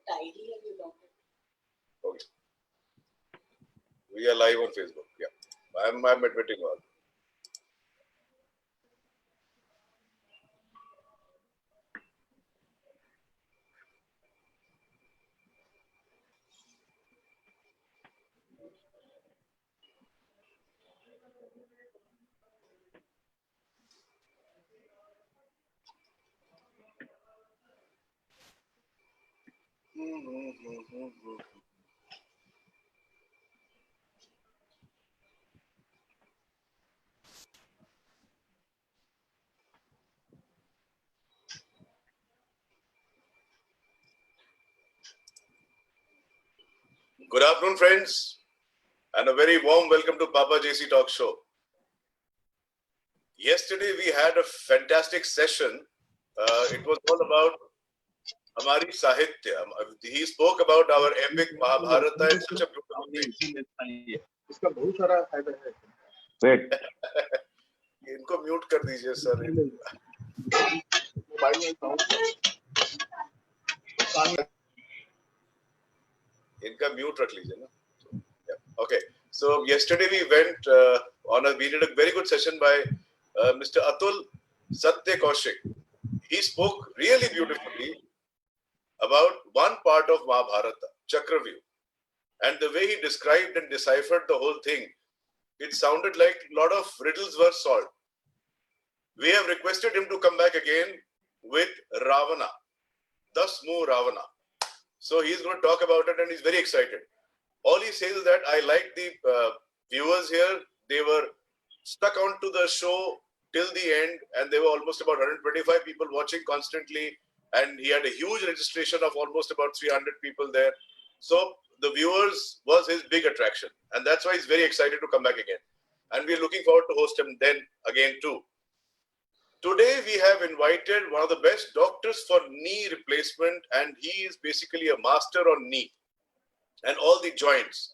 tidy and you logged in. Okay. We are live on Facebook. Yeah. I'm admitting all. Good afternoon, friends, and a very warm welcome to Papa JC Talk Show. Yesterday we had a fantastic session. It was all about Hamari Sahitya. He spoke about our epic Mahabharata in such a beautiful way. इसका बहुत सारा फायदा है. Wait. इनको mute कर दीजिए sir. Mobile में sound इनका म्यूट रख लीजिए ना. Okay. So yesterday we went we did a very good session by Mr. Atul Satya Kaushik. He spoke really beautifully about one part of Mahabharata, Chakravyuh. And the way he described and deciphered the whole thing, it sounded like a lot of riddles were solved. We have requested him to come back again with Ravana, the Smu Ravana. So he's going to talk about it and he's very excited. All he says is that I like the viewers here. They were stuck onto the show till the end and there were almost about 125 people watching constantly. And he had a huge registration of almost about 300 people there. So the viewers was his big attraction. And that's why he's very excited to come back again. And we're looking forward to host him then again too. Today we have invited one of the best doctors for knee replacement, and he is basically a master on knee and all the joints.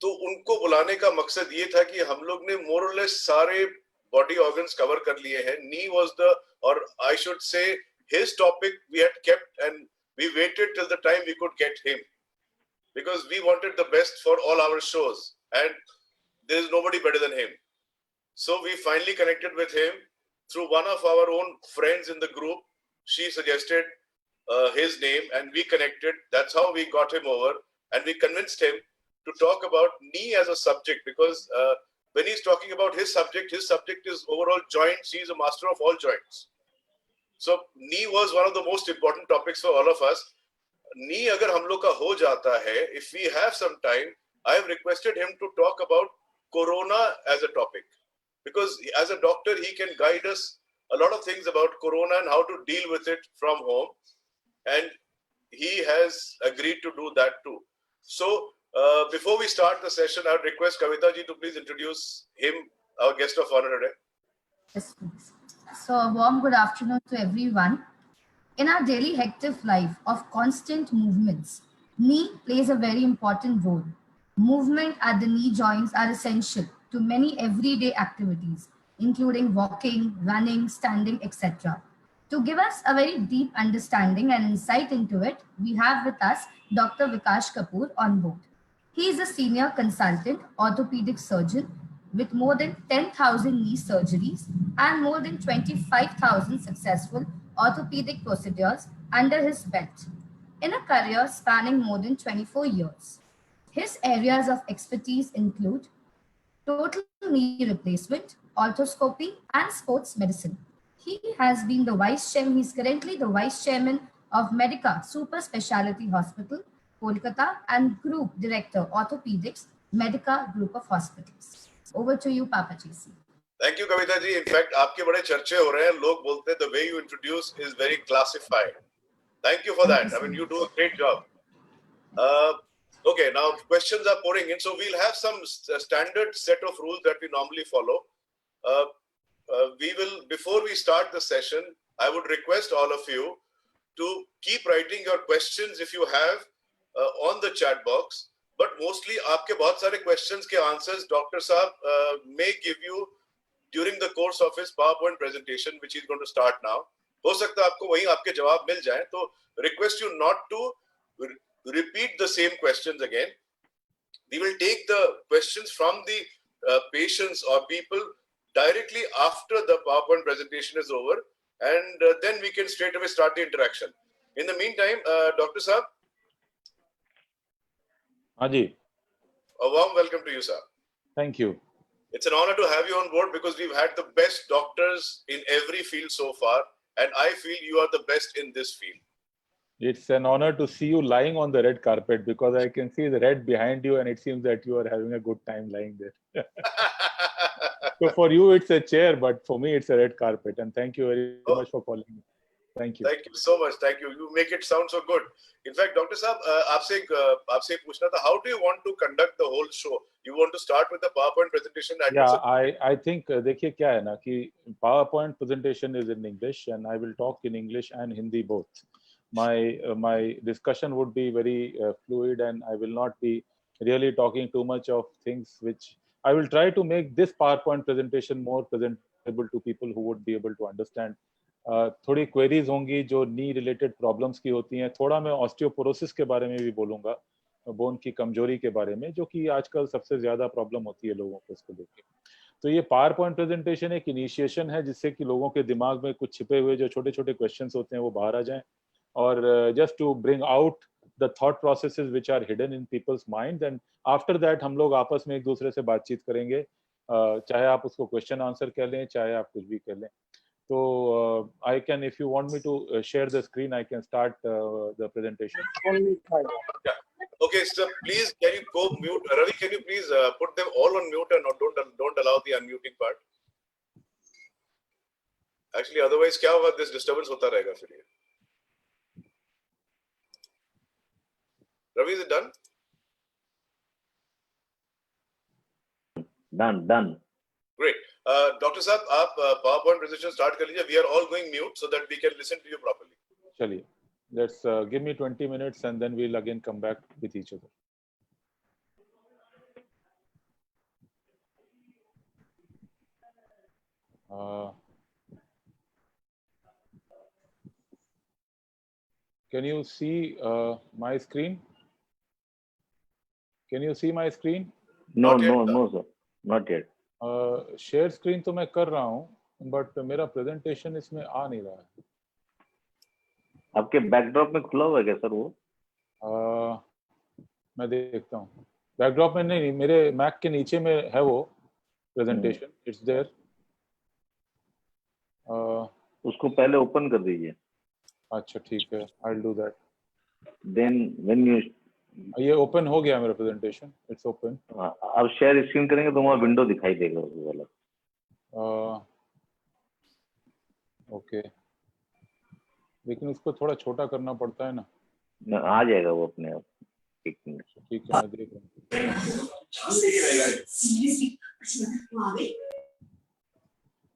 तो उनको बुलाने का मकसद ये था कि हम लोग ने more or less सारे body organs cover कर लिए हैं. Knee was the, or I should say, his topic we had kept, and we waited till the time we could get him because we wanted the best for all our shows, and there is nobody better than him. So we finally connected with him through one of our own friends in the group. She suggested his name and we connected. That's how we got him over, and we convinced him to talk about knee as a subject because when he's talking about his subject is overall joints. He's a master of all joints. So knee was one of the most important topics for all of us. Knee agar hum log ka ho jata hai, if we have some time, I have requested him to talk about corona as a topic because as a doctor he can guide us a lot of things about corona and how to deal with it from home, and he has agreed to do that too. So before we start the session, I would request Kavita ji to please introduce him, our guest of honor today. Yes, please. So a warm good afternoon to everyone. In our daily hectic life of constant movements, knee plays a very important role. Movement at the knee joints are essential to many everyday activities, including walking, running, standing, etc. To give us a very deep understanding and insight into it, we have with us Dr. Vikash Kapoor on board. He is a senior consultant orthopedic surgeon with more than 10,000 knee surgeries and more than 25,000 successful orthopedic procedures under his belt, in a career spanning more than 24 years. His areas of expertise include total knee replacement, arthroscopy, and sports medicine. He has been the vice chairman. He's currently the vice chairman of Medica Super Speciality Hospital, Kolkata, and group director orthopedics, Medica Group of Hospitals. Over to you, Papa JC. Thank you, Kavita ji. In fact, आपके बड़े चर्चे हो रहे हैं. लोग बोलते हैं the way you introduce is very classified. Thank you for that. I mean, you do a great job. Okay, now questions are pouring in. So we'll have some standard set of rules that we normally follow. We will, before we start the session, I would request all of you to keep writing your questions if you have on the chat box. But mostly, आपके बहुत सारे questions के answers Dr. Saab may give you during the course of his PowerPoint presentation, which he's going to start now. हो सकता है आपको वहीं आपके जवाब मिल जाए. तो request you not to repeat the same questions again. We will take the questions from the patients or people directly after the PowerPoint presentation is over, and then we can straight away start the interaction. In the meantime, Dr. Saab, हाँ जी. a warm welcome to you, sir. Thank you. It's an honor to have you on board because we've had the best doctors in every field so far, and I feel you are the best in this field. It's an honor to see you lying on the red carpet because I can see the red behind you and it seems that you are having a good time lying there. So for you it's a chair, but for me it's a red carpet. And thank you very much for calling me. Thank you. Thank you so much. Thank you. You make it sound so good. In fact, Dr. Saab, आपसे पूछना था, how do you want to conduct the whole show? You want to start with the PowerPoint presentation? And Yeah, I think देखिए क्या है ना कि PowerPoint presentation is in English and I will talk in English and Hindi both. My discussion would be very fluid and I will not be really talking too much of things which I will try to make this PowerPoint presentation more presentable to people who would be able to understand. थोड़ी queries होंगी जो नी related problems की होती हैं. थोड़ा मैं osteoporosis के बारे में भी बोलूंगा, बोन की कमजोरी के बारे में, जो कि आजकल सबसे ज्यादा प्रॉब्लम होती है लोगों को इसको लेके. तो ये पावर पॉइंट प्रेजेंटेशन एक इनिशिएशन है जिससे कि लोगों के दिमाग में कुछ छिपे हुए जो छोटे छोटे क्वेश्चंस होते हैं वो बाहर आ जाएं, और just to bring out the thought processes which are hidden in people's mind. And after that हम लोग आपस में एक दूसरे से बातचीत करेंगे, चाहे आप उसको क्वेश्चन आंसर कह लें, चाहे आप कुछ भी कर लें. So I can, if you want me to share the screen, I can start the presentation. Only try. yeah. Okay, so please, can you go mute? Ravi, can you please put them all on mute and don't allow the unmuting part? Actually, otherwise, क्या होगा? This disturbance होता रहेगा फिर ये. Ravi, is it done? Done. Great. Dr. Saab, आप PowerPoint presentation start कर लीजिए. We are all going mute so that we can listen to you properly. चलिए, let's give me 20 minutes and then we'll again come back with each other. Can you see my screen? Can you see my screen? No, Not yet, no, sir. Not yet. Share screen तो मैं कर रहा हूँ but मेरा presentation इसमें आ नहीं रहा है. आपके बैकड्रॉप में खुला हुआ है क्या सर वो? मैं देखता हूँ. बैकड्रॉप में नहीं, मेरे मैक के नीचे में है वो प्रेजेंटेशन. It's there. उसको पहले ओपन कर दीजिए. अच्छा ठीक है, I will do that. Then when you, ये ओपन हो गया मेरा प्रेजेंटेशन. It's open. आप शेयर स्क्रीन करेंगे तो वहाँ विंडो दिखाई देगा वो वाला. ओके, लेकिन उसको थोड़ा छोटा करना पड़ता है ना. आ जाएगा वो अपने आप. एक मिनट. ठीक है, मैं देख रहा हूँ.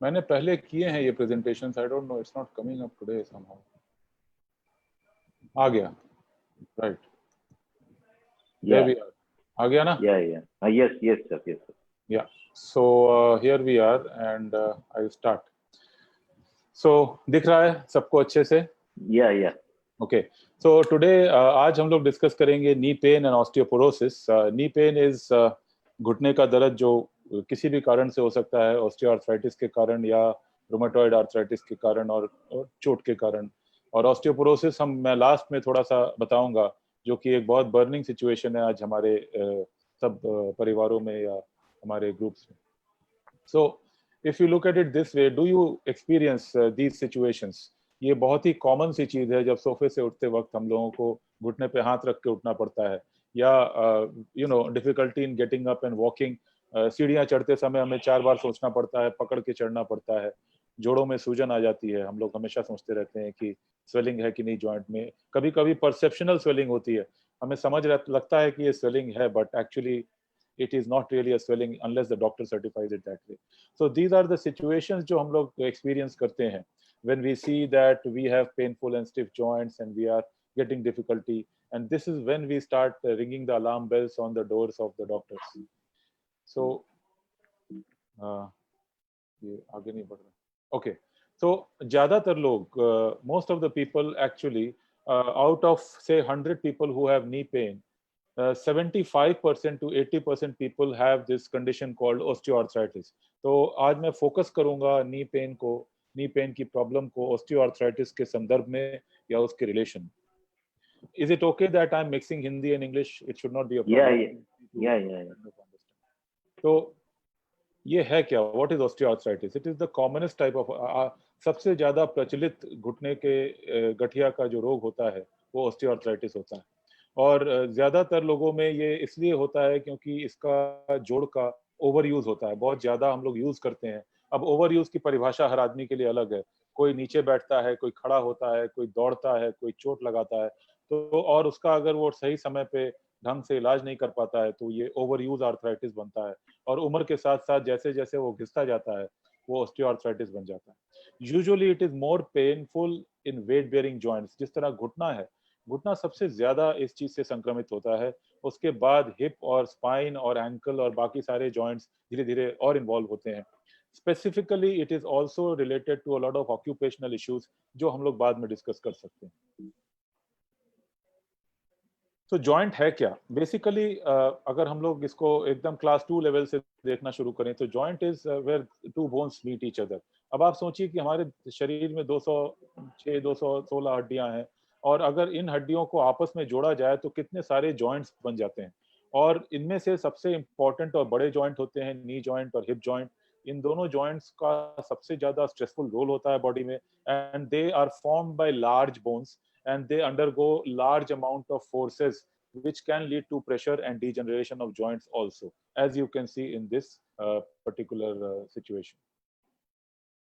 मैंने पहले किए हैं ये presentations. I don't know, it's not coming up today somehow. आ गया. राइट. There we are. आ गया ना? Yeah. Yes, sir. Yeah. So here we are and I will start. So दिख रहा है सबको अच्छे से? Yeah. Okay. So today आज हम लोग डिस्कस करेंगे knee pain and osteoporosis. Knee pain is घुटने का दर्द जो किसी भी कारण से हो सकता है, ऑस्टियोआर्थराइटिस के कारण या रूमेटॉइड आर्थराइटिस के कारण और चोट के कारण. और ऑस्टियोपोरोसिस मैं लास्ट में थोड़ा सा बताऊंगा, जो कि एक बहुत बर्निंग सिचुएशन है आज हमारे सब परिवारों में या हमारे ग्रुप्स में. So if you look at it this way, do you experience these situations? ये बहुत ही कॉमन सी चीज है जब सोफे से उठते वक्त हम लोगों को घुटने पे हाथ रख के उठना पड़ता है, या difficulty in getting up and walking. सीढ़ियाँ चढ़ते समय हमें 4 बार सोचना पड़ता है, पकड़ के चढ़ना पड़ता है. जोड़ों में सूजन आ जाती है. हम लोग हमेशा सोचते रहते हैं कि स्वेलिंग है कि नहीं जॉइंट में. कभी कभी परसेप्शनल स्वेलिंग होती है, हमें समझ लगता है कि ये स्वेलिंग है, but actually it is not really a swelling unless the doctor certifies it that way. So these are the situations जो हम लोग experience करते हैं when we see that we have painful and stiff joints and we are getting difficulty, and this is when we start ringing the alarm bells on the doors of the doctors. So ये आगे नहीं बढ़ रहा. Okay, So ज्यादातर लोग, most of the people actually, out of say 100 people who have knee pain, 75% to 80% people have this condition called osteoarthritis. तो आज मैं फोकस करूंगा नी पेन की प्रॉब्लम को osteoarthritis के संदर्भ में या उसके relation. Is it okay that I'm mixing Hindi and English? It should not be a problem. Yeah. तो ये है क्या? What is osteoarthritis? It is the commonest type of सबसे ज्यादा प्रचलित घुटने के गठिया का जो रोग होता है वो osteoarthritis होता है. और ज्यादातर लोगों में ये इसलिए होता है क्योंकि इसका जोड़ का ओवर यूज होता है. बहुत ज्यादा हम लोग यूज करते हैं. अब ओवर यूज की परिभाषा हर आदमी के लिए अलग है. कोई नीचे बैठता है, कोई खड़ा होता है, कोई दौड़ता है, कोई चोट लगाता है, तो और उसका अगर वो सही समय पे ढंग से इलाज नहीं कर पाता है तो ये ओवर यूज आर्थराइटिस बनता है. और उम्र के साथ साथ जैसे जैसे वो घिसता जाता है वो ऑस्टियोआर्थराइटिस बन जाता है. Usually it is more painful in weight bearing joints. जिस तरह घुटना है, घुटना सबसे ज्यादा इस चीज से संक्रमित होता है. उसके बाद हिप और स्पाइन और एंकल और बाकी सारे जॉइंट्स धीरे धीरे और इन्वॉल्व होते हैं. Specifically it is also related to a lot of occupational issues जो हम लोग बाद में डिस्कस कर सकते हैं. तो जॉइंट है क्या? बेसिकली अगर हम लोग इसको एकदम क्लास 2 लेवल से देखना शुरू करें तो joint is where two bones meet each other. अब आप सोचिए कि हमारे शरीर में 206 216 हड्डियां हैं और अगर इन हड्डियों को आपस में जोड़ा जाए तो कितने सारे जॉइंट्स बन जाते हैं. और इनमें से सबसे इंपॉर्टेंट और बड़े जॉइंट होते हैं नी जॉइंट और हिप जॉइंट. इन दोनों जॉइंट्स का सबसे ज्यादा स्ट्रेसफुल रोल होता है बॉडी में and they are formed by large bones and they undergo large amount of forces which can lead to pressure and degeneration of joints also, as you can see in this particular situation.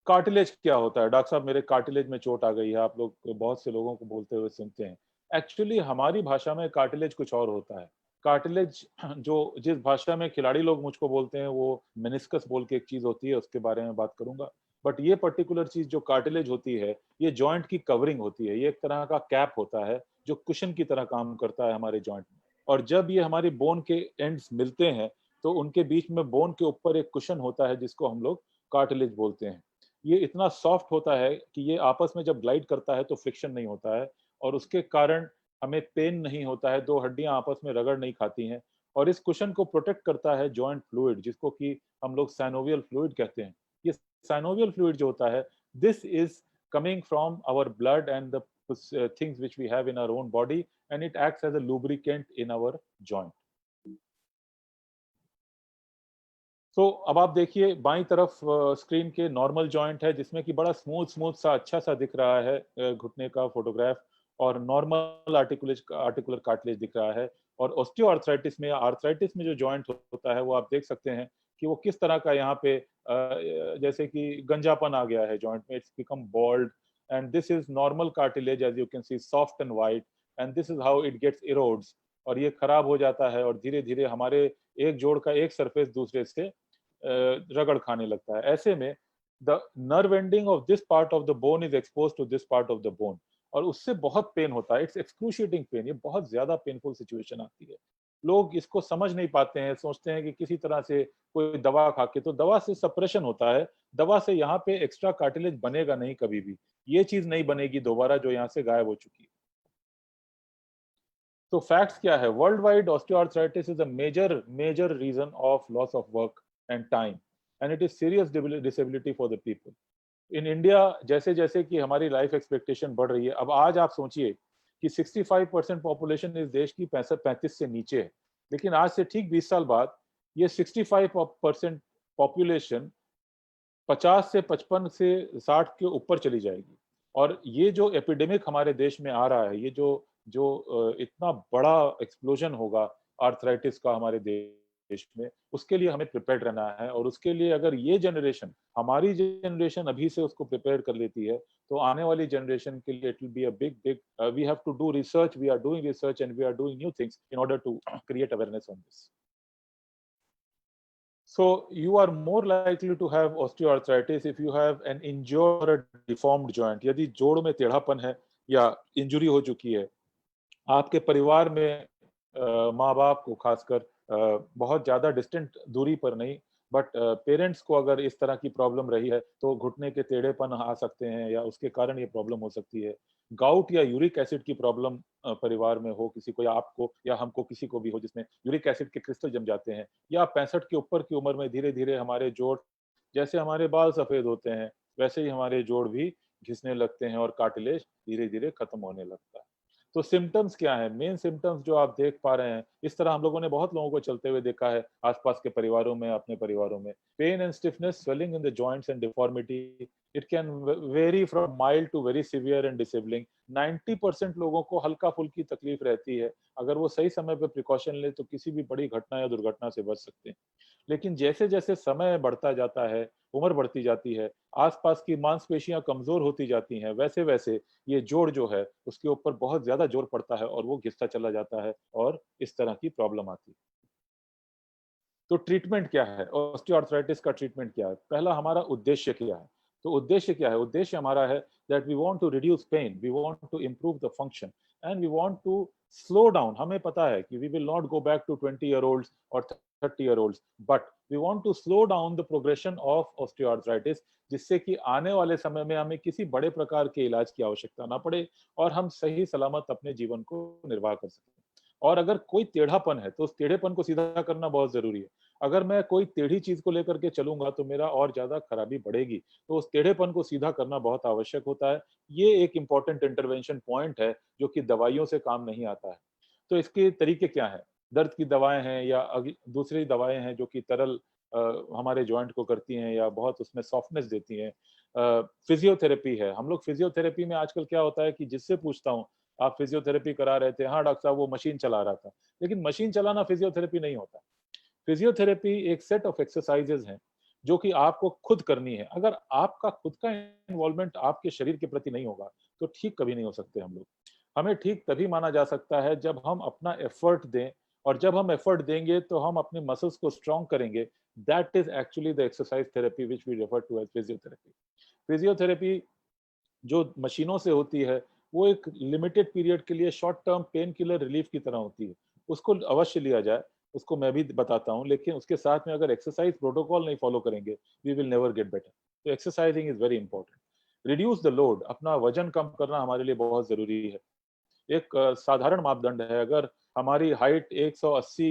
Cartilage क्या होता है? Doctor साहब मेरे cartilage में चोट आ गई है. आप लोग बहुत से लोगों को बोलते हुए सुनते हैं. एक्चुअली हमारी भाषा में कार्टिलेज कुछ और होता है. कार्टिलेज जो जिस भाषा में खिलाड़ी लोग मुझको बोलते हैं वो मेनिस्कस बोल के एक चीज होती है, उसके बारे में बात करूंगा. बट ये पर्टिकुलर चीज जो कार्टिलेज होती है ये जॉइंट की कवरिंग होती है. ये एक तरह का कैप होता है जो कुशन की तरह काम करता है हमारे जॉइंट में. और जब ये हमारे बोन के एंड्स मिलते हैं तो उनके बीच में बोन के ऊपर एक कुशन होता है जिसको हम लोग कार्टिलेज बोलते हैं. ये इतना सॉफ्ट होता है कि ये आपस में जब ग्लाइड करता है तो फ्रिक्शन नहीं होता है और उसके कारण हमें पेन नहीं होता है. दो हड्डियां आपस में रगड़ नहीं खाती हैं. और इस कुशन को प्रोटेक्ट करता है जॉइंट फ्लूइड जिसको कि हम लोग साइनोवियल फ्लूइड कहते हैं. ये साइनोवियल फ्लूइड जो होता है this is coming from our blood and the things which we have in our own body and it acts as a lubricant in our joint. So अब आप देखिए बाईं तरफ स्क्रीन के नॉर्मल जॉइंट है जिसमें कि बड़ा स्मूथ सा अच्छा सा दिख रहा है घुटने का फोटोग्राफ और नॉर्मल आर्टिकुलर कार्टिलेज दिख रहा है. और ऑस्टियोआर्थराइटिस में या आर्थराइटिस में जो जॉइंट होता है वो आप देख सकते हैं कि वो किस तरह का यहाँ पे जैसे कि गंजापन आ गया है जॉइंट में. It's become bald and this is normal cartilage as you can see, soft and white, and this is how it gets erodes. और ये खराब हो जाता है और धीरे धीरे हमारे एक जोड़ का एक सरफेस दूसरे से रगड़ खाने लगता है. ऐसे में the nerve ending of this part of the bone is exposed to this part of the bone और उससे बहुत पेन होता है. It's excruciating pen. ये बहुत ज्यादा पेनफुल सिचुएशन आती है. लोग इसको समझ नहीं पाते हैं, सोचते हैं कि किसी तरह से कोई दवा खा के, तो दवा से सप्रेशन होता है. दवा से यहाँ पे एक्स्ट्रा कार्टिलेज बनेगा नहीं कभी भी. ये चीज नहीं बनेगी दोबारा जो यहाँ से गायब हो चुकी है. तो फैक्ट्स क्या है? Worldwide osteoarthritis is a major reason of loss of work and time and it is serious disability for the people. In India जैसे जैसे कि हमारी लाइफ एक्सपेक्टेशन बढ़ रही है, अब आज आप सोचिए कि 65% पॉपुलेशन इस देश की 35 से नीचे है, लेकिन आज से ठीक 20 साल बाद ये 65% पॉपुलेशन 50 से 55 से 60 के ऊपर चली जाएगी. और ये जो एपिडेमिक हमारे देश में आ रहा है, ये जो इतना बड़ा एक्सप्लोजन होगा आर्थराइटिस का हमारे देश में, उसके लिए हमें प्रिपेयर्ड रहना है. और उसके लिए अगर ये जनरेशन, हमारी जनरेशन अभी से उसको प्रिपेयर कर लेती है तो आने वाली जनरेशन के लिए it will be a big we have to do research. We are doing research and we are doing new things in order to create awareness on this. So you are more likely to have osteoarthritis if you have an injured or a deformed joint. यदि जोड़ में टेढ़ापन है या injury हो चुकी है, आपके परिवार में माँ बाप को खासकर बहुत ज्यादा डिस्टेंट दूरी पर नहीं, बट पेरेंट्स को अगर इस तरह की प्रॉब्लम रही है तो घुटने के टेढ़ेपन आ सकते हैं या उसके कारण ये प्रॉब्लम हो सकती है। गाउट या यूरिक एसिड की प्रॉब्लम परिवार में हो किसी को, या आपको या हमको किसी को भी हो, जिसमें यूरिक एसिड के क्रिस्टल जम जाते हैं, या 65 के ऊपर की उम्र में धीरे धीरे हमारे जोड़, जैसे हमारे बाल सफेद होते हैं वैसे ही हमारे जोड़ भी घिसने लगते हैं और कार्टिलेज धीरे धीरे खत्म होने लगता है। तो सिम्टम्स क्या है? मेन सिम्टम्स जो आप देख पा रहे हैं, इस तरह हम लोगों ने बहुत लोगों को चलते हुए देखा है आसपास के परिवारों में, अपने परिवारों में। Pain and stiffness, swelling in the joints and deformity, it can vary from mild to very severe and disabling. 90% लोगों को हल्का फुल्की तकलीफ रहती है, अगर वो सही समय पर प्रिकॉशन ले तो किसी भी बड़ी घटना या दुर्घटना से बच सकते हैं। लेकिन जैसे जैसे समय बढ़ता जाता है, उम्र बढ़ती जाती है, आसपास की मांसपेशियां कमजोर होती जाती हैं, वैसे वैसे ये जोड़ जो है उसके ऊपर बहुत ज्यादा जोर पड़ता है और वो घिसता चला जाता है और इस तरह की प्रॉब्लम आती है। तो ट्रीटमेंट क्या है? ऑस्टियोआर्थराइटिस का ट्रीटमेंट क्या है? पहला, हमारा उद्देश्य क्या है? तो उद्देश्य क्या है? उद्देश्य हमारा है that we want to reduce pain, we want to improve the function and we want to slow down. हमें पता है कि we will not go back to 20 year olds और 30 year olds, but we want to slow down the progression of osteoarthritis, जिससे कि आने वाले समय में हमें किसी बड़े प्रकार के इलाज की आवश्यकता ना पड़े और हम सही सलामत अपने जीवन को निर्वाह कर सकें। और अगर कोई टेढ़ापन है तो उस टेढ़ेपन को सीधा करना बहुत जरूरी है। अगर मैं कोई टेढ़ी चीज को लेकर के चलूंगा तो मेरा और ज्यादा खराबी बढ़ेगी, तो उस टेढ़ेपन को सीधा करना बहुत आवश्यक होता है। ये एक इंपॉर्टेंट इंटरवेंशन पॉइंट है जो कि दवाइयों से काम नहीं आता है। तो इसके तरीके क्या है? दर्द की दवाएं हैं या दूसरी दवाएं हैं जो कि तरल हमारे जॉइंट को करती हैं या बहुत उसमें सॉफ्टनेस देती हैं। फिजियोथेरेपी है। हम लोग फिजियोथेरेपी में आजकल क्या होता है कि जिससे पूछता हूँ, आप फिजियोथेरेपी करा रहे थे? हाँ डॉक्टर साहब, वो मशीन चला रहा था। लेकिन मशीन चलाना फिजियोथेरेपी नहीं होता। फिजियोथेरेपी एक सेट ऑफ एक्सरसाइजेज हैं जो कि आपको खुद करनी है। अगर आपका खुद का इन्वॉल्वमेंट आपके शरीर के प्रति नहीं होगा तो ठीक कभी नहीं हो सकते हम लोग। हमें ठीक तभी माना जा सकता है जब हम अपना एफर्ट दें, और जब हम एफर्ट देंगे तो हम अपने मसल्स को स्ट्रॉन्ग करेंगे। That is actually the exercise therapy which we refer to as physiotherapy. Physiotherapy जो मशीनों से होती है वो एक लिमिटेड पीरियड के लिए short term pain killer relief की तरह होती है, उसको अवश्य लिया जाए, उसको मैं भी बताता हूँ। लेकिन उसके साथ में अगर एक्सरसाइज प्रोटोकॉल नहीं फॉलो करेंगे, we will never get better. तो exercising is very important. Reduce the load, अपना वजन कम करना हमारे लिए बहुत जरूरी है। एक साधारण मापदंड है, अगर हमारी हाइट 180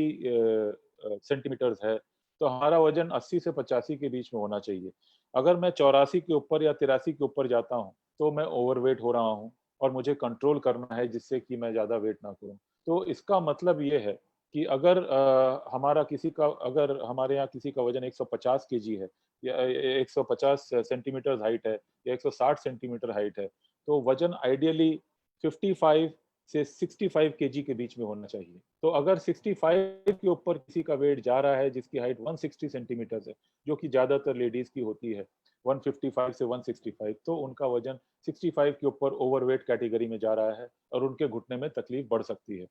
सेंटीमीटर है तो हमारा वजन 80 से 85 के बीच में होना चाहिए। अगर मैं 84 के ऊपर या 83 के ऊपर जाता हूँ तो मैं ओवरवेट हो रहा हूँ और मुझे कंट्रोल करना है जिससे कि मैं ज्यादा वेट ना करूँ। तो इसका मतलब ये है कि अगर अगर हमारे यहाँ किसी का वजन 150 केजी है या 150 सेंटीमीटर हाइट है या 160 सेंटीमीटर हाइट है, तो वजन आइडियली 55 से 65 केजी के बीच में होना चाहिए। तो अगर 65 के ऊपर किसी का वेट जा रहा है जिसकी हाइट 160 सेंटीमीटर है, जो कि ज्यादातर लेडीज की होती है 155 से 165, तो उनका वजन 65 के ऊपर ओवरवेट कैटेगरी में जा रहा है और उनके घुटने में तकलीफ बढ़ सकती है।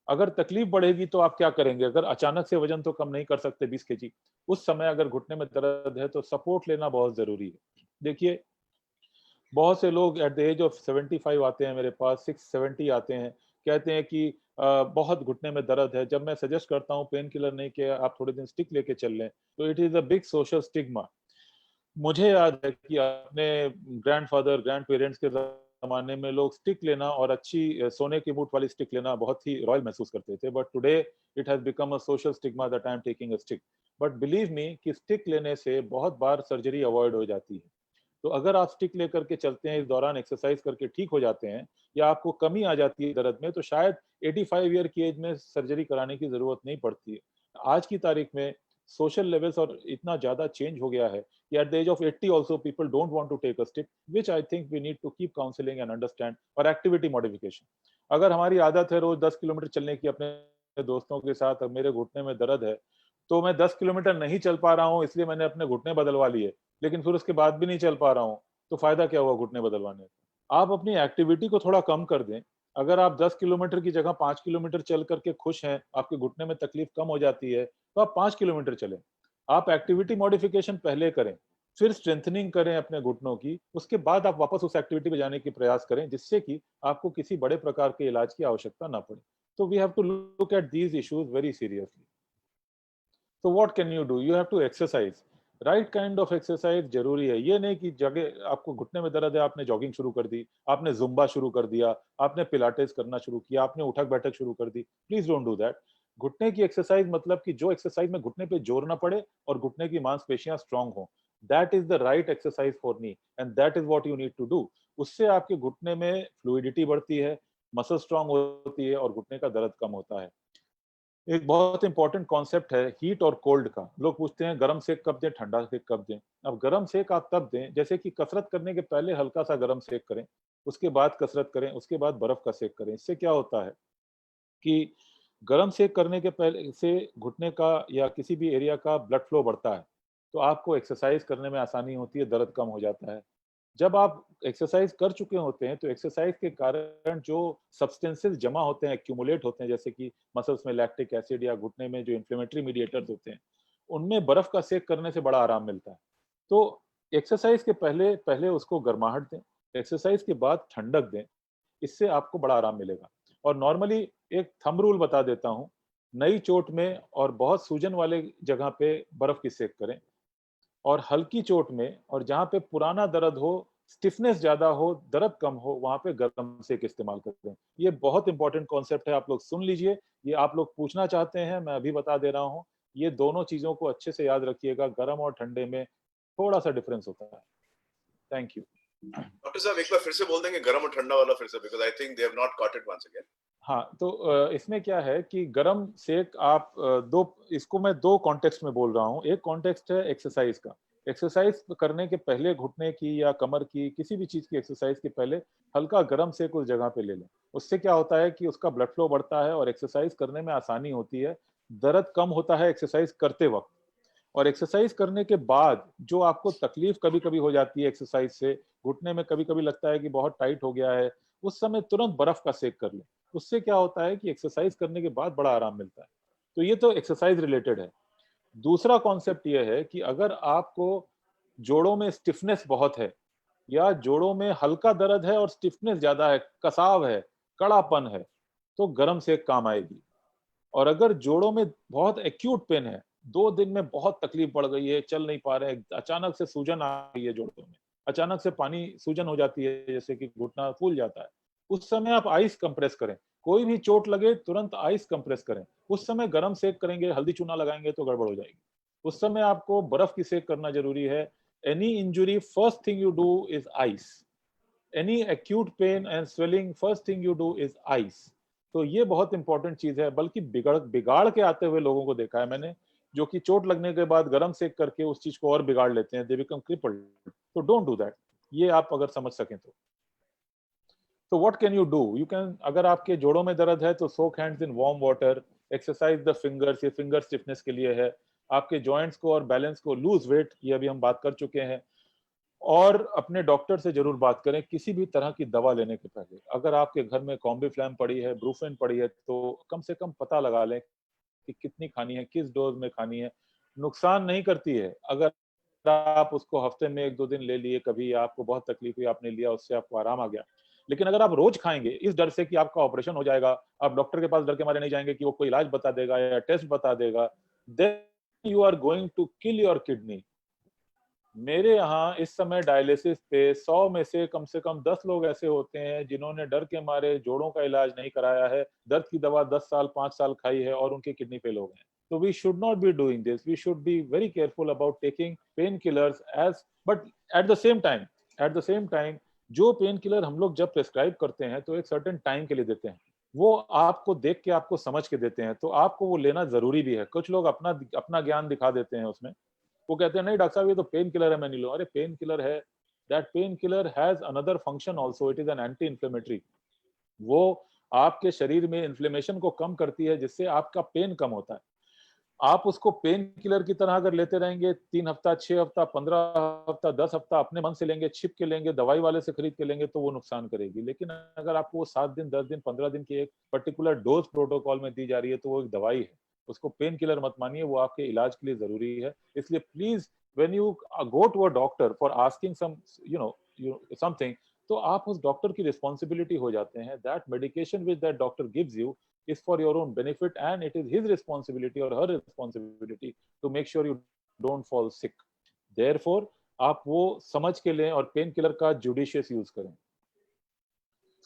अगर तकलीफ बढ़ेगी तो आप क्या करेंगे? अगर अचानक से वजन तो कम नहीं कर सकते 20 केजी, उस समय अगर घुटने में दर्द है तो सपोर्ट लेना बहुत जरूरी है। देखिए, बहुत से लोग एट द एज ऑफ 75 आते हैं मेरे पास, 670 आते हैं, कहते हैं कि बहुत घुटने में दर्द है। जब मैं सजेस्ट करता हूँ पेन किलर नहीं कि आप थोड़े दिन स्टिक लेके चल लें, तो it is a big social stigma. मुझे याद है कि अपने ग्रैंडफादर, ग्रैंड पेरेंट्स के जमाने में लोग स्टिक लेना और अच्छी सोने की मूठ वाली स्टिक लेना बहुत ही रॉयल महसूस करते थे, but today it has become a social stigma that I am taking a stick. But believe me कि स्टिक लेने से बहुत बार सर्जरी अवॉइड हो जाती है। तो अगर आप स्टिक लेकर के चलते हैं, इस दौरान एक्सरसाइज करके ठीक हो जाते हैं या आपको कमी आ जाती है दर्द में, तो शायद 85 ईयर की एज में सर्जरी कराने की जरूरत नहीं पड़ती है। आज की तारीख में सोशल लेवल्स और इतना ज्यादा चेंज हो गया है कि at the age of 80 also people don't want to take a stick, which I think we need to keep counselling and understand. और एक्टिविटी मॉडिफिकेशन, अगर हमारी आदत है रोज 10 किलोमीटर चलने की अपने दोस्तों के साथ, मेरे घुटने में दर्द है तो मैं 10 किलोमीटर नहीं चल पा रहा हूँ इसलिए मैंने अपने घुटने बदलवा लिए, लेकिन फिर उसके बाद भी नहीं चल पा रहा हूँ, तो फायदा क्या हुआ घुटने बदलवाने का? आप अपनी एक्टिविटी को थोड़ा कम कर दें। अगर आप 10 किलोमीटर की जगह 5 किलोमीटर चल करके खुश हैं, आपके घुटने में तकलीफ कम हो जाती है, तो आप 5 किलोमीटर चलें। आप एक्टिविटी मॉडिफिकेशन पहले करें, फिर स्ट्रेंथनिंग करें अपने घुटनों की, उसके बाद आप वापस उस एक्टिविटी पे जाने की प्रयास करें जिससे कि आपको किसी बड़े प्रकार के इलाज की आवश्यकता ना पड़े। तो we have to look at these issues very seriously. तो what can you do? You have to exercise, right kind of exercise जरूरी है। ये नहीं कि जगह आपको घुटने में दर्द है, आपने जॉगिंग शुरू कर दी, आपने जुम्बा शुरू कर दिया, आपने पिलाटेस करना शुरू किया, आपने उठक बैठक शुरू कर दी। Please don't do that. घुटने की एक्सरसाइज मतलब कि जो एक्सरसाइज में घुटने पे जोर ना पड़े और घुटने की मांसपेशियां स्ट्रांग हो, that is the right exercise for knee and that is what you need to do. उससे आपके घुटने में फ्लूइडिटी बढ़ती है, मसल स्ट्रांग होती है और घुटने का दर्द कम होता है। एक बहुत इंपॉर्टेंट कॉन्सेप्ट है हीट और कोल्ड का। लोग पूछते हैं गर्म सेक कब दें, ठंडा सेक कब दें। अब गर्म सेक आप तब दें जैसे कि कसरत करने के पहले हल्का सा गर्म सेक करें, उसके बाद कसरत करें, उसके बाद बर्फ का सेक करें। इससे क्या होता है कि गर्म सेक करने के पहले से घुटने का या किसी भी एरिया का ब्लड फ्लो बढ़ता है, तो आपको एक्सरसाइज करने में आसानी होती है, दर्द कम हो जाता है। जब आप एक्सरसाइज कर चुके होते हैं तो एक्सरसाइज के कारण जो सब्सटेंसेस जमा होते हैं, एक्यूमुलेट होते हैं, जैसे कि मसल्स में लैक्टिक एसिड या घुटने में जो इन्फ्लेमेटरी मीडिएटर्स होते हैं, उनमें बर्फ का सेक करने से बड़ा आराम मिलता है। तो एक्सरसाइज के पहले पहले उसको गर्माहट दें, एक्सरसाइज के बाद ठंडक दें, इससे आपको बड़ा आराम मिलेगा। और नॉर्मली एक थंब रूल बता देता हूँ, नई चोट में और बहुत सूजन वाले जगह पे बर्फ की सेक करें, और हल्की चोट में और जहां पे पुराना दर्द हो, स्टिफनेस ज्यादा हो, दर्द कम हो, वहां पे गर्म सेक इस्तेमाल करते हैं। ये बहुत इंपॉर्टेंट कॉन्सेप्ट है, आप लोग सुन लीजिए। ये आप लोग पूछना चाहते हैं, मैं अभी बता दे रहा हूँ। ये दोनों चीजों को अच्छे से याद रखिएगा, गर्म और ठंडे में थोड़ा सा डिफरेंस होता है। Thank you. डॉक्टर साहब एक बार फिर से बोल देंगे गर्म और ठंडा वाला फिर से, because I think they have not caught it once again. हाँ, तो इसमें क्या है कि गरम सेक आप इसको मैं दो कॉन्टेक्स्ट में बोल रहा हूँ। एक कॉन्टेक्स्ट है एक्सरसाइज का। एक्सरसाइज करने के पहले घुटने की या कमर की किसी भी चीज की एक्सरसाइज के पहले हल्का गरम सेक उस जगह पे ले लें। उससे क्या होता है कि उसका ब्लड फ्लो बढ़ता है और एक्सरसाइज करने में आसानी होती है, दर्द कम होता है एक्सरसाइज करते वक्त। और एक्सरसाइज करने के बाद जो आपको तकलीफ कभी कभी हो जाती है एक्सरसाइज से, घुटने में कभी कभी लगता है कि बहुत टाइट हो गया है, उस समय तुरंत बर्फ का सेक कर लें। उससे क्या होता है कि एक्सरसाइज करने के बाद बड़ा आराम मिलता है। तो ये तो एक्सरसाइज रिलेटेड है। दूसरा कॉन्सेप्ट ये है कि अगर आपको जोड़ों में स्टिफनेस बहुत है या जोड़ों में हल्का दर्द है और स्टिफनेस ज्यादा है, कसाव है, कड़ापन है, तो गर्म सेक काम आएगी। और अगर जोड़ों में बहुत एक्यूट पेन है, 2 दिन में बहुत तकलीफ बढ़ गई है, चल नहीं पा रहे हैं, अचानक से सूजन आ गई है जोड़ों में, अचानक से पानी सूजन हो जाती है, जैसे कि घुटना फूल जाता है, उस समय आप आइस कंप्रेस करें। कोई भी चोट लगे तुरंत आइस कंप्रेस करें। उस समय गर्म सेक करेंगे, हल्दी चूना लगाएंगे तो गड़बड़ हो जाएगी। उस समय आपको बर्फ की सेक करना जरूरी है। Any injury, first thing you do is ice. Any acute pain and swelling, first thing you do is ice. तो ये बहुत इंपॉर्टेंट चीज है। बल्कि बिगड़ बिगाड़ के आते हुए लोगों को देखा है मैंने, जो कि चोट लगने के बाद गर्म सेक करके उस चीज को और बिगाड़ लेते हैं, दे बिकम क्रिपल्ड। तो डोंट डू दैट। ये आप अगर समझ सकें तो what can you do? You can, अगर आपके जोड़ों में दर्द है तो soak hands in warm water, exercise the fingers, ये फिंगर स्टिफनेस के लिए है। आपके जॉइंट्स को और बैलेंस को, लूज वेट, ये अभी हम बात कर चुके हैं। और अपने डॉक्टर से जरूर बात करें किसी भी तरह की दवा लेने के पहले। अगर आपके घर में कॉम्बिफ्लैम पड़ी है, ब्रूफेन पड़ी है, तो कम से कम पता लगा लें कि कितनी खानी है, किस डोज में खानी है। नुकसान नहीं करती है। अगर आप उसको हफ्ते में 1-2 दिन ले लिए, कभी आपको बहुत तकलीफ हुई, आपने लिया, उससे आपको आराम आ गया। लेकिन अगर आप रोज खाएंगे इस डर से कि आपका ऑपरेशन हो जाएगा, आप डॉक्टर के पास डर के मारे नहीं जाएंगे कि वो कोई इलाज बता देगा या टेस्ट बता देगा, then you are going to kill your kidney. मेरे यहाँ इस समय डायलिसिस पे 100 में से कम 10 लोग ऐसे होते हैं जिन्होंने डर के मारे जोड़ों का इलाज नहीं कराया है, दर्द की दवा 10 साल 5 साल खाई है और उनकी किडनी फेल हो गए। तो we should not be doing this. We should be very careful about taking pain killers as, but at the same time जो पेन किलर हम लोग जब प्रेस्क्राइब करते हैं तो एक सर्टेन टाइम के लिए देते हैं। वो आपको देख के, आपको समझ के देते हैं, तो आपको वो लेना जरूरी भी है। कुछ लोग अपना ज्ञान दिखा देते हैं उसमें। वो कहते हैं नहीं डॉक्टर साहब ये तो पेन किलर है, मैं नहीं लूं। अरे पेन किलर है, that pain killer has another function also, it is an anti inflammatory. वो आपके शरीर में इन्फ्लेमेशन को कम करती है, जिससे आपका पेन कम होता है। आप उसको पेन किलर की तरह अगर लेते रहेंगे 3 हफ्ता, 6 हफ्ता, 15 हफ्ता, 10 हफ्ता अपने मन से लेंगे, छिप के लेंगे, दवाई वाले से खरीद के लेंगे, तो वो नुकसान करेगी। लेकिन अगर आपको वो 7 दिन, 10 दिन, 15 दिन की एक पर्टिकुलर डोज प्रोटोकॉल में दी जा रही है, तो वो एक दवाई है। उसको पेन किलर मत मानिए, वो आपके इलाज के लिए जरूरी है। इसलिए please when you go to a doctor for asking some something, तो आप उस डॉक्टर की रिस्पॉन्सिबिलिटी हो जाते हैं. That medication which that doctor gives you is for your own benefit, and it is his responsibility or her responsibility to make sure you don't fall sick. Therefore आप वो समझ के लें और पेन किलर का जुडिशियस यूज करें.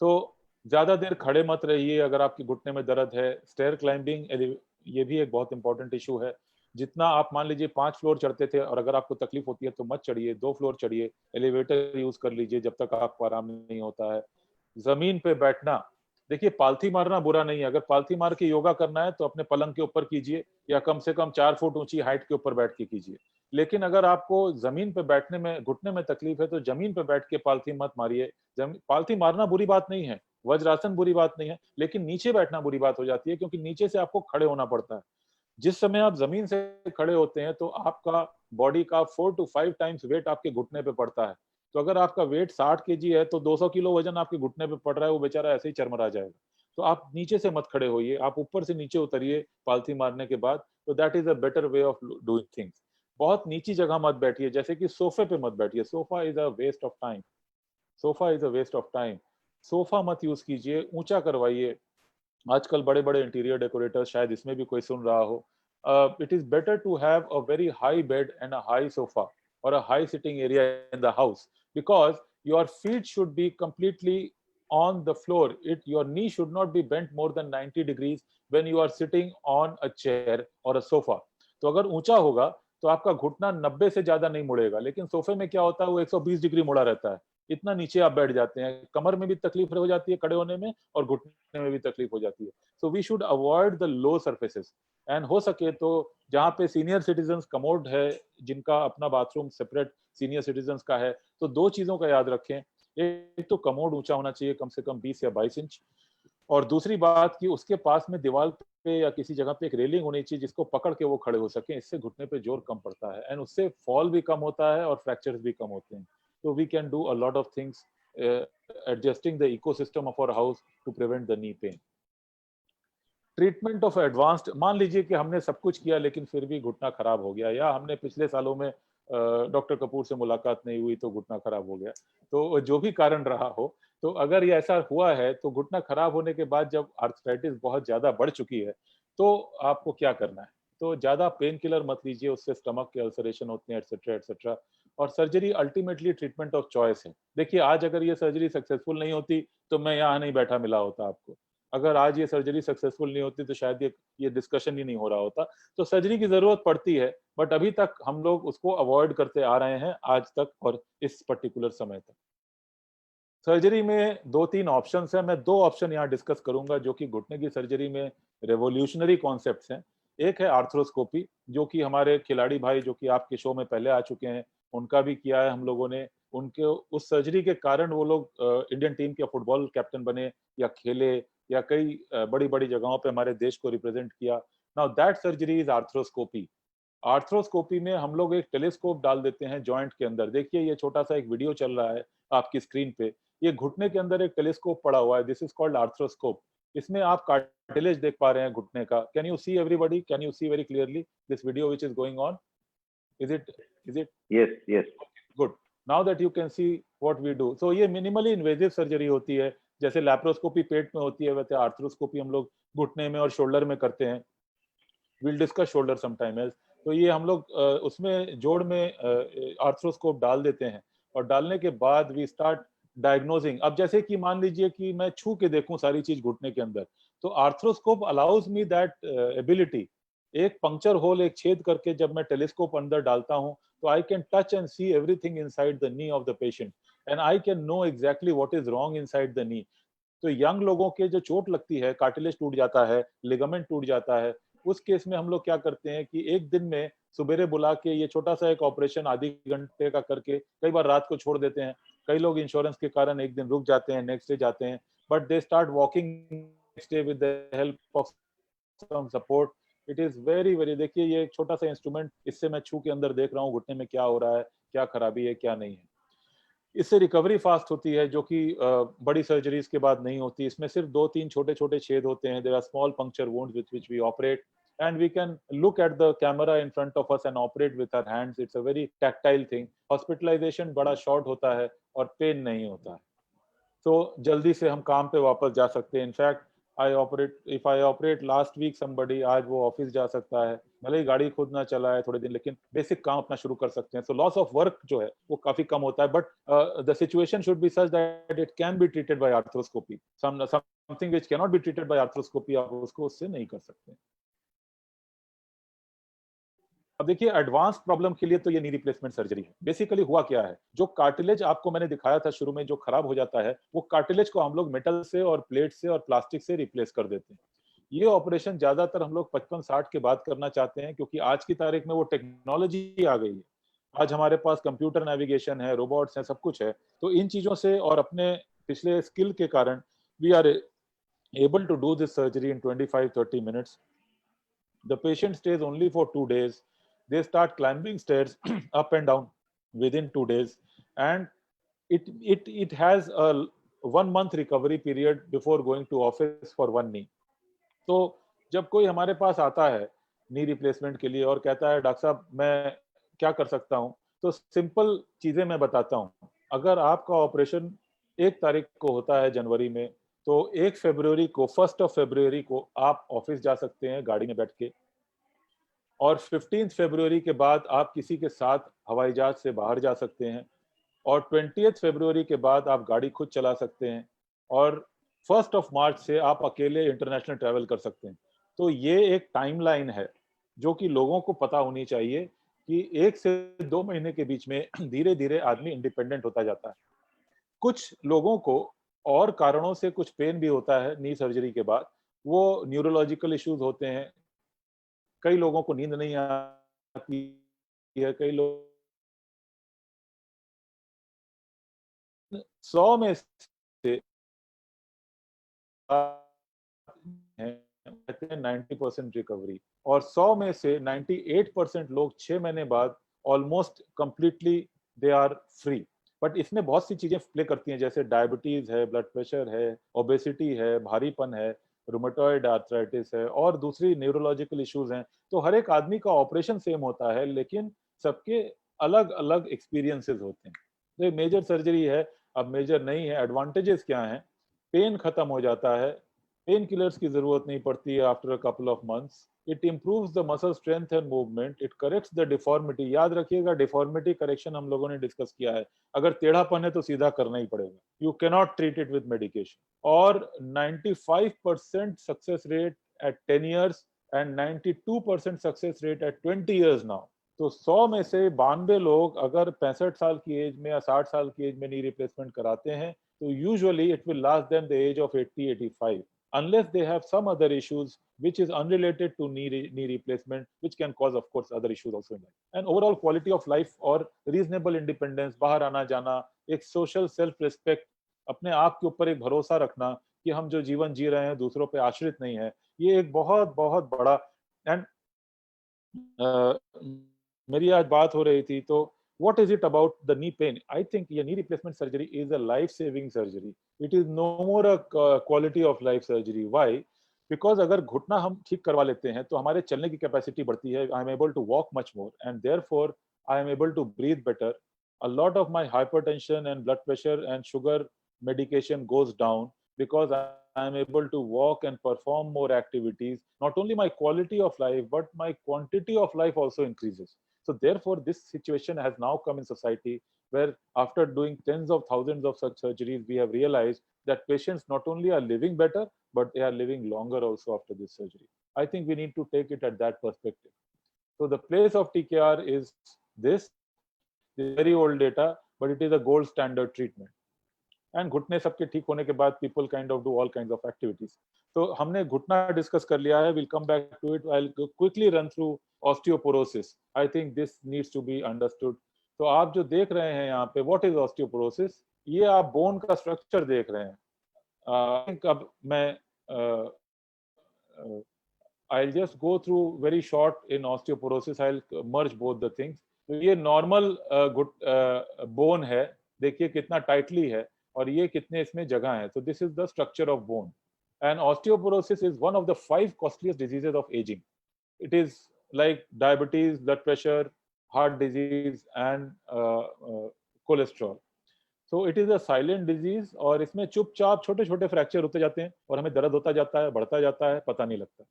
तो ज्यादा देर खड़े मत रहिए अगर आपके घुटने में दर्द है. स्टेयर क्लाइंबिंग ये भी एक बहुत इंपॉर्टेंट इशू है. जितना आप मान लीजिए 5 फ्लोर चढ़ते थे और अगर आपको तकलीफ होती है तो मत चढ़िए, 2 फ्लोर चढ़िए. एलिवेटर यूज कर लीजिए जब तक आपको आराम नहीं होता है. जमीन पे बैठना, देखिए पालथी मारना बुरा नहीं है. अगर पालथी मार के योगा करना है तो अपने पलंग के ऊपर कीजिए या कम से कम 4 फुट ऊंची हाइट के ऊपर बैठ के कीजिए. लेकिन अगर आपको जमीन पे बैठने में घुटने में तकलीफ है तो जमीन पे बैठ के पालथी मत मारिए. पालथी मारना बुरी बात नहीं है, वज्रासन बुरी बात नहीं है, लेकिन नीचे बैठना बुरी बात हो जाती है क्योंकि नीचे से आपको खड़े होना पड़ता है. जिस समय आप जमीन से खड़े होते हैं तो आपका बॉडी का 4 to 5 टाइम्स वेट आपके घुटने पे पड़ता है. तो अगर आपका वेट 60 kg है तो 200 किलो वजन आपके घुटने पे पड़ रहा है, वो बेचारा ऐसे ही चरमरा जाएगा. तो आप नीचे से मत खड़े होइए, आप ऊपर से नीचे उतरिए पालथी मारने के बाद. तो that is a better way of doing things. बहुत नीची जगह मत बैठिए, जैसे कि सोफे पे मत बैठिए. Sofa is a waste of time. Sofa is a waste of time. Sofa मत यूज कीजिए, ऊंचा करवाइए. आजकल बड़े बड़े इंटीरियर डेकोरेटर्स, शायद इसमें भी कोई सुन रहा हो, it is better to have a very high bed and a high sofa or a high sitting area in the house, because your feet should be completely on the floor. Your knee should not be bent more than 90 degrees when you are sitting on a chair or a sofa. तो अगर ऊंचा होगा तो आपका घुटना 90 से ज्यादा नहीं मुड़ेगा. लेकिन सोफे में क्या होता है, वो 120 डिग्री मुड़ा रहता है. इतना नीचे आप बैठ जाते हैं, कमर में भी तकलीफ हो जाती है खड़े होने में और घुटने में भी तकलीफ हो जाती है. So we should avoid the low surfaces. And हो सके तो जहाँ पे सीनियर सिटीजन कमोड है, जिनका अपना बाथरूम सेपरेट सीनियर सिटीजन का है, तो 2 चीजों का याद रखें. एक तो कमोड ऊंचा होना चाहिए, कम से कम 20 या 22 इंच. और दूसरी बात कि उसके पास में दीवार पे या किसी जगह पे एक रेलिंग होनी चाहिए जिसको पकड़ के वो खड़े हो सके. इससे घुटने पे जोर कम पड़ता है एंड उससे फॉल भी कम होता है और फ्रैक्चर्स भी कम होते हैं. तो we can do a lot of things adjusting the ecosystem of our house to prevent the knee pain. Treatment of advanced, मान लीजिए कि हमने सब कुछ किया लेकिन फिर भी घुटना खराब हो गया, या हमने पिछले सालों में डॉक्टर कपूर से मुलाकात नहीं हुई तो घुटना खराब हो गया. तो जो भी कारण रहा हो, तो अगर ये ऐसा हुआ है तो घुटना खराब होने के बाद जब आर्थराइटिस बहुत ज्यादा बढ़ चुकी है तो आपको क्या करना है. तो ज्यादा पेन किलर मत लीजिए, उससे स्टमक के अल्सरेशन होते हैं एटसेट्रा एटसेट्रा. और surgery ultimately treatment of choice है. देखिए आज अगर ये सर्जरी सक्सेसफुल नहीं होती तो मैं यहाँ नहीं बैठा मिला होता आपको. अगर आज ये सर्जरी सक्सेसफुल नहीं होती तो शायद ये डिस्कशन ही नहीं हो रहा होता. तो सर्जरी की जरूरत पड़ती है, बट अभी तक हम लोग उसको अवॉइड करते आ रहे हैं आज तक और इस पर्टिकुलर समय तक. सर्जरी में 2-3 ऑप्शंस हैं. मैं 2 ऑप्शन यहाँ डिस्कस करूंगा जो कि घुटने की सर्जरी में रेवोल्यूशनरी कॉन्सेप्ट्स हैं. एक है आर्थ्रोस्कोपी, जो कि हमारे खिलाड़ी भाई जो कि आपके शो में पहले आ चुके हैं, उनका भी किया है हम लोगों ने. उनके उस सर्जरी के कारण वो लोग इंडियन टीम के फुटबॉल कैप्टन बने या खेले या कई बड़ी बड़ी जगहों पे हमारे देश को रिप्रेजेंट किया. Now that surgery is arthroscopy. Arthroscopy में हम लोग एक टेलीस्कोप डाल देते हैं जॉइंट के अंदर. देखिए ये छोटा सा एक वीडियो चल रहा है आपकी स्क्रीन पे. ये घुटने के अंदर एक टेलीस्कोप पड़ा हुआ है. This is called arthroscope. इसमें आप कार्टिलेज देख पा रहे हैं घुटने का. Can you see everybody, can you see very clearly this video which is going on? Is it yes good. Now that you can see what we do. So ये minimally invasive surgery होती है. जैसे laparoscopy पेट में होती है वैसे arthroscopy हम लोग घुटने में और शोल्डर में करते हैं. Will discuss shoulder sometime else. तो ये हम लोग उसमें जोड़ में आर्थ्रोस्कोप डाल देते हैं और डालने के बाद वी स्टार्ट डायग्नोजिंग. अब जैसे कि मान लीजिए कि मैं छू के देखूं सारी चीज घुटने के अंदर, तो arthroscope allows me that ability. एक पंक्चर होल, एक छेद करके जब मैं टेलीस्कोप अंदर डालता हूं तो I can touch and see everything inside the knee of the patient and I can know exactly what is wrong inside the knee. तो यंग लोगों के जो चोट लगती है, कार्टिलेज टूट जाता है, लिगामेंट टूट जाता है, उस केस में हम लोग क्या करते हैं कि एक दिन में सुबेरे बुला के ये छोटा सा एक ऑपरेशन आधे घंटे का करके कई बार रात को छोड़ देते हैं. कई लोग इंश्योरेंस के कारण एक दिन रुक जाते हैं, नेक्स्ट डे जाते हैं, but they start walking next day with the help of some support. It is very very, देखिए ये एक छोटा सा इंस्ट्रूमेंट, इससे मैं छू के अंदर देख रहा हूँ घुटने में क्या हो रहा है, क्या खराबी है, क्या नहीं है. इससे रिकवरी फास्ट होती है, जो कि बड़ी सर्जरीज के बाद नहीं होती. इसमें सिर्फ 2-3 छोटे छोटे छेद होते हैं. There are small puncture wounds with which we operate and we can look at the camera in front of us and operate with our hands. It's a very tactile thing. Hospitalization बड़ा short होता है और pen नहीं होता है. तो जल्दी से हम काम पे वापस जा सकते हैं. In fact if I operate last week somebody, आज वो ऑफिस जा सकता है, भले ही गाड़ी खुद ना चलाए थोड़े दिन, लेकिन बेसिक काम अपना शुरू कर सकते हैं. So loss of work जो है वो काफी कम होता है. But the situation should be such that it can be treated by arthroscopy. Something which cannot be treated by arthroscopy, आप उसको उससे नहीं कर सकते. अब देखिए एडवांस प्रॉब्लम के लिए तो ये नी रिप्लेसमेंट सर्जरी है. बेसिकली हुआ क्या है, जो कार्टिलेज आपको मैंने दिखाया था शुरू में जो खराब हो जाता है, वो कार्टिलेज को हम लोग मेटल से और प्लेट से और प्लास्टिक से रिप्लेस कर देते हैं. ये ऑपरेशन ज्यादातर हम लोग 55-60 के बाद करना चाहते हैं, क्योंकि आज की तारीख में वो टेक्नोलॉजी आ गई है. आज हमारे पास कंप्यूटर नेविगेशन है, रोबोट्स हैं, सब कुछ है. तो इन चीजों से और अपने पिछले स्किल के कारण we are able to do this surgery in 25-30 minutes. The patient stays only for 2 days. They start climbing stairs up and down within 2 days, and it has a 1 month recovery period before going to office for one knee. तो जब कोई हमारे पास आता है knee replacement के लिए और कहता है डॉक्टर साहब मैं क्या कर सकता हूँ, तो सिंपल चीजें मैं बताता हूँ. अगर आपका ऑपरेशन 1 तारीख को होता है जनवरी में, तो 1 फरवरी को 1 फरवरी को आप ऑफिस जा सकते हैं गाड़ी में बैठ के, और 15 फरवरी के बाद आप किसी के साथ हवाई जहाज से बाहर जा सकते हैं, और 20 फरवरी के बाद आप गाड़ी खुद चला सकते हैं, और 1 मार्च से आप अकेले इंटरनेशनल ट्रैवल कर सकते हैं. तो ये एक टाइमलाइन है जो कि लोगों को पता होनी चाहिए कि 1 से 2 महीने के बीच में धीरे धीरे आदमी इंडिपेंडेंट होता जाता है. कुछ लोगों को और कारणों से कुछ पेन भी होता है नी सर्जरी के बाद, वो न्यूरोलॉजिकल इश्यूज होते हैं, कई लोगों को नींद नहीं आती है, कई लोग 100 में से 90% रिकवरी, और 100 में से 98% लोग 6 महीने बाद almost completely they are free. But इसमें बहुत सी चीजें प्ले करती हैं, जैसे डायबिटीज है, ब्लड प्रेशर है, ओबेसिटी है, भारीपन है, रूमेटॉइड आर्थराइटिस है, और दूसरी न्यूरोलॉजिकल इश्यूज हैं. तो हर एक आदमी का ऑपरेशन सेम होता है, लेकिन सबके अलग अलग एक्सपीरियंसेस होते हैं. तो ये मेजर सर्जरी है. अब मेजर नहीं है, एडवांटेजेस क्या हैं? पेन खत्म हो जाता है, पेन किलर्स की जरूरत नहीं पड़ती है after a couple of months. It improves the muscle strength and movement, it corrects the deformity. याद रखिएगा, डिफॉर्मिटी करेक्शन हम लोगों ने डिस्कस किया है. अगर टेढ़ापन है तो सीधा करना ही पड़ेगा, you can not treat it with medication. और 95% success rate at 10 years and 92% success rate at 20 years now. तो 100 में से 92 लोग अगर 65 साल की एज में या 60 साल की एज में नी रिप्लेसमेंट कराते हैं, तो usually it will last them the age of 80-85, unless they have some other issues which is unrelated to knee replacement, which can cause of course other issues also in life. And overall quality of life और reasonable independence, बाहर आना जाना, एक social self respect, अपने आप के ऊपर एक भरोसा रखना कि हम जो जीवन जी रहे हैं दूसरों पे आश्रित नहीं है, ये एक बहुत बहुत बड़ा. एंड मेरी आज बात हो रही थी, तो what is it about the knee pain? I think knee replacement surgery is a life-saving surgery. It is no more a quality of life surgery. Why? Because अगर घुटना हम ठीक करवा लेते हैं तो हमारे चलने की कैपेसिटी बढ़ती है. I am able to walk much more, and therefore I am able to breathe better. A lot of my hypertension and blood pressure and sugar medication goes down because I am able to walk and perform more activities. Not only my quality of life, but my quantity of life also increases. So therefore, this situation has now come in society where after doing tens of thousands of such surgeries, we have realized that patients not only are living better, but they are living longer also after this surgery. I think we need to take it at that perspective. So the place of TKR is this very old data, but it is a gold standard treatment. And घुटने सबके ठीक होने के बाद people kind of do all kinds of activities. तो हमने घुटना discuss कर लिया है. We'll come back to it. I'll quickly run through osteoporosis. I think this needs to be understood. तो आप जो देख रहे हैं यहाँ पे, what is osteoporosis? ये आप बोन का स्ट्रक्चर देख रहे हैं. अब मैं I'll just go through very short in osteoporosis. I'll merge both the things. तो ये नॉर्मल बोन है, देखिए कितना टाइटली है, और ये कितने इसमें जगह है. So this is the structure of bone. And osteoporosis is one of the 5 costliest diseases of aging. It is like diabetes, blood pressure, heart disease, and cholesterol. So it is a silent disease और इसमें चुपचाप छोटे छोटे fracture होते जाते हैं और हमें दर्द होता जाता है, बढ़ता जाता है, पता नहीं लगता।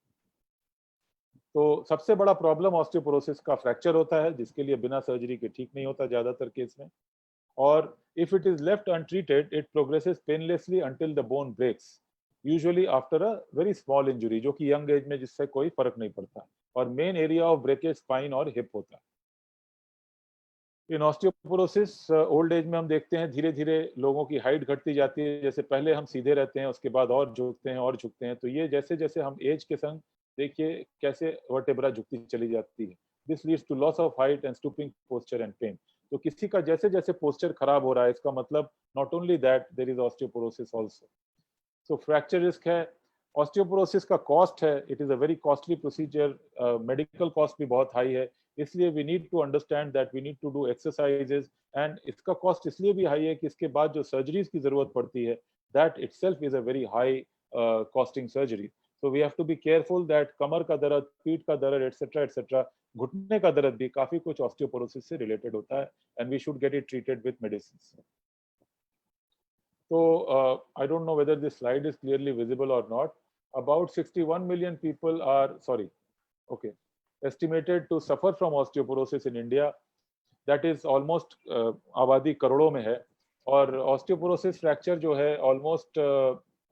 तो सबसे बड़ा प्रॉब्लम ऑस्टियोपोरोसिस का फ्रैक्चर होता है, जिसके लिए बिना सर्जरी के ठीक नहीं होता ज्यादातर केस में। और if it is left untreated it progresses painlessly until the bone breaks, usually after a very small injury, जो कि यंग एज में जिससे कोई फर्क नहीं पड़ता। और main area of breakage spine और हिप होता है। इन ऑस्टियोपोरोसिस ओल्ड एज में हम देखते हैं धीरे धीरे लोगों की हाइट घटती जाती है। जैसे पहले हम सीधे रहते हैं, उसके बाद और झुकते हैं और झुकते हैं। तो ये जैसे जैसे हम एज के संग देखिए कैसे वर्टेब्रा झुकती चली जाती है। This leads to loss of height and stooping posture and pain. तो किसी का जैसे जैसे पोस्चर खराब हो रहा है, इसका मतलब not only that there is osteoporosis also. So fracture risk है। ऑस्टियोपोरोसिस का कॉस्ट है, it is a very costly procedure, medical cost भी बहुत हाई है। इसलिए we need to understand that we need to do exercises, and इसका cost इसलिए भी हाई है कि इसके बाद जो सर्जरीज की जरूरत पड़ती है that itself is a very high costing surgery. So we have to be careful that कमर का दर्द, पीठ का दर्द एटसेट्रा एटसेट्रा, घुटने का दर्द भी काफी कुछ ऑस्टियोपोरोसिस से रिलेटेड होता है, and we should get it treated with medicine. So I don't know whether this slide is clearly visible or not. About 61 million people are, sorry, okay, estimated to suffer from osteoporosis in India. That is almost आबादी करोड़ों में है। और osteoporosis fracture जो है almost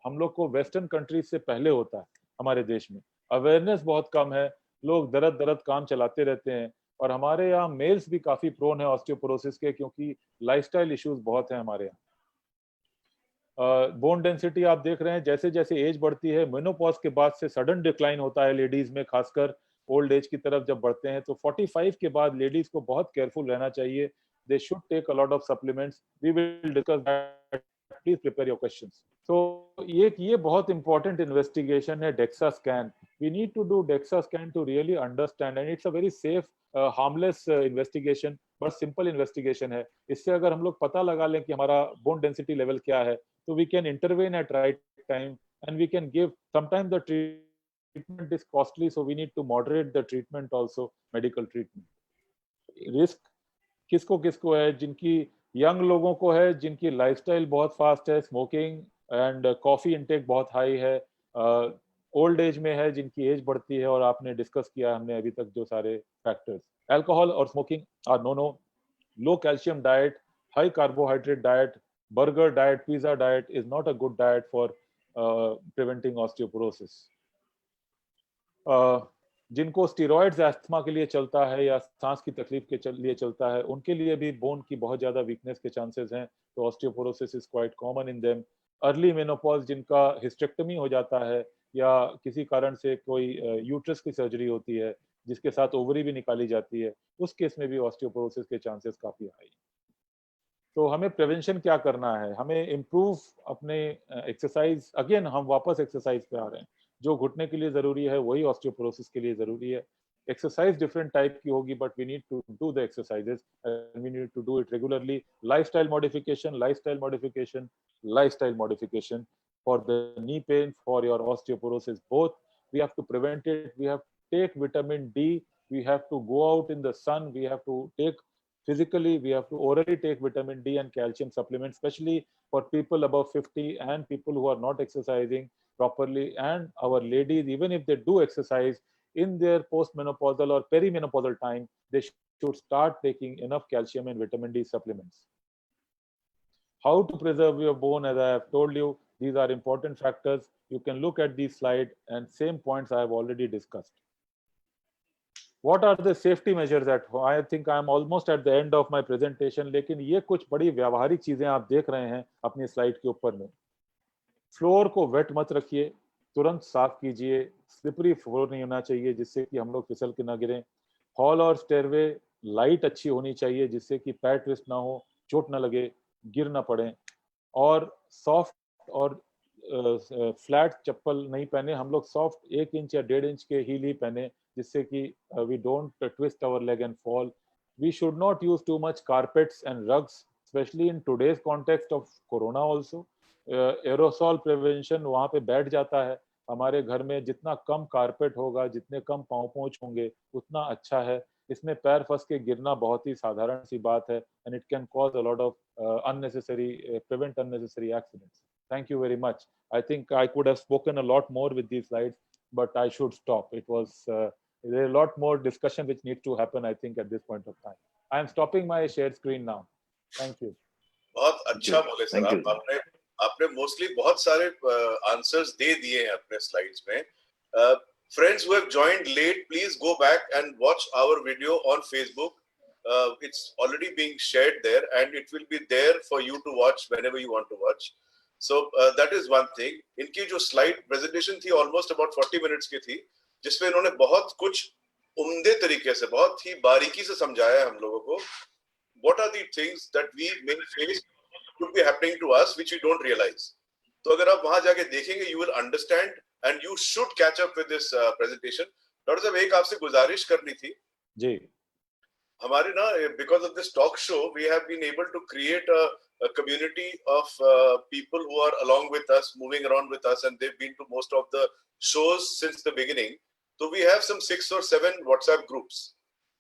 हम लोग को वेस्टर्न कंट्रीज से पहले होता है हमारे देश में। अवेयरनेस बहुत कम है, लोग दर्द दर्द काम चलाते रहते हैं। और हमारे यहाँ मेल्स भी काफी प्रोन है ऑस्टियोपोरोसिस के, क्योंकि लाइफस्टाइल इश्यूज बहुत हैं हमारे यहाँ। बोन डेंसिटी आप देख रहे हैं, जैसे जैसे एज बढ़ती है, मेनोपॉज के बाद से सडन डिक्लाइन होता है लेडीज में, खासकर ओल्ड एज की तरफ जब बढ़ते हैं। तो 45 के बाद लेडीज को बहुत केयरफुल रहना चाहिए। They should take a lot of supplements. We will discuss that, please prepare your questions. तो ये बहुत इंपॉर्टेंट इन्वेस्टिगेशन है DEXA scan. We need to do DEXA scan to really understand, and it's a very safe harmless investigation, but simple investigation है। इससे अगर हम लोग पता लगा लें कि हमारा बोन डेंसिटी लेवल क्या है, so we can intervene at right time and we can give. Sometimes the treatment is costly, so we need to moderate the treatment also, medical treatment। risk किसको किसको है? जिनकी यंग लोगों को है, जिनकी लाइफस्टाइल बहुत फास्ट है, स्मोकिंग एंड कॉफी इनटेक बहुत हाई है। ओल्ड एज में है, जिनकी एज बढ़ती है, और आपने डिस्कस किया हमने अभी तक जो सारे फैक्टर्स। अल्कोहल और smoking are no. Low calcium diet, high carbohydrate diet, burger diet, pizza diet is not a good diet for preventing osteoporosis। जिनको स्टीरॉइड्स अस्थमा के लिए चलता है या सांस की तकलीफ के लिए चलता है, उनके लिए भी बोन की बहुत ज्यादा वीकनेस के चांसेस हैं। तो osteoporosis is quite common in them. Early menopause, जिनका हिस्टेक्टमी हो जाता है या किसी कारण से कोई यूट्रस की सर्जरी होती है जिसके साथ ओवरी भी निकाली जाती है, उस केस में भी ऑस्टियोपोरोसिस के चांसेस काफी हाई। तो हमें प्रिवेंशन क्या करना है? हमें इम्प्रूव अपने एक्सरसाइज। अगेन हम वापस एक्सरसाइज पे आ रहे हैं। जो घुटने के लिए जरूरी है वही ऑस्टियोपोरोसिस के लिए जरूरी है। एक्सरसाइज डिफरेंट टाइप की होगी, but we need to do the exercises and we need to do it regularly. Lifestyle modification, lifestyle modification, lifestyle modification for the knee pain, for your osteoporosis, both. We have to prevent it. We have to take vitamin D. We have to go out in the sun. We have to take physically, we have to orally take vitamin D and calcium supplements, especially for people above 50 and people who are not exercising properly. And our ladies, even if they do exercise in their postmenopausal or perimenopausal time, they should start taking enough calcium and vitamin D supplements. How to preserve your bone? As I have told you, these are important factors. You can look at these slide and same points I have already discussed. What are the safety measures at home? I think I am almost at the end of my presentation, लेकिन ये कुछ बड़ी व्यावहारिक चीजें आप देख रहे हैं अपनी स्लाइड के ऊपर में। फ्लोर को वेट मत रखिए, तुरंत साफ कीजिए। स्लिपरी फ्लोर नहीं होना चाहिए जिससे कि हम लोग फिसल के ना गिरें। हॉल और स्टेयरवे लाइट अच्छी होनी चाहिए जिससे कि पैर ट्विस्ट ना हो, चोट ना लगे, गिर ना पड़े। और सॉफ्ट और फ्लैट चप्पल नहीं पहने, हम लोग सॉफ्ट 1 इंच या 1.5 इंच के हील ही पहने जिससे कि we don't twist our leg and fall. We should not use too much carpets and rugs, specially in today's context of corona also. Aerosol prevention वहाँ पे बैठ जाता है। हमारे घर में जितना कम कारपेट होगा, जितने कम पाँव पोंछ होंगे, उतना अच्छा है। इसमें पैर फंस के गिरना बहुत ही साधारण सी बात है, and it can cause a lot of unnecessary prevent unnecessary accidents. Thank you very much. I think I could have spoken a lot more with these slides, but I should stop. It was there a lot more discussion which needs to happen, I think, at this point of time. I am stopping my share screen now. Thank you. बहुत अच्छा बोले sir Thank you. आपने आपने mostly बहुत सारे answers दे दिए हैं अपने स्लाइड्स में. Friends who have joined late, please go back and watch our video on Facebook. It's already being shared there, and it will be there for you to watch whenever you want to watch. So that is one thing. इनकी जो slide presentation थी almost about 40 minutes की थी, जिसमें इन्होंने बहुत कुछ उम्दे तरीके से, बहुत ही बारीकी से समझाया है हम लोगों को. What are the things that we may face could be happening to us which we don't realize. तो अगर आप वहां जाके देखेंगे, you will understand and you should catch up with this presentation. Doctor साहब, एक आपसे गुजारिश करनी थी जी. हमारे ना, because of this talk show we have been able to create a community of people who are along with us, moving around with us, and they've been to most of the shows since the beginning. So we have some 6 or 7 WhatsApp groups.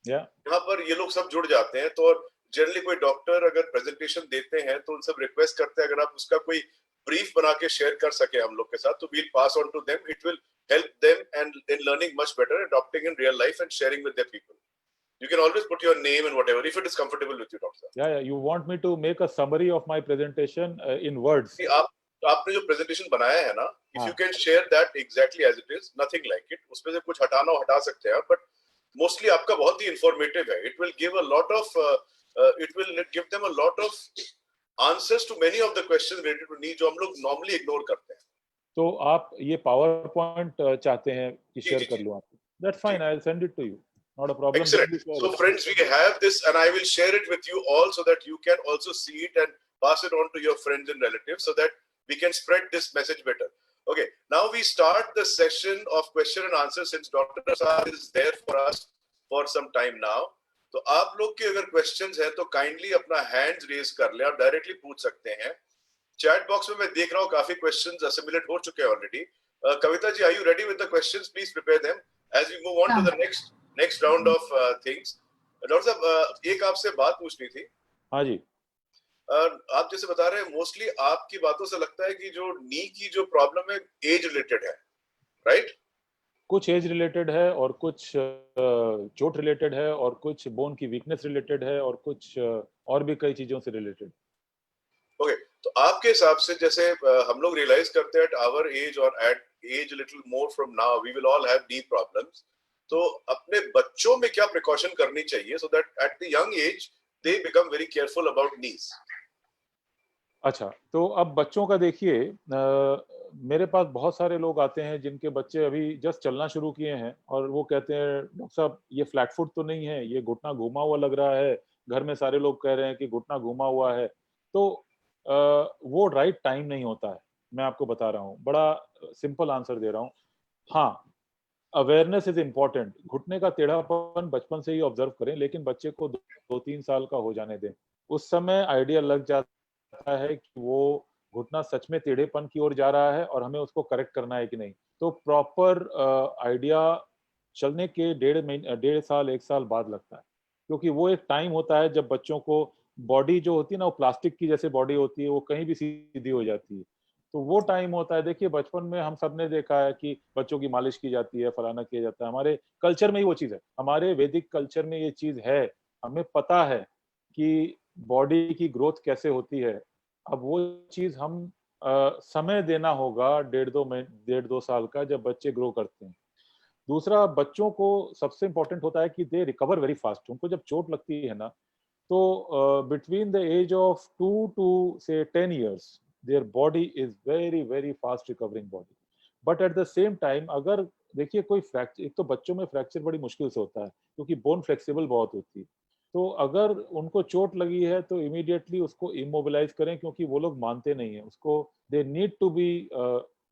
Yeah. यहाँ पर ये लोग सब जुड़ जाते हैं. तो generally कोई डॉक्टर अगर प्रेजेंटेशन देते हैं तो उन सब रिक्वेस्ट करते हैं अगर आप उसका कोई ब्रीफ बना के शेयर कर सके हम लोग के साथ, तो we'll pass on to them. It will help them and in learning much better, adopting in real life and sharing with their people. You can always put your name and whatever if it is comfortable with you, doctor. Yeah, you want me to make a summary of my presentation in words? आपने जो presentation बनाया है ना, if you can share that exactly as it is, nothing like it. उसमें से कुछ हटाना हो हटा सकते हैं, but mostly आपका बहुत ही informative है. It will give a lot of it will give them a lot of answers to many of the questions related to knee जो हम लोग normally ignore करते हैं. तो आप ये पावर पॉइंट चाहते हैं कि जी, शेयर जी, कर जी. लूं आपको? That's fine, I'll send it to you. Not a problem. Excellent. So friends, we have this and I will share it with you all so that you can also see it and pass it on to your friends and relatives so that we can spread this message better. Okay, now we start the session of question and answer since Dr. Prasad is there for us for some time now. तो आप लोग के अगर questions हैं तो kindly अपना hands raise कर लें, आप डायरेक्टली पूछ सकते हैं. चैट बॉक्स में मैं देख रहा हूँ काफी क्वेश्चंस असिमुलेट हो चुके हैं already. Kavita ji, are you ready with the questions? Please prepare them as we move on to the next round of things. Doctor साहब, एक आपसे बात पूछनी थी. हाँ जी. आप जैसे बता रहे हैं, मोस्टली आपकी बातों से लगता है कि जो नी की जो प्रॉब्लम है एज रिलेटेड है, राइट? कुछ एज रिलेटेड है और कुछ चोट रिलेटेड है और कुछ बोन की वीकनेस रिलेटेड है और कुछ और भी कई चीजों से रिलेटेड. ओके, तो आपके हिसाब से जैसे हम लोग रियलाइज करते हैं एट आवर एज और at age little more from now we will all have knee problems, तो अपने बच्चों में क्या प्रिकॉशन करनी चाहिए so that at the young age they become very careful about knees? अच्छा, तो अब बच्चों का देखिए, मेरे पास बहुत सारे लोग आते हैं जिनके बच्चे अभी जस्ट चलना शुरू किए हैं और वो कहते हैं डॉक्टर साहब ये फ्लैट फुट तो नहीं है, ये घुटना घुमा हुआ लग रहा है, घर में सारे लोग कह रहे हैं कि घुटना घुमा हुआ है. तो वो राइट टाइम नहीं होता है. मैं आपको बता रहा हूँ, बड़ा सिंपल आंसर दे रहा हूँ. हाँ, अवेयरनेस इज इम्पोर्टेंट. घुटने का टेढ़ापन बचपन से ही ऑब्जर्व करें, लेकिन बच्चे को 2-3 साल का हो जाने दें. उस समय आइडिया लग जाता है कि वो घुटना सच में टेढ़ेपन की ओर जा रहा है और हमें उसको करेक्ट करना है कि नहीं. तो प्रॉपर आइडिया चलने के 1.5 साल 1 साल बाद लगता है, क्योंकि वो एक टाइम होता है जब बच्चों को बॉडी जो होती है ना, वो प्लास्टिक की जैसे बॉडी होती है, वो कहीं भी सीधी हो जाती है. तो वो टाइम होता है. देखिए, बचपन में हम सब ने देखा है कि बच्चों की मालिश की जाती है, फलाना किया जाता है. हमारे कल्चर में ही वो चीज है, हमारे वैदिक कल्चर में ये चीज है. हमें पता है कि बॉडी की ग्रोथ कैसे होती है. अब वो चीज हम समय देना होगा 1.5-2 साल का, जब बच्चे ग्रो करते हैं. दूसरा, बच्चों को सबसे इंपॉर्टेंट होता है कि दे रिकवर वेरी फास्ट. उनको जब चोट लगती है ना, तो between the age of 2 to say 10 years their body is very very fast recovering body. But at the same time, अगर देखिए कोई फ्रैक्चर, एक तो बच्चों में फ्रैक्चर बड़ी मुश्किल से होता है क्योंकि बोन फ्लेक्सिबल बहुत होती है. तो अगर उनको चोट लगी है तो इमीडिएटली उसको इमोबिलाइज करें, क्योंकि वो लोग मानते नहीं है उसको. They need to be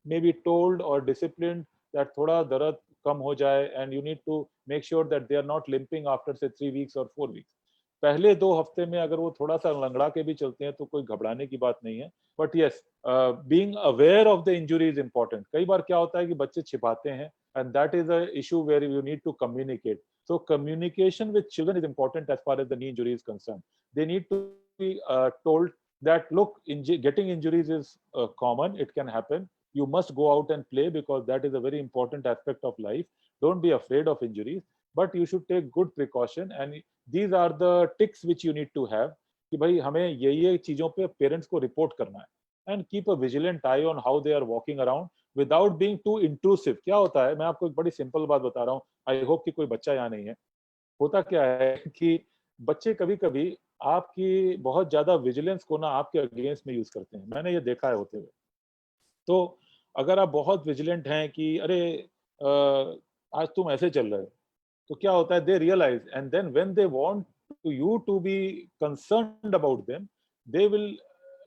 maybe told और डिसिप्लिन्ड दैट थोड़ा दर्द कम हो जाए, and you need to make sure that they are not limping after say 3 weeks और 4 weeks. पहले 2 हफ्ते में अगर वो थोड़ा सा लंगड़ा के भी चलते हैं तो कोई घबराने की बात नहीं है. But yes, being aware of the injury is important. कई बार क्या होता है कि बच्चे छिपाते हैं and that is a issue where you need to communicate. So communication with children is important as far as the knee injury is concerned. They need to be told that look, getting injuries is common, it can happen. You must go out and play because that is a very important aspect of life. Don't be afraid of injuries, but you should take good precaution, and these are the ticks which you need to have कि भाई हमें ये चीजों पे parents को report करना है, and keep a vigilant eye on how they are walking around without being too intrusive. क्या होता है, मैं आपको एक बड़ी सिंपल बात बता रहा हूँ, आई होप कि कोई बच्चा यहाँ नहीं है. होता क्या है कि बच्चे कभी कभी आपकी बहुत ज्यादा विजिलेंस को ना आपके अगेंस्ट में यूज करते हैं. मैंने ये देखा है होते हुए. तो अगर आप बहुत विजिलेंट हैं कि अरे आज तुम ऐसे चल रहे हो, तो क्या होता है, they realise, and then when they want to you to be concerned about them, they will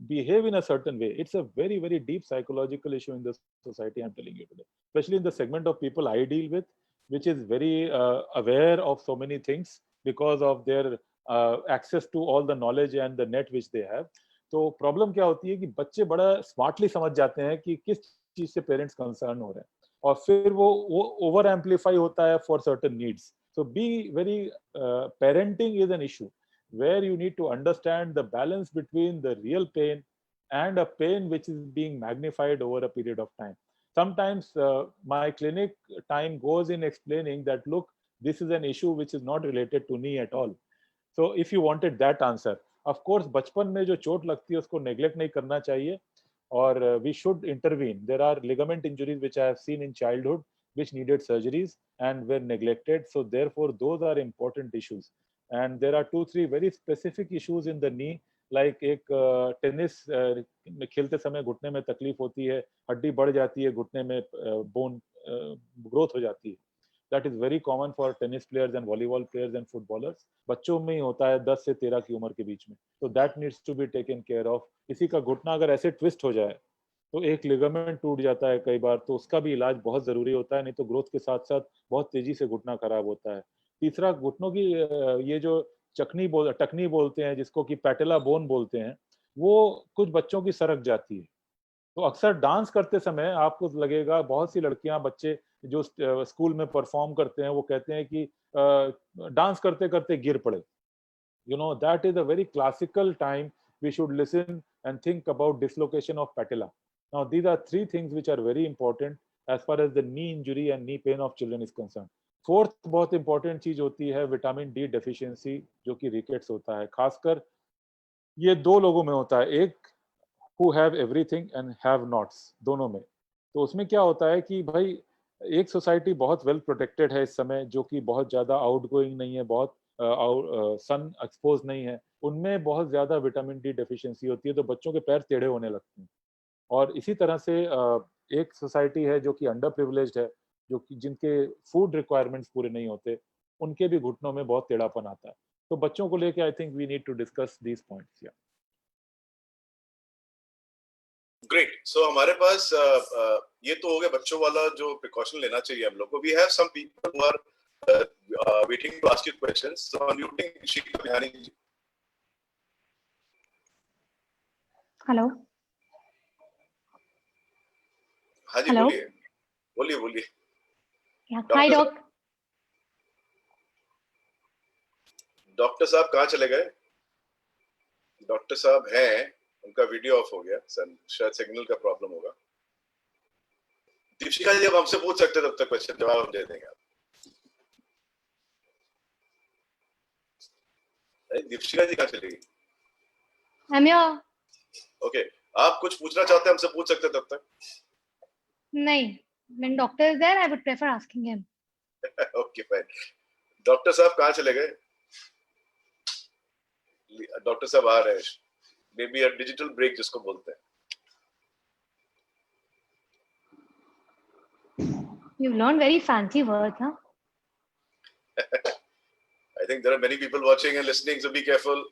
behave in a certain way. It's a very, very deep psychological issue in the society, I'm telling you today, especially in the segment of people I deal with, which is very aware of so many things because of their access to all the knowledge and the net which they have. तो problem क्या होती है कि बच्चे बड़ा smartly समझ जाते हैं कि किस चीज से पेरेंट्स कंसर्न हो रहे हैं, और फिर वो ओवर एम्पलीफाई होता है for certain needs. So be very parenting is an issue where you need to understand the balance between the real pain and a pain which is being magnified over a period of time. Sometimes my clinic time goes in explaining that look, this is an issue which is not related to knee at all. So if you wanted that answer, of course बचपन में जो चोट लगती है उसको neglect नहीं करना चाहिए, और we should intervene. There are ligament injuries which I have seen in childhood which needed surgeries and were neglected. So therefore, those are important issues. And there are 2-3 very specific issues in the knee, like एक tennis में खेलते समय घुटने में तकलीफ होती है, हड्डी बढ़ जाती है घुटने में, बोन ग्रोथ हो जाती है. That is very common for tennis players and volleyball players and footballers. बच्चों में ही होता है 10 से 13 की उम्र के बीच में. So that needs to be taken care of. किसी का घुटना अगर ऐसे ट्विस्ट हो जाए तो एक लिगामेंट टूट जाता है कई बार, तो उसका भी इलाज बहुत जरूरी होता है, नहीं तो ग्रोथ के साथ साथ बहुत तेजी से घुटना खराब होता है. तीसरा, घुटनों की ये जो टकनी बोलते हैं, जिसको कि पैटेला बोन बोलते हैं, वो कुछ बच्चों की सरक जाती है. तो अक्सर डांस करते समय आपको लगेगा, बहुत सी लड़कियां बच्चे जो स्कूल में परफॉर्म करते हैं वो कहते हैं कि डांस करते करते गिर पड़े. You know, that is a very classical time we should listen and think about dislocation of patella. Now, these are 3 things which are very important as far as the knee injury and knee pain of children is concerned. Fourth बहुत important चीज होती है vitamin D deficiency, जो कि rickets होता है. खासकर ये 2 लोगों में होता है, एक who have everything and have nots, दोनों में. तो उसमें क्या होता है कि भाई एक सोसाइटी बहुत वेल प्रोटेक्टेड है इस समय, जो कि बहुत ज्यादा आउटगोइंग नहीं है, बहुत सन एक्सपोज नहीं है, उनमें बहुत ज्यादा विटामिन डी डेफिशिएंसी होती है, तो बच्चों के पैर टेढ़े होने लगते हैं. और इसी तरह से एक सोसाइटी है जो कि अंडर प्रिविलेज्ड है, जो कि जिनके फूड रिक्वायरमेंट्स पूरे नहीं होते, उनके भी घुटनों में बहुत टेढ़ापन आता है. तो बच्चों को लेके I think we need to discuss these points. Yeah great. So हमारे पास ये तो हो गया बच्चों वाला जो प्रिकॉशन लेना चाहिए हम लोग को. We have some people who are waiting to ask you questions. So unmuting Sheela Bihani ji. Hello. हाँ जी, हेलो. बोलिए बोलिए. हाय डॉक्टर. डॉक्टर साहब कहाँ चले गए? डॉक्टर साहब हैं, उनका वीडियो ऑफ हो गया, शायद सिग्नल का प्रॉब्लम होगा. दीपिका जी, अब हमसे पूछ सकते हैं, तब तक क्वेश्चन जवाब हम दे देंगे. दीपिका जी कहाँ चली गई? ओके, आप कुछ पूछना चाहते हैं हमसे पूछ सकते हैं तब तक. नहीं, when doctor is there I would prefer asking him. Okay fine. Doctor साहब कहाँ चले गए? डॉक्टर साहब आ रहे हैं, maybe a digital break जिसको बोलते हैं. You've learned very fancy words, huh? I think there are many people watching and listening, so be careful.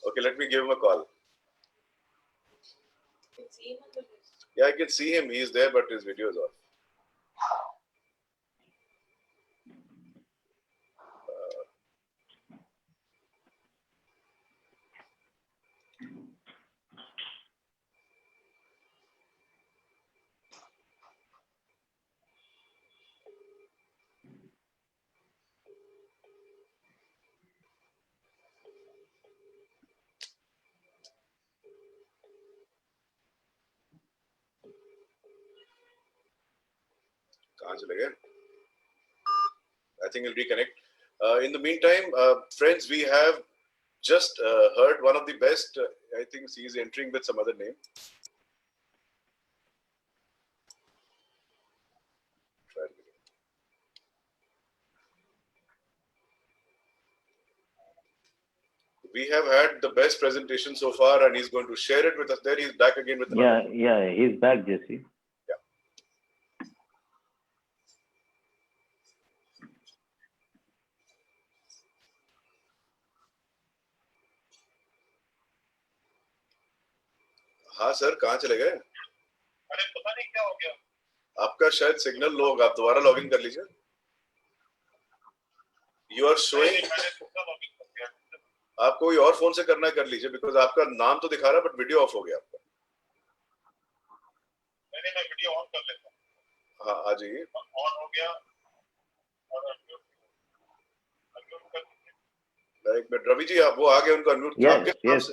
Okay, let me give him a call. Yeah, I can see him. He is there, but his video is off. कहाँ चले गए? I think he'll reconnect. In the meantime, friends, we have just heard one of the best. I think he is entering with some other name. Try it again. We have had the best presentation so far, and he's going to share it with us. There, he's back again with another. Yeah, he's back, Jesse. हाँ sir, कहाँ चले गए? अरे पता नहीं क्या हो गया। आपका शायद सिग्नल लो होगा, आप दोबारा लॉगिन कर लीजिए। You are showing. आप कोई और फोन से करना कर लीजिए, बिकॉज आपका नाम तो दिखा रहा है बट वीडियो ऑफ हो गया आपका। मैं वीडियो ऑन कर लेता हूँ। हाँ, आ जाइए। ऑन हो गया और एक मिनट रवि जी, आप वो आ गए, उनको अनम्यूट। Yes.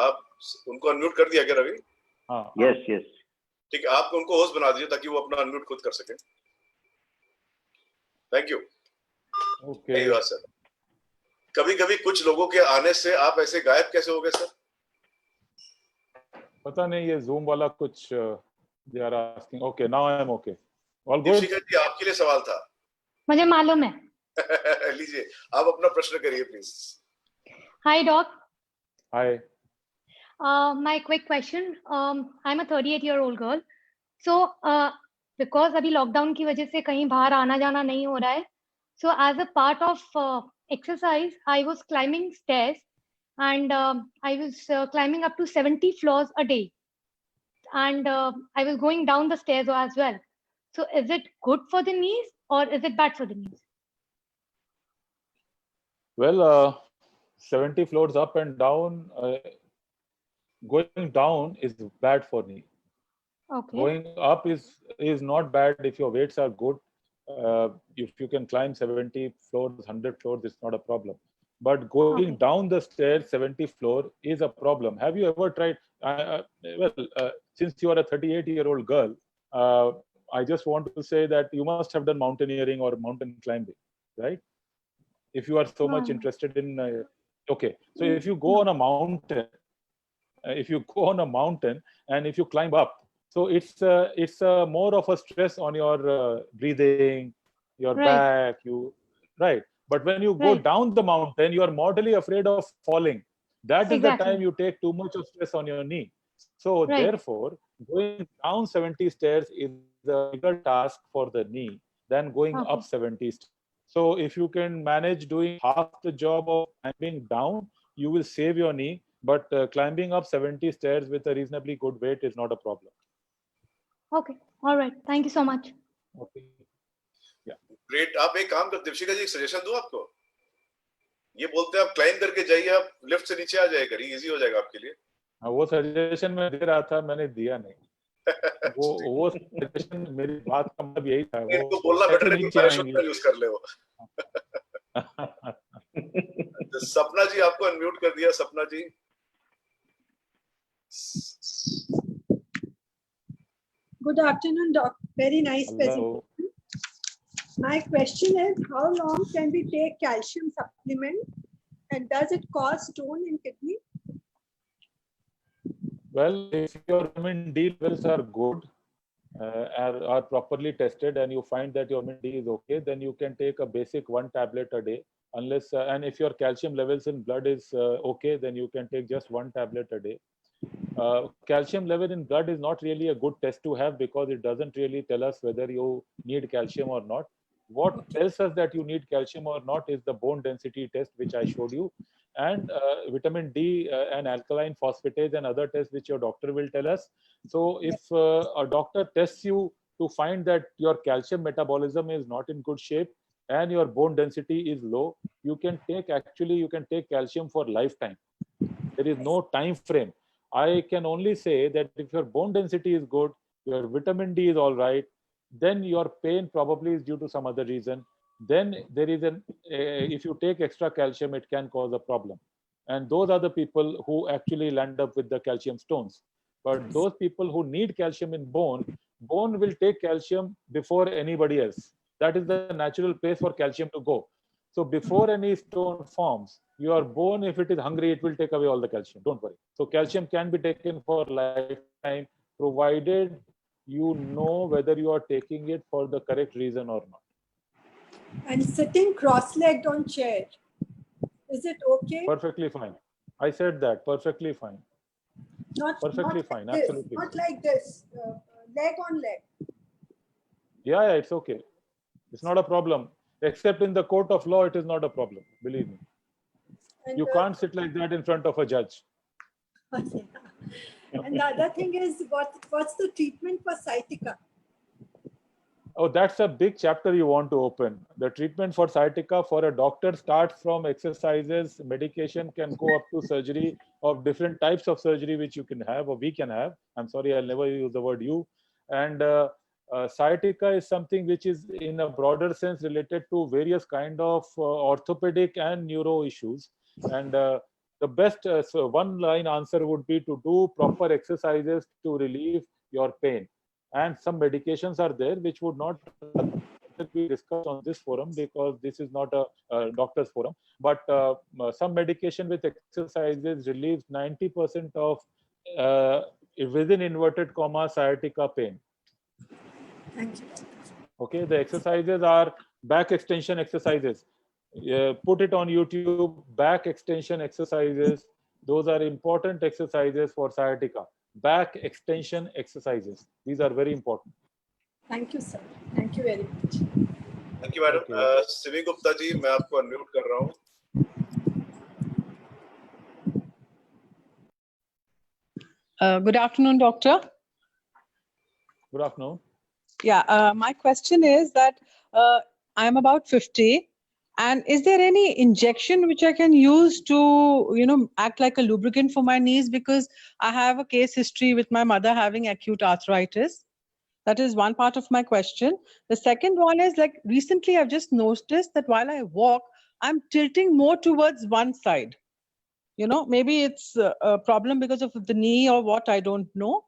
आप उनको अनम्यूट कर दिया क्या रवि? हाँ। Yes. ठीक है, आप उनको होस्ट बना दीजिए ताकि वो अपना अनम्यूट खुद कर सके। Thank you. ओके सर, कभी-कभी कुछ लोगों के आने से आप ऐसे गायब कैसे हो गए सर? पता नहीं, ये जूम वाला कुछ they are asking. Okay, now I am okay, all good. Deepika ji, आपके लिए सवाल था। मुझे मालूम है। लीजिए, आप अपना प्रश्न करिए please. Hi doc. Hi. My quick question. I'm a 38-year-old girl. So because अभी लॉकडाउन की वजह से कहीं बाहर आना जाना नहीं हो रहा है, so as a part of exercise, I was climbing stairs, and I was climbing up to 70 floors a day, and I was going down the stairs as well. So is it good for the knees or is it bad for the knees? Well, 70 floors up and down, going down is bad for knee. Okay. Going up is not bad if your weights are good. If you can climb 70 floors, 100 floors, it's not a problem. But going down the stairs 70 floor is a problem. Have you ever tried? Since you are a 38-year-old girl, I just want to say that you must have done mountaineering or mountain climbing, right? If you are so much interested in, okay. So if you go on a mountain, and if you climb up, so it's more of a stress on your breathing, your back, right? But when you go down the mountain, you are mortally afraid of falling. That is the time you take too much of stress on your knee. So therefore, going down 70 stairs is a bigger task for the knee than going up 70 stairs. So if you can manage doing half the job of climbing down, you will save your knee. But climbing up 70 stairs with a reasonably good weight is not a problem. Okay. All right. Thank you so much. Okay. Yeah. Great. आप एक काम कर, दीपिका जी, एक suggestion दूं आपको। ये बोलते हैं आप क्लाइम करके जाइए, आप लिफ्ट से नीचे आ जाए करिए, इजी हो जाएगा आपके लिए। हाँ, वो सजेशन मैं दे रहा था, मैंने दिया नहीं। वो सजेशन, मेरी बात का मतलब यही था। इनको बोलना बेटर है कि पैराशूट का यूज कर ले वो। सपना जी, आपको अनम्यूट कर दिया। सपना जी, Good afternoon, Doc. Very nice presentation. My question is, how long can we take calcium supplement, and does it cause stone in kidney? Well, if your vitamin D levels are good, are properly tested, and you find that your vitamin D is okay, then you can take a basic 1 tablet a day. Unless, and if your calcium levels in blood is okay, then you can take just 1 tablet a day. Calcium level in blood is not really a good test to have because it doesn't really tell us whether you need calcium or not. What tells us that you need calcium or not is the bone density test, which I showed you, and vitamin D and alkaline phosphatase and other tests which your doctor will tell us. So if a doctor tests you to find that your calcium metabolism is not in good shape and your bone density is low, you can take calcium for lifetime. There is no time frame. I can only say that if your bone density is good, your vitamin D is all right, then your pain probably is due to some other reason. Then there is if you take extra calcium, it can cause a problem. And those are the people who actually land up with the calcium stones. But those people who need calcium in bone will take calcium before anybody else. That is the natural place for calcium to go. So before any stone forms, your bone, if it is hungry, it will take away all the calcium. Don't worry. So calcium can be taken for lifetime, provided you know whether you are taking it for the correct reason or not. And sitting cross-legged on chair, is it okay? Perfectly fine. I said that. Perfectly fine. Perfectly Not fine. like this, Absolutely. not like this, leg on leg. Yeah, it's okay. It's not a problem. Except in the court of law, it is not a problem. Believe me. And, You can't sit like that in front of a judge. and the other thing is, what's the treatment for sciatica? Oh, that's a big chapter you want to open. The treatment for sciatica for a doctor starts from exercises, medication, can go up to surgery of different types of surgery which you can have or we can have. I'm sorry, I'll never use the word you. And sciatica is something which is in a broader sense related to various kind of orthopedic and neuro issues. And the best so one-line answer would be to do proper exercises to relieve your pain. And some medications are there which would not be discussed on this forum because this is not a doctor's forum. But some medication with exercises relieves 90% of within inverted comma sciatica pain. Thank you. Okay, the exercises are back extension exercises. Put it on YouTube, back extension exercises. Those are important exercises for sciatica. Back extension exercises. These are very important. Thank you, sir. Thank you very much. Thank you, madam. Okay. Simi Gupta ji, मैं आपको unmute कर रहा हूँ. Good afternoon, doctor. Good afternoon. Yeah, my question is that I'm about 50, and is there any injection which I can use to, act like a lubricant for my knees? Because I have a case history with my mother having acute arthritis. That is one part of my question. The second one is, like, recently I've just noticed that while I walk, I'm tilting more towards one side. Maybe it's a problem because of the knee or what, I don't know.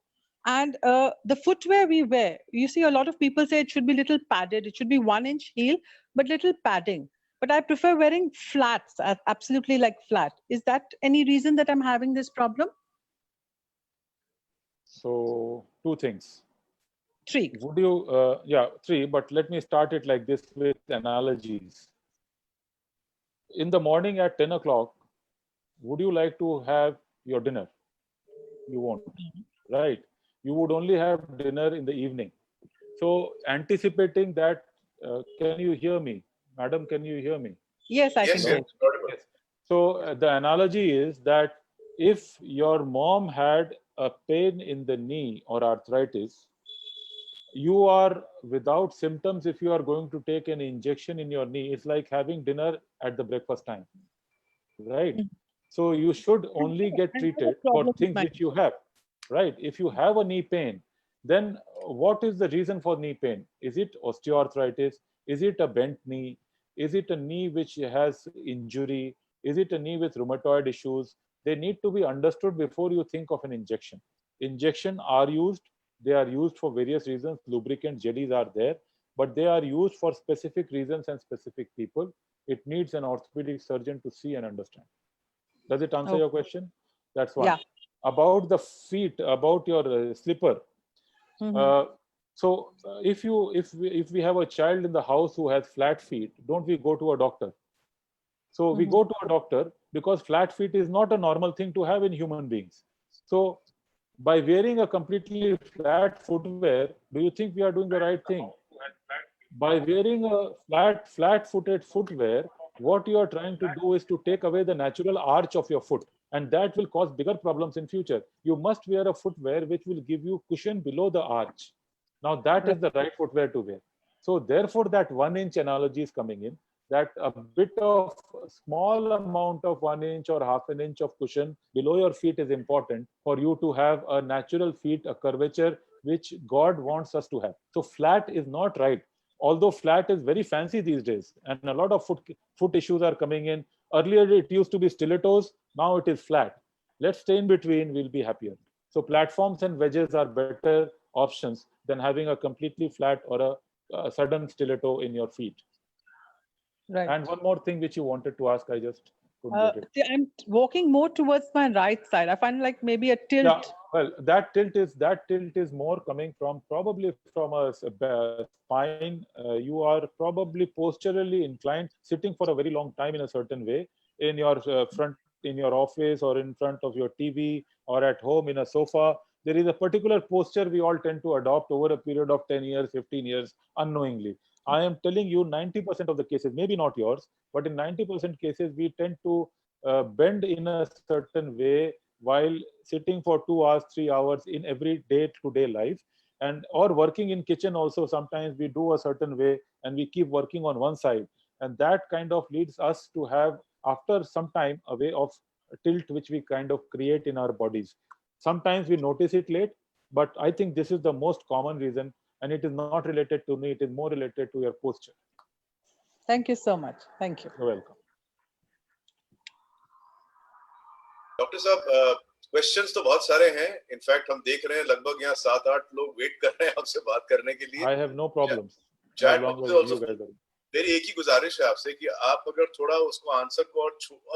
And the footwear we wear, you see a lot of people say it should be little padded. It should be 1-inch heel, but little padding. But I prefer wearing flats, absolutely like flat. Is that any reason that I'm having this problem? So two things. 3. Would you, yeah, 3, but let me start it like this with analogies. In the morning at 10 o'clock, would you like to have your dinner? You won't, right? You would only have dinner in the evening. So anticipating that, can you hear me? Madam, can you hear me? Yes, I Yes, can. yes, audible. Yes. So the analogy is that if your mom had a pain in the knee or arthritis, you are without symptoms. If you are going to take an injection in your knee, it's like having dinner at the breakfast time, right? So you should only get treated for things which you have, right? If you have a knee pain, then what is the reason for knee pain? Is it osteoarthritis? Is it a bent knee? Is it a knee which has injury? Is it a knee with rheumatoid issues? They need to be understood before you think of an injection. Injection are used. They are used for various reasons. Lubricant jellies are there, but they are used for specific reasons and specific people. It needs an orthopedic surgeon to see and understand. Does it answer your question? That's one. Yeah. About the feet, about your slipper. So if we have a child in the house who has flat feet, don't we go to a doctor? So we go to a doctor because flat feet is not a normal thing to have in human beings. So by wearing a completely flat footwear, do you think we are doing the right thing? By wearing a flat-footed footwear, what you are trying to do is to take away the natural arch of your foot, and that will cause bigger problems in future. You must wear a footwear which will give you cushion below the arch. Now that is the right footwear to wear. So therefore that 1-inch analogy is coming in, that a bit of small amount of 1 inch or half an inch of cushion below your feet is important for you to have a natural feet, a curvature which God wants us to have. So flat is not right. Although flat is very fancy these days, and a lot of foot issues are coming in. Earlier it used to be stilettos, now it is flat. Let's stay in between, we'll be happier. So platforms and wedges are better options than having a completely flat or a sudden stiletto in your feet. Right. And one more thing which you wanted to ask, I just couldn't get it. I'm walking more towards my right side. I find like maybe a tilt. Yeah, well, that tilt is more coming from probably from a spine. You are probably posturally inclined, sitting for a very long time in a certain way in your front, in your office, or in front of your TV, or at home in a sofa. There is a particular posture we all tend to adopt over a period of 10 years, 15 years, unknowingly. I am telling you, 90% of the cases, maybe not yours, but in 90% cases, we tend to bend in a certain way while sitting for 2 hours, 3 hours in every day-to-day life, and or working in kitchen also. Sometimes we do a certain way and we keep working on one side, and that kind of leads us to have, after some time, a way of tilt which we kind of create in our bodies. Sometimes we notice it late, but I think this is the most common reason, and it is not related to me, it is more related to your posture. Thank you so much. Thank you. You're welcome. Doctor साहब questions तो बहुत सारे हैं. In fact हम देख रहे हैं लगभग यहाँ 7-8 लोग वेट कर रहे हैं आपसे बात करने के लिए. I have no problems. Chat As long box as में you also guys are. मेरी एक ही गुजारिश है आपसे कि आप अगर थोड़ा उसको आंसर को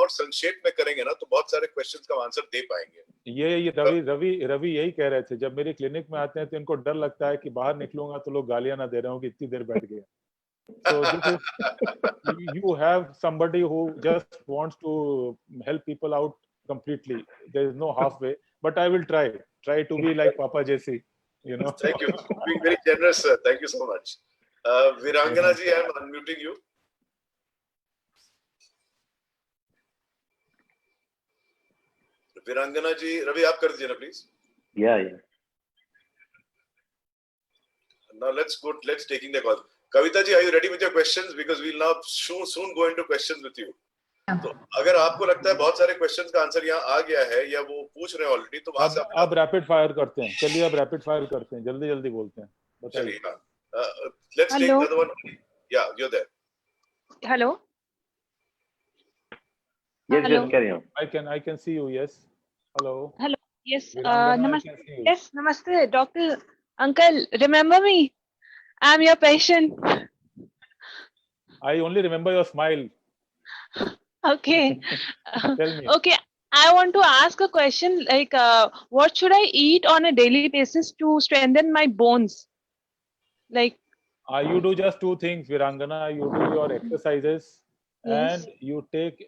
और संक्षेप में करेंगे ना, तो बहुत सारे क्वेश्चंस का आंसर दे पाएंगे. ये रवि यही कह रहे थे. जब मेरी क्लिनिक में आते हैं तो इनको डर लगता है कि बाहर निकलूंगा तो लोग गालियां ना दे रहे हो कि इतनी देर बैठ गए. So this is, you have somebody who just wants to help people out completely. There is no halfway, but I will try to be like Papa Jesse, you know. Thank you for being very generous, sir. Thank you so much. Virangana ji, I am unmuting you. Virangana ji, Ravi, आप कर दीजिए ना, please. Yeah. Now let's taking the call. Kavita ji, are you ready with your questions? Because we'll now soon go into questions with you. तो अगर आपको लगता है बहुत सारे क्वेश्चंस का आंसर यहाँ आ गया है या वो पूछ रहे हैं ऑलरेडी, तो वहां से अब रैपिड फायर करते हैं. चलिए अब रैपिड फायर करते हैं, जल्दी बोलते हैं. चलिए. Let's take the other one. Yeah, you're there. Hello. Yes, Hello. yes, carry on. I can see you. Yes. Hello. Hello. Yes. Virangana, I can see you. Yes. Namaste, doctor. Uncle, remember me? I'm your patient. I only remember your smile. Okay. Tell me. Okay. I want to ask a question like, what should I eat on a daily basis to strengthen my bones? Like. You do just two things, Virangana. You do your exercises. Yes. And you take,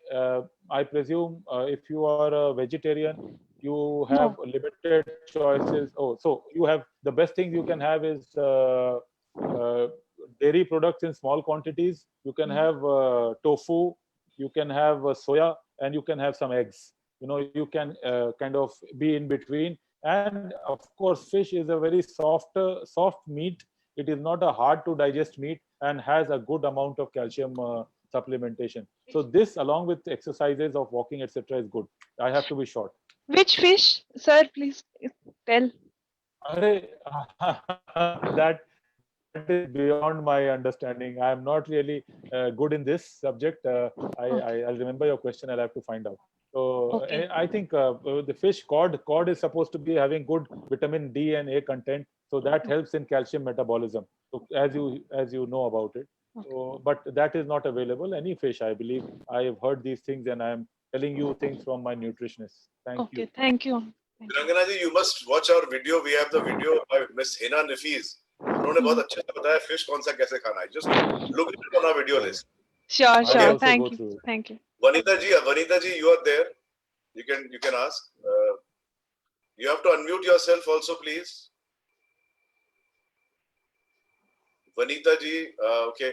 I presume, if you are a vegetarian, you have limited choices. Oh, so you have, the best thing you can have is dairy products in small quantities. You can have tofu, you can have soya, and you can have some eggs. You know, you can kind of be in between. And of course, fish is a very soft meat. It is not a hard to digest meat and has a good amount of calcium supplementation. So this, along with exercises of walking, etc., is good. I have to be short. Which fish, sir? Please tell. That is beyond my understanding. I am not really good in this subject. I'll remember your question. I'll have to find out. So Okay. I think the fish cod is supposed to be having good vitamin D and A content, so that helps in calcium metabolism. So as you know about it. So, but that is not available. Any fish, I believe. I have heard these things, and I am telling you things from my nutritionist. Thank you. Okay, thank you. Virangana ji, you must watch our video. We have the video by Miss Hina Nafiz. उन्होंने बहुत अच्छे से बताया fish कौन सा कैसे खाना है. Just look at it on our video list. Sure, I'll sure. also Thank go you. through it. Thank you. Vanita ji, you are there. You can ask. You have to unmute yourself also, please. Vanita ji, okay.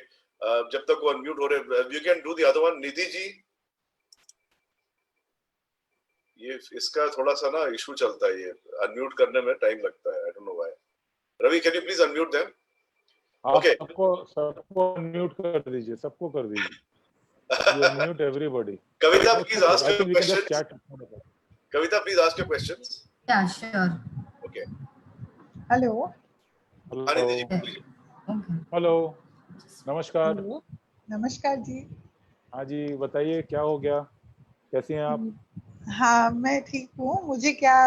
जब तक वो unmute हो रहे, you can do the other one. Nidhi ji, ये इसका थोड़ा सा ना इशू चलता है, ये unmute करने में टाइम लगता है. I don't know why. Ravi, can you please unmute them? Okay. सबको unmute कर दीजिए. सबको कर दीजिए. You unmute everybody. Kavita, please ask I your think we can just questions. chat. Kavita, please ask your questions. Yeah, sure. Okay. Hello. हाँ, Nidhi ji, please. Okay. Hello, नमस्कार. Hello नमस्कार जी. हाँ जी, बताइए क्या हो गया, कैसी हैं आप? हाँ मैं ठीक हूँ. मुझे क्या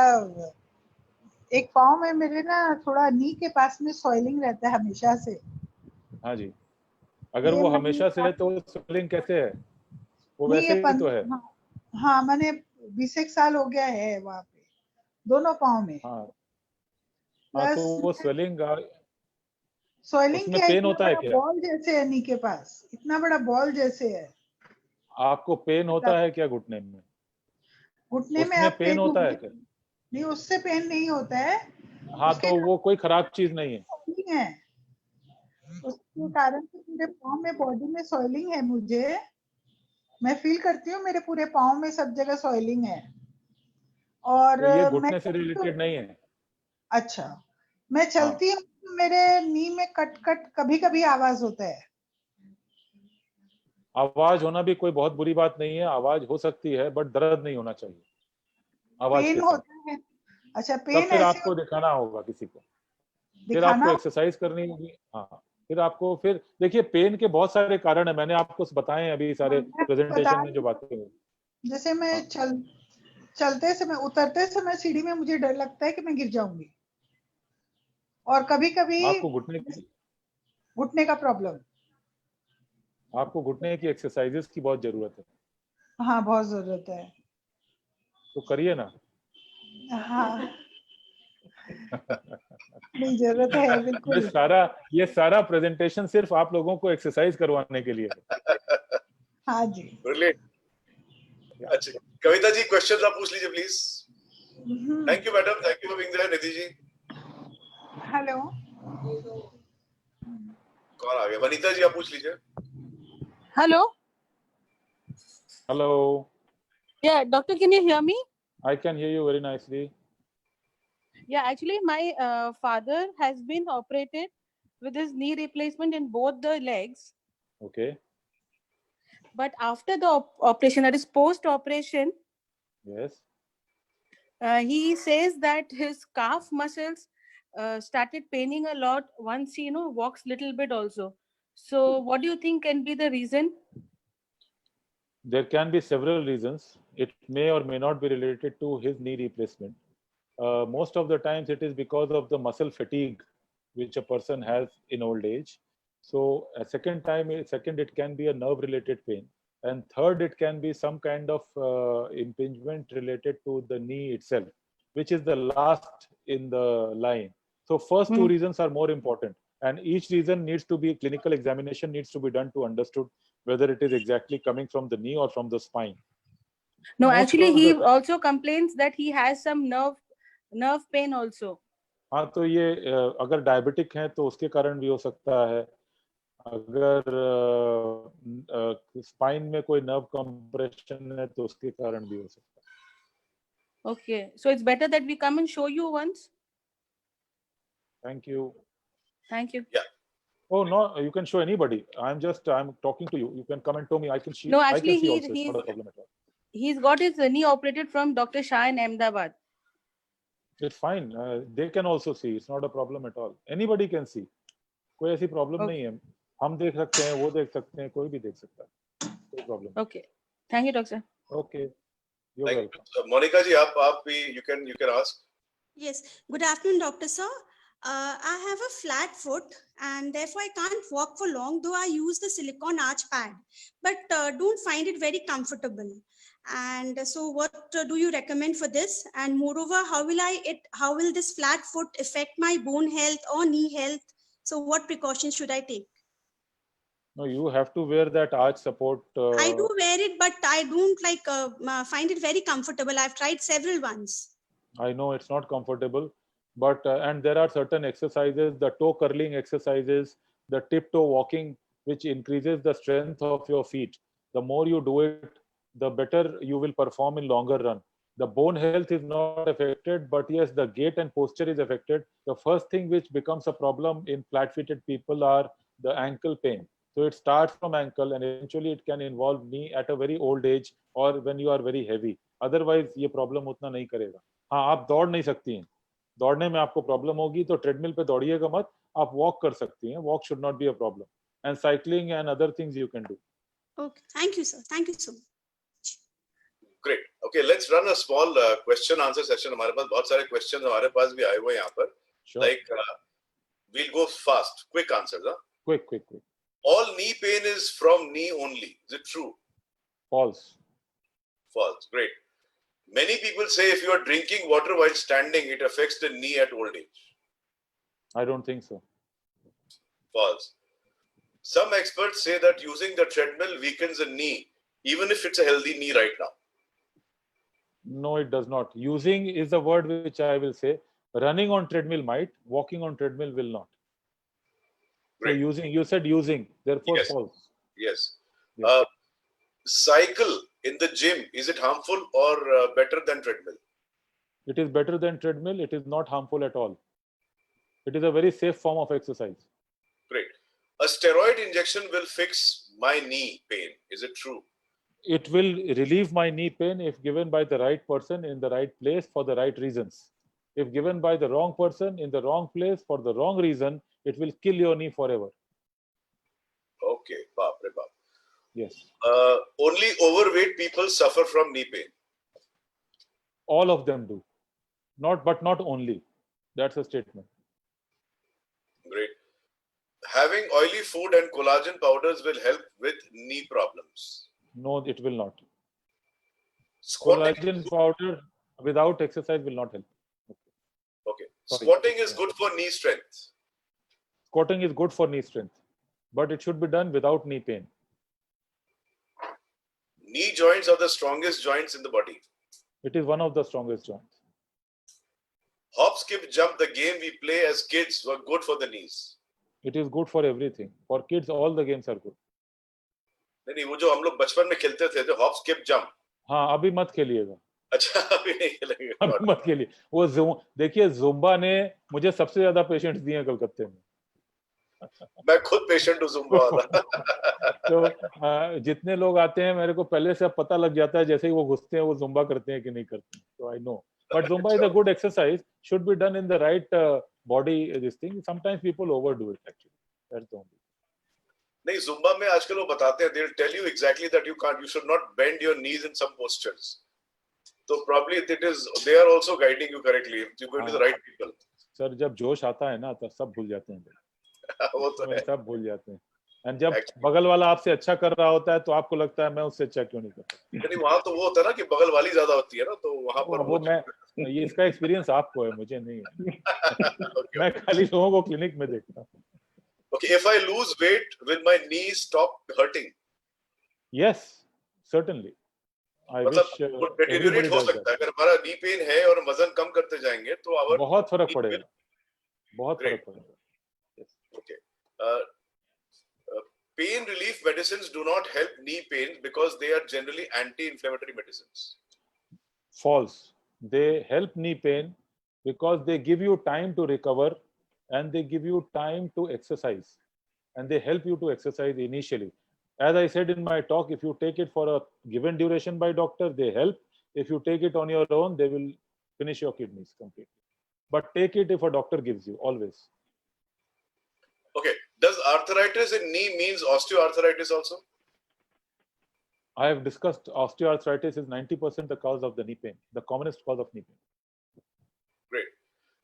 एक पाँव में मेरे ना थोड़ा नी के पास में सॉइलिंग रहता है हमेशा से। हाँ जी, अगर ये वो मैंने हमेशा से है तो स्वेलिंग कैसे है? वो नहीं वैसे ही तो है। हाँ मैंने 20 एक साल हो गया है वहाँ पे दोनों पाँव में। हाँ हाँ, प्लस तो वो स्वेलिंग सॉइलिंग उसमें क्या पेन इतना होता है बड़ा क्या? बॉल जैसे है नी के पास, इतना बड़ा बॉल जैसे है। आपको पेन होता है क्या घुटने में? घुटने में उसमें अब पेन होता है क्या? नहीं, उससे पेन नहीं होता है। हाँ, उसके तो वो कोई खराब चीज नहीं है। सॉइलिंग है, उसके कारण से पूरे पाँव में बॉडी में सॉइलिंग है। मुझे मैं फील करती हूँ मेरे पूरे पाँव में सब जगह सॉइलिंग है। और तो ये मैं घुटने से रिलेटेड नहीं है। अच्छा, मैं हाँ, चलती हूँ तो मेरे नी में कट कट कभी कभी आवाज होता है। आवाज होना भी कोई बहुत बुरी बात नहीं है, आवाज हो सकती है बट दर्द नहीं होना चाहिए आवाज पेन के साथ। होता है। अच्छा, तब पेन फिर ऐसे आपको दिखाना होगा किसी को, फिर दिखाना। आपको एक्सरसाइज करनी होगी। हाँ हाँ, फिर आपको फिर देखिए पेन के बहुत सारे कारण है, मैंने आपको बताए हैं अभी सारे मैं बता प्रेजेंटेशन में जो रही बातें हुई। हूँ, जैसे मैं हाँ, चलते समय उतरते समय सीढ़ी में मुझे डर लगता है कि मैं गिर जाऊंगी। और कभी कभी आपको घुटने का प्रॉब्लम। घुटने की एक्सरसाइजेस की बहुत जरूरत है, हाँ बहुत जरूरत है। तो करिए ना। हाँ नहीं, जरूरत है ये बिल्कुल। सारा प्रेजेंटेशन सिर्फ आप लोगों को एक्सरसाइज करवाने के लिए है। हाँ जी। Brilliant. अच्छा, कविता जी क्वेश्चन आप पूछ लीजिए please. Thank you madam, thank you for being there. Nidhi ji, hello, कौन आ गया? वनीता जी आप पूछ लीजिए। Hello. Hello, Yeah, doctor, can you hear me? I can hear you very nicely. Yeah, actually, my father has been operated with his knee replacement in both the legs. Okay, But after the operation, that is post-operation, yes, he says that his calf muscles started paining a lot once he, walks little bit also. So, what do you think can be the reason? there can be several reasons. It may or may not be related to his knee replacement. Most of the times it is because of the muscle fatigue which a person has in old age. So second it can be a nerve related pain, and third it can be some kind of impingement related to the knee itself, which is the last in the line. So first two reasons are more important, and each reason needs to be clinical examination needs to be done to understood whether it is exactly coming from the knee or from the spine. No, Most actually, of he the also complains that he has some nerve pain also. हाँ, तो ये अगर diabetic है तो उसके कारण भी हो सकता है। अगर स्पाइन में कोई नर्व कंप्रेशन है तो उसके कारण भी हो सकता है। Okay, so it's better that we come and show you once. Thank you. Thank you. Yeah. Oh no, you can show anybody. I'm talking to you. You can come and show me. I can see. No, I actually, can see also. It's not a problem at all. he's got his knee operated from Dr. Shah in Ahmedabad. It's fine. They can also see. It's not a problem at all. Anybody can see. कोई ऐसी problem नहीं है। हम देख सकते हैं, वो देख सकते हैं, कोई भी देख सकता है, कोई problem. Okay, thank you, doctor. Okay, you're welcome. Monika ji आप भी you can ask. Yes, good afternoon, Doctor Sir. I have a flat foot and therefore I can't walk for long, though I use the silicone arch pad, but don't find it very comfortable. And so what do you recommend for this? And moreover, how will this flat foot affect my bone health or knee health? So what precautions should I take? No, you have to wear that arch support. I do wear it, but I don't find it very comfortable. I've tried several ones. I know it's not comfortable, but and there are certain exercises, the toe curling exercises, the tiptoe walking, which increases the strength of your feet. The more you do it, the better you will perform in longer run. The bone health is not affected, but yes, the gait and posture is affected. The first thing which becomes a problem in flat-footed people are the ankle pain. So it starts from ankle and eventually it can involve knee at a very old age or when you are very heavy. Otherwise, ये problem उतना नहीं करेगा। हाँ, आप दौड़ नहीं सकती हैं, दौड़ने में आपको प्रॉब्लम होगी तो ट्रेडमिल पे दौड़िएगा मत, आप वॉक कर सकती हैं, walk should not be a problem, and cycling and other things you can do. Okay, thank you, sir. Thank you so much. great. Okay, let's run a small question answer session. हमारे पास बहुत सारे questions हमारे पास भी आए हुए हैं यहाँ पर. Sure. Like we'll go fast, quick answers. Huh? Quick. All knee pain is from knee only. Is it true? False. False. Great. Many people say if you are drinking water while standing, it affects the knee at old age. I don't think so. False. Some experts say that using the treadmill weakens the knee, even if it's a healthy knee right now. No, it does not. Using is the word which I will say. Running on treadmill might, walking on treadmill will not. Great. So using, you said using, therefore Yes. false. Yes. Yes. Cycle in the gym, is it harmful or better than treadmill? It is better than treadmill. It is not harmful at all. It is a very safe form of exercise. Great. A steroid injection will fix my knee pain. Is it true? It will relieve my knee pain if given by the right person in the right place for the right reasons. If given by the wrong person in the wrong place for the wrong reason, it will kill your knee forever. Okay. Baap re baap. Yes. Only overweight people suffer from knee pain. All of them do. But not only. That's a statement. Great. Having oily food and collagen powders will help with knee problems. No, it will not. Squatting, Collagen powder without exercise will not help. okay. Sorry. Squatting is good for knee strength. Squatting is good for knee strength, but it should be done without knee pain. Knee joints are the strongest joints in the body. It is one of the strongest joints. Hop, skip, jump, the game we play as kids were good for the knees. It is good for everything. For kids, all the games are good. नहीं वो जो हम लोग बचपन में खेलते थे जो हॉप स्किप जंप. हाँ, अभी मत खेलिएगा. अच्छा अभी नहीं खेलेंगे. अभी मत खेलिए. वो देखिए जुम्बा ने मुझे सबसे ज्यादा पेशेंट्स दिए हैं कलकत्ते में. मैं खुद पेशेंट हूँ जुम्बा वाला. तो जितने लोग आते हैं मेरे को पहले से अब पता लग जाता है जैसे ही वो घुसते हैं वो जुम्बा करते हैं कि नहीं करते हैं. So I know. But Zumba is a good exercise. Should be done in the right body. This thing. Sometimes people overdo it. Actually, that's the only. नहीं जुम्बा में आजकल वो बताते हैं. They'll tell you exactly that you can't. You should not bend your knees in some postures. So probably it is. They are also guiding you correctly. You go to the right people. Sir जब जोश आता है ना तब सब भूल जाते हैं. वो तो है. सब भूल जाते हैं. And जब बगल वाला आपसे अच्छा कर रहा होता है तो आपको लगता है मैं उससे अच्छा क्यों नहीं करता. नहीं वहाँ तो वो होता है ना कि बगल वाली ज्यादा होती है ना तो वहाँ पर वो मैं ये इसका एक्सपीरियंस आपको है मुझे नहीं है. मैं खाली लोगों को क्लिनिक में देखता हूँ. Okay, if I lose weight, will my knees stop hurting? Yes, certainly. I wish deteriorate हो सकता है अगर हमारा knee pain है और वजन कम करते जाएंगे तो our बहुत फर्क पड़ेगा. बहुत फर्क पड़ेगा. Okay. Pain relief medicines do not help knee pain because they are generally anti-inflammatory medicines. False. They help knee pain because they give you time to recover and they give you time to exercise and they help you to exercise initially. As I said in my talk, if you take it for a given duration by doctor, they help. If you take it on your own, they will finish your kidneys completely. But take it if a doctor gives you, always. Okay. Does arthritis in knee means osteoarthritis also? I have discussed osteoarthritis is 90% the cause of the knee pain, the commonest cause of knee pain. Great.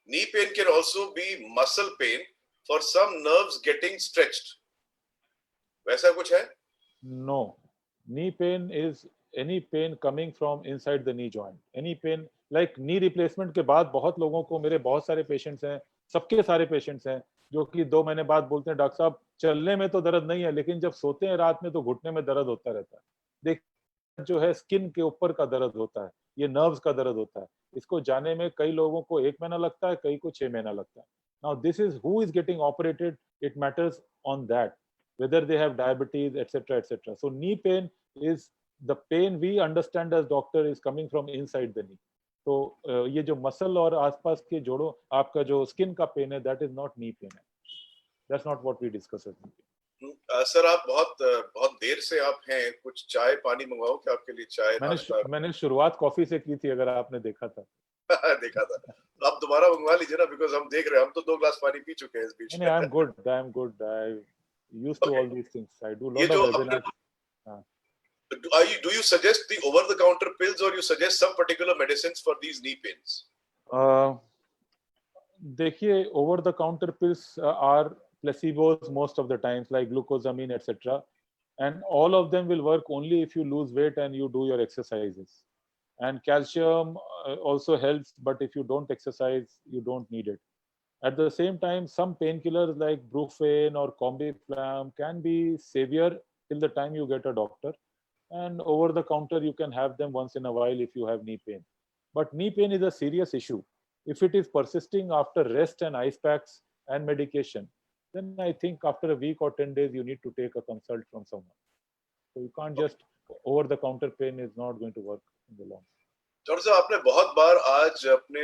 Knee pain can also be muscle pain for some nerves getting stretched. वैसा कुछ है? No. Knee pain is any pain coming from inside the knee joint. Any pain like knee replacement के बाद बहुत लोगों को मेरे बहुत सारे patients हैं, सबके सारे patients हैं जो कि 2 महीने बाद बोलते हैं डॉक्टर साहब चलने में तो दर्द नहीं है लेकिन जब सोते हैं रात में तो घुटने में दर्द होता रहता है. देख जो है स्किन के ऊपर का दर्द होता है, ये नर्व्स का दर्द होता है. इसको जाने में कई लोगों को 1 महीना लगता है, कई को 6 महीना लगता है. Now this is who is getting operated. It matters on that whether they have diabetes, etc., etc. So knee pain is the pain we understand as doctor is coming from inside the knee. तो ये जो muscle और आसपास के जोड़ों आपका जो skin का पेन है that is not knee pain है. That's not what we discuss as knee pain. Sir आप बहुत देर से आप हैं कुछ चाय पानी मंगवाओ क्या आपके लिए चाय मैंने शुरुआत कॉफी से की थी अगर आपने देखा था. देखा था. आप दोबारा मंगवा लीजिए ना बिकॉज़ हम देख रहे हैं हम तो 2 ग्लास पानी पी चुके हैं इस बीच में. I am good. I used to all these things. I do lot of webinars. Do you suggest the over-the-counter pills, or you suggest some particular medicines for these knee pains? देखिए, over the counter pills are placebos most of the times, like glucosamine, etc. And all of them will work only if you lose weight and you do your exercises. And calcium also helps, but if you don't exercise, you don't need it. At the same time, some painkillers like Brufen or Combiflam can be savior till the time you get a doctor. And over the counter, you can have them once in a while if you have knee pain. But knee pain is a serious issue. If it is persisting after rest and ice packs and medication, then I think after a week or 10 days, you need to take a consult from someone. So you can't just, over the counter pain is not going to work in the long run. Doctor साहब, आपने बहुत बार आज अपने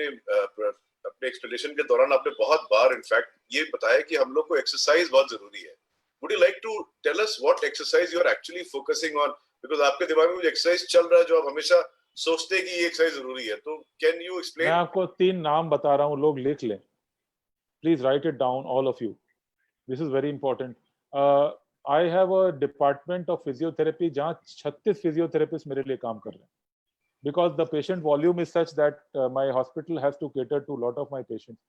explanation के दौरान आपने बहुत बार in fact ये बताया कि हम लोग को एक्सरसाइज बहुत जरूरी है. Would you like to tell us what exercise you are actually focusing on? Because आपके दिमाग में कुछ एक्सरसाइज चल रहा है जो आप हमेशा सोचते हैं कि ये एक्सरसाइज जरूरी है. तो कैन यू एक्सप्लेन? मैं आपको 3 नाम बता रहा हूँ, लोग लिख लें. Please write it down, all of you. This is very important. I have a department of physiotherapy जहाँ 36 physiotherapists मेरे लिए काम कर रहे हैं. Because the patient volume is such that my hospital has to cater to a lot of my patients.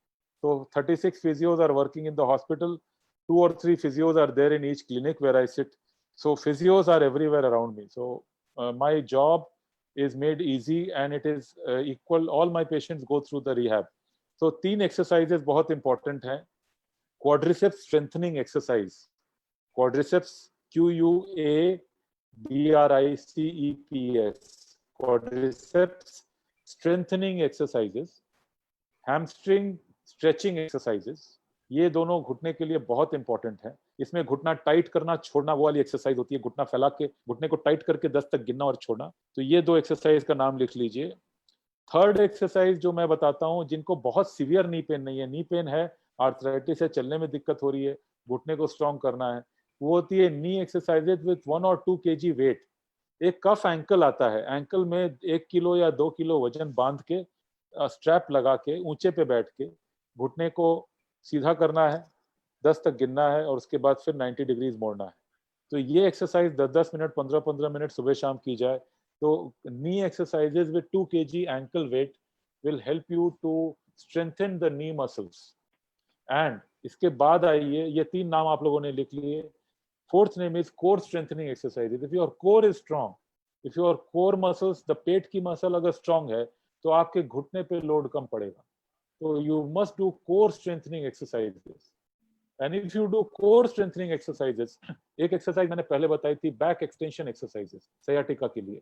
So 36 physios are working in the hospital. 2 or 3 physios are there in each clinic where I sit. So physios are everywhere around me. So my job is made easy and it is equal. All my patients go through the rehab. So 3 exercises बहुत important हैं. Quadriceps strengthening exercise. Quadriceps, QUADRICEPS. Quadriceps strengthening exercises. Hamstring stretching exercises. ये दोनों घुटने के लिए बहुत important है. इसमें घुटना टाइट करना छोड़ना वो वाली एक्सरसाइज होती है. घुटना फैला के घुटने को टाइट करके 10 तक गिनना और छोड़ना. तो ये 2 एक्सरसाइज का नाम लिख लीजिए. थर्ड एक्सरसाइज जो मैं बताता हूँ, जिनको बहुत सीवियर नी पेन नहीं है, नी पेन है, आर्थराइटिस है, चलने में दिक्कत हो रही है, घुटने को स्ट्रॉन्ग करना है, वो होती है knee exercises with 1 or 2 kg weight. एक कफ एंकल आता है. एंकल में 1 किलो या 2 किलो वजन बांध के स्ट्रैप लगा के ऊंचे पे बैठ के घुटने को सीधा करना है, 10 तक गिनना है और उसके बाद फिर 90 डिग्रीज मोड़ना है. तो ये एक्सरसाइज 10-10 मिनट 15-15 मिनट सुबह शाम की जाए तो knee exercises with 2 kg ankle weight will help you to strengthen the knee muscles. And इसके बाद आइए, ये 3 नाम आप लोगों ने लिख लिए. Fourth name is core strengthening exercises. If your core is strong, if your core muscles, the पेट की मसल अगर strong है तो आपके घुटने पे लोड कम पड़ेगा. तो you must do core strengthening exercises. And if you do core strengthening exercises, एक एक्सरसाइज मैंने पहले बताई थी, बैक एक्सटेंशन एक्सरसाइजेस सयाटिका के लिए.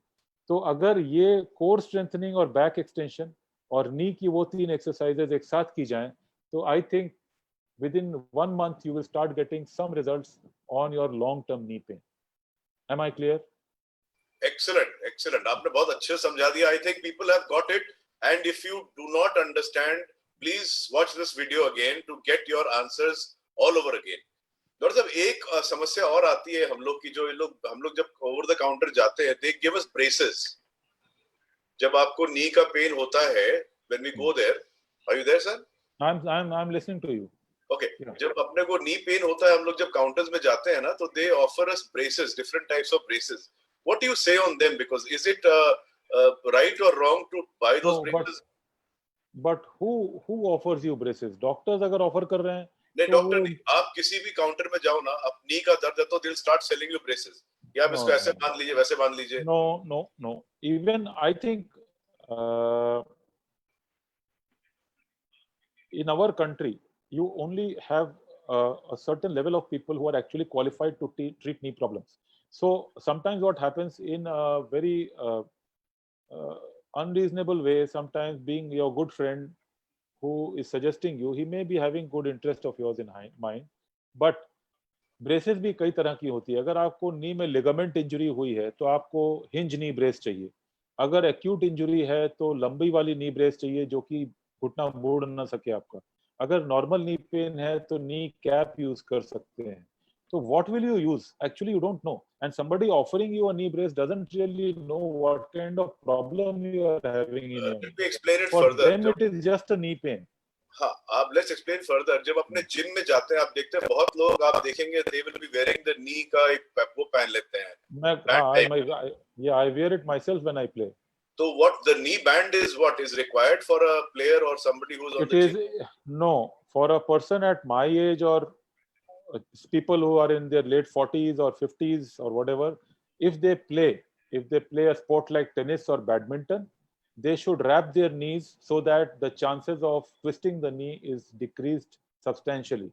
तो अगर ये कोर स्ट्रेंथनिंग और बैक एक्सटेंशन और नी की वो 3 एक्सरसाइजेस एक साथ की जाएं तो I think with in 1 month you will start getting some results on your long term knee pain. Am I clear? Excellent. आपने बहुत अच्छे समझा दिया. I think people have got it. And if you do not understand, please watch this video again to get your answers all over again. Doctor साहब, एक समस्या और आती है हम लोग की, जो हम लोग जब ओवर द काउंटर जाते हैं, they give us braces. जब आपको नी का पेन होता है, when we go there, are you there, sir? I'm listening to you. Okay. जब अपने को नी पेन होता है, हम लोग जब काउंटर्स में जाते हैं ना, तो they offer us braces, different types of braces. What do you say on them? Because is it right or wrong to buy those braces? But who offers you braces? Doctors अगर offer कर रहे हैं. नहीं doctor नहीं, आप किसी भी counter में जाओ ना, आप नी का दर्द है तो they'll start selling you braces. या आप इसको ऐसे बांध लीजिए, वैसे बांध लीजिए. No. Even I think in our country you only have a certain level of people who are actually qualified to treat knee problems. So sometimes what happens in a very unreasonable way, sometimes being your good friend who is suggesting you, he may be having good interest of yours in mind, but braces भी कई तरह की होती है. अगर आपको नी में ligament injury हुई है तो आपको हिंज नी ब्रेस चाहिए. अगर एक्यूट इंजरी है तो लंबी वाली नी ब्रेस चाहिए जो कि घुटना मोड़ ना सके आपका. अगर नॉर्मल नी पेन है तो नी कैप यूज कर सकते हैं. So what will you use? Actually, you don't know. And somebody offering you a knee brace doesn't really know what kind of problem you are having in your knee. Let me explain it For further. them, it is just a knee pain. हाँ, आप let's explain further. जब अपने gym में जाते हैं आप देखते हैं बहुत लोग आप देखेंगे they will be wearing the knee का एक वो पहन लेते हैं. I wear it myself when I play. So what the knee band is what is required for a player or somebody who's on It the is gym? no, for a person at my age or people who are in their late 40s or 50s or whatever, if they play a sport like tennis or badminton, they should wrap their knees so that the chances of twisting the knee is decreased substantially.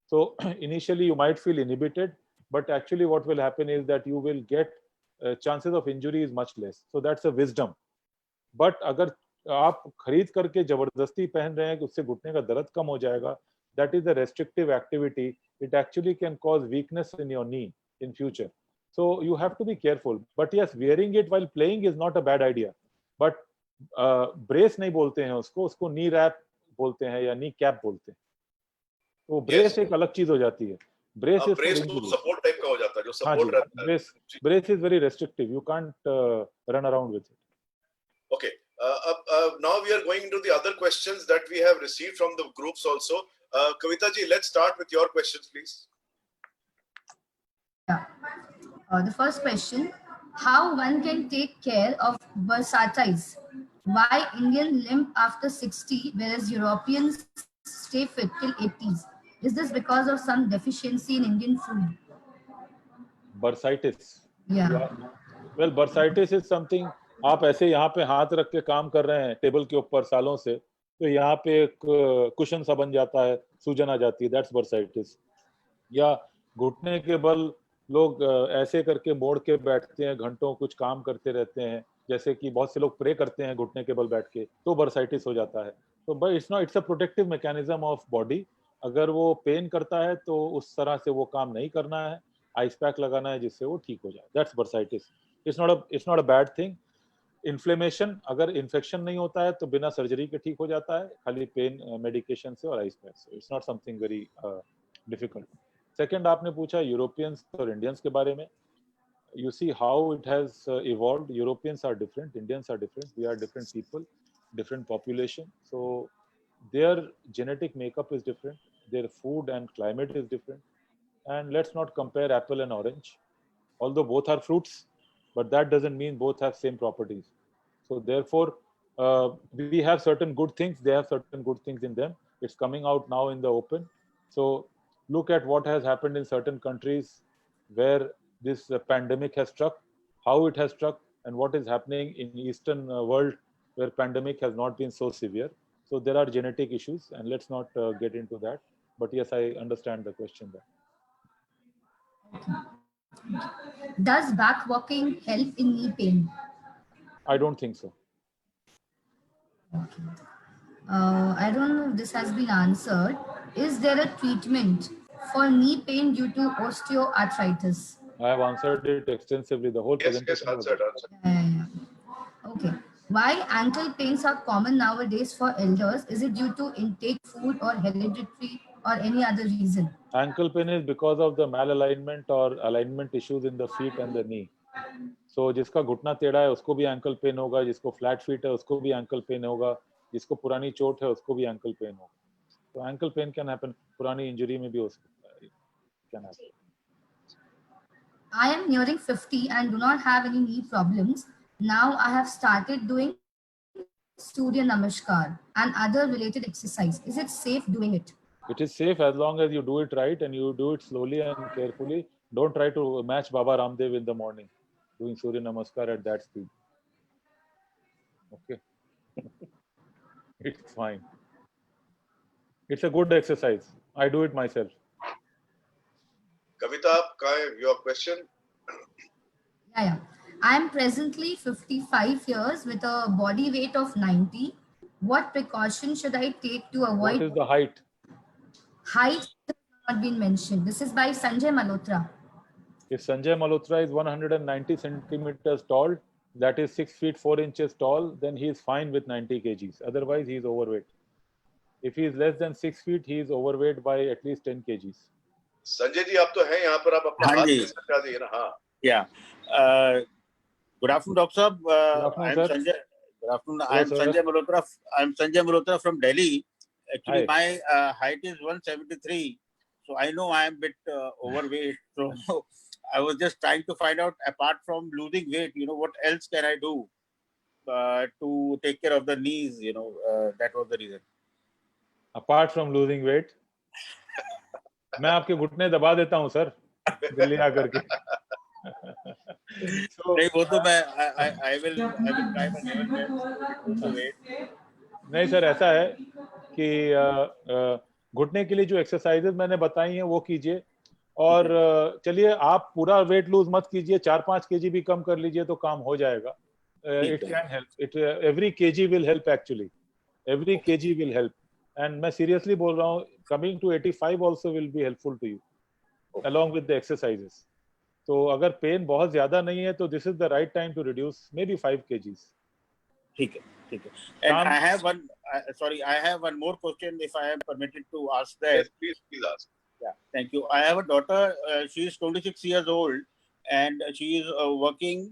So initially you might feel inhibited, but actually what will happen is that you will get chances of injury is much less. So that's a wisdom. But अगर आप खरीद करके जबरदस्ती पहन रहे हैं कि उससे घुटने का दर्द कम हो जाएगा, that is a restrictive activity. It actually can cause weakness in your knee in future. So you have to be careful. But yes, wearing it while playing is not a bad idea. But brace नहीं बोलते हैं उसको knee wrap बोलते हैं या knee cap बोलते हैं. तो brace एक अलग चीज हो जाती है. Brace is brace तो support type का हो जाता है, जो support रहता है. Brace is very restrictive. You can't run around with it. Okay. Now we are going into the other questions that we have received from the groups also. Kavita ji, let's start with your questions, please. Yeah. The first question: how one can take care of bursitis? Why Indian limp after 60, whereas Europeans stay fit till 80s? Is this because of some deficiency in Indian food? Bursitis. Yeah. Well, bursitis is something. आप ऐसे यहाँ पे हाथ रख के काम कर रहे हैं टेबल के ऊपर सालों से, तो यहाँ पे एक कुशन सा बन जाता है, सूजन आ जाती है, दैट्स बर्साइटिस. या घुटने के बल लोग ऐसे करके मोड़ के बैठते हैं, घंटों कुछ काम करते रहते हैं, जैसे कि बहुत से लोग प्रे करते हैं घुटने के बल बैठ के, तो बर्साइटिस हो जाता है. तो but it's a protective mechanism of body. अगर वो पेन करता है तो उस तरह से वो काम नहीं करना है, आइस पैक लगाना है जिससे वो ठीक हो जाए. That's bursitis. It's not a bad thing. Inflammation, अगर इन्फेक्शन नहीं होता है तो बिना सर्जरी के ठीक हो जाता है, खाली पेन मेडिकेशन से और आइस पैक से. It's not something very difficult. Second आपने पूछा यूरोपियंस और इंडियंस के बारे में. You see how it has evolved. Europeans are different, Indians are different, we are different people, different population, so their genetic makeup is different, their food and climate is different, and let's not compare apple and orange, although both are fruits, but that doesn't mean both have same properties. So therefore we have certain good things, they have certain good things in them. It's coming out now in the open. So look at what has happened in certain countries where this pandemic has struck, how it has struck, and what is happening in Eastern world where pandemic has not been so severe. So there are genetic issues, and let's not get into that. But yes, I understand the question there. Does back walking help in knee pain? I don't think so. Okay. I don't know if this has been answered. Is there a treatment for knee pain due to osteoarthritis? I have answered it extensively. The whole presentation. Yes, answered. Okay. Why ankle pains are common nowadays for elders? Is it due to intake food or hereditary or any other reason? Ankle pain is because of the malalignment or alignment issues in the feet and the knee. So जिसका घुटना टेढ़ा है उसको भी ankle pain होगा, जिसको flat feet है उसको भी ankle pain होगा, जिसको पुरानी चोट है उसको भी ankle pain होगा. So ankle pain can happen. पुरानी injury में भी हो सकता है. Can happen. I am nearing 50 and do not have any knee problems. Now I have started doing Surya Namaskar and other related exercise. Is it safe doing it? It is safe as long as you do it right and you do it slowly and carefully. Don't try to match Baba Ramdev in the morning doing Surya Namaskar at that speed. Okay. It's fine. It's a good exercise. I do it myself. Kavita, your question? Yeah. I am presently 55 years with a body weight of 90. What precaution should I take to avoid? What is the height? Height has not been mentioned. This is by Sanjay Malhotra. If Sanjay Malhotra is 190 centimeters tall, that is 6 feet 4 inches tall, then he is fine with 90 kgs. Otherwise, he is overweight. If he is less than 6 feet, he is overweight by at least 10 kgs. Sanjay ji, आप तो हैं यहाँ पर, आप अपना हाथ दिखा दीजिए ना. हाँ. Yeah. Good afternoon, Dr. Saab. I am Sanjay. Good afternoon. I am Sanjay Malhotra. I am Sanjay Malhotra from Delhi. Actually, Hi. my height is 173, so I know I am a bit overweight. So I was just trying to find out, apart from losing weight, what else can I do to take care of the knees? That was the reason. Apart from losing weight, मैं आपके घुटने दबा देता हूँ sir, Delhi आकर के. So, नहीं, वो तो मैं I will try my level best to lose the weight. नहीं सर, ऐसा है कि घुटने के लिए जो एक्सरसाइजेज मैंने बताई हैं वो कीजिए, और चलिए आप पूरा वेट लूज मत कीजिए, 4-5 केजी भी कम कर लीजिए तो काम हो जाएगा. It can help, it every KG will help, actually every KG will help. And मैं सीरियसली बोल रहा हूँ, coming to 85 also will be helpful to you along with the exercises. तो अगर पेन बहुत ज्यादा नहीं है तो this is the right time to reduce maybe 5 kgs. ठीक है. And I have one. I have one more question, if I am permitted to ask that. Yes, please ask. Yeah, thank you. I have a daughter. She is 26 years old, and she is working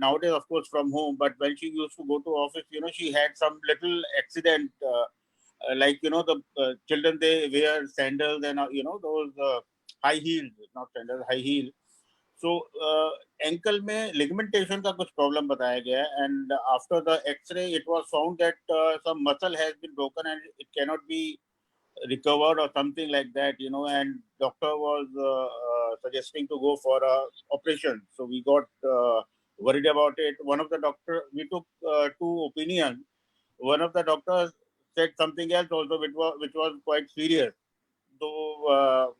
nowadays, of course, from home. But when she used to go to office, she had some little accident. Like the children, they wear sandals and those high heels, not sandals, high heel. So ankle में ligamentation का कुछ problem बताया गया है, and after the X-ray it was found that some muscle has been broken and it cannot be recovered or something like that, and doctor was suggesting to go for a operation. So we got worried about it. One of the doctor, we took two opinions. One of the doctors said something else also, which was quite serious. So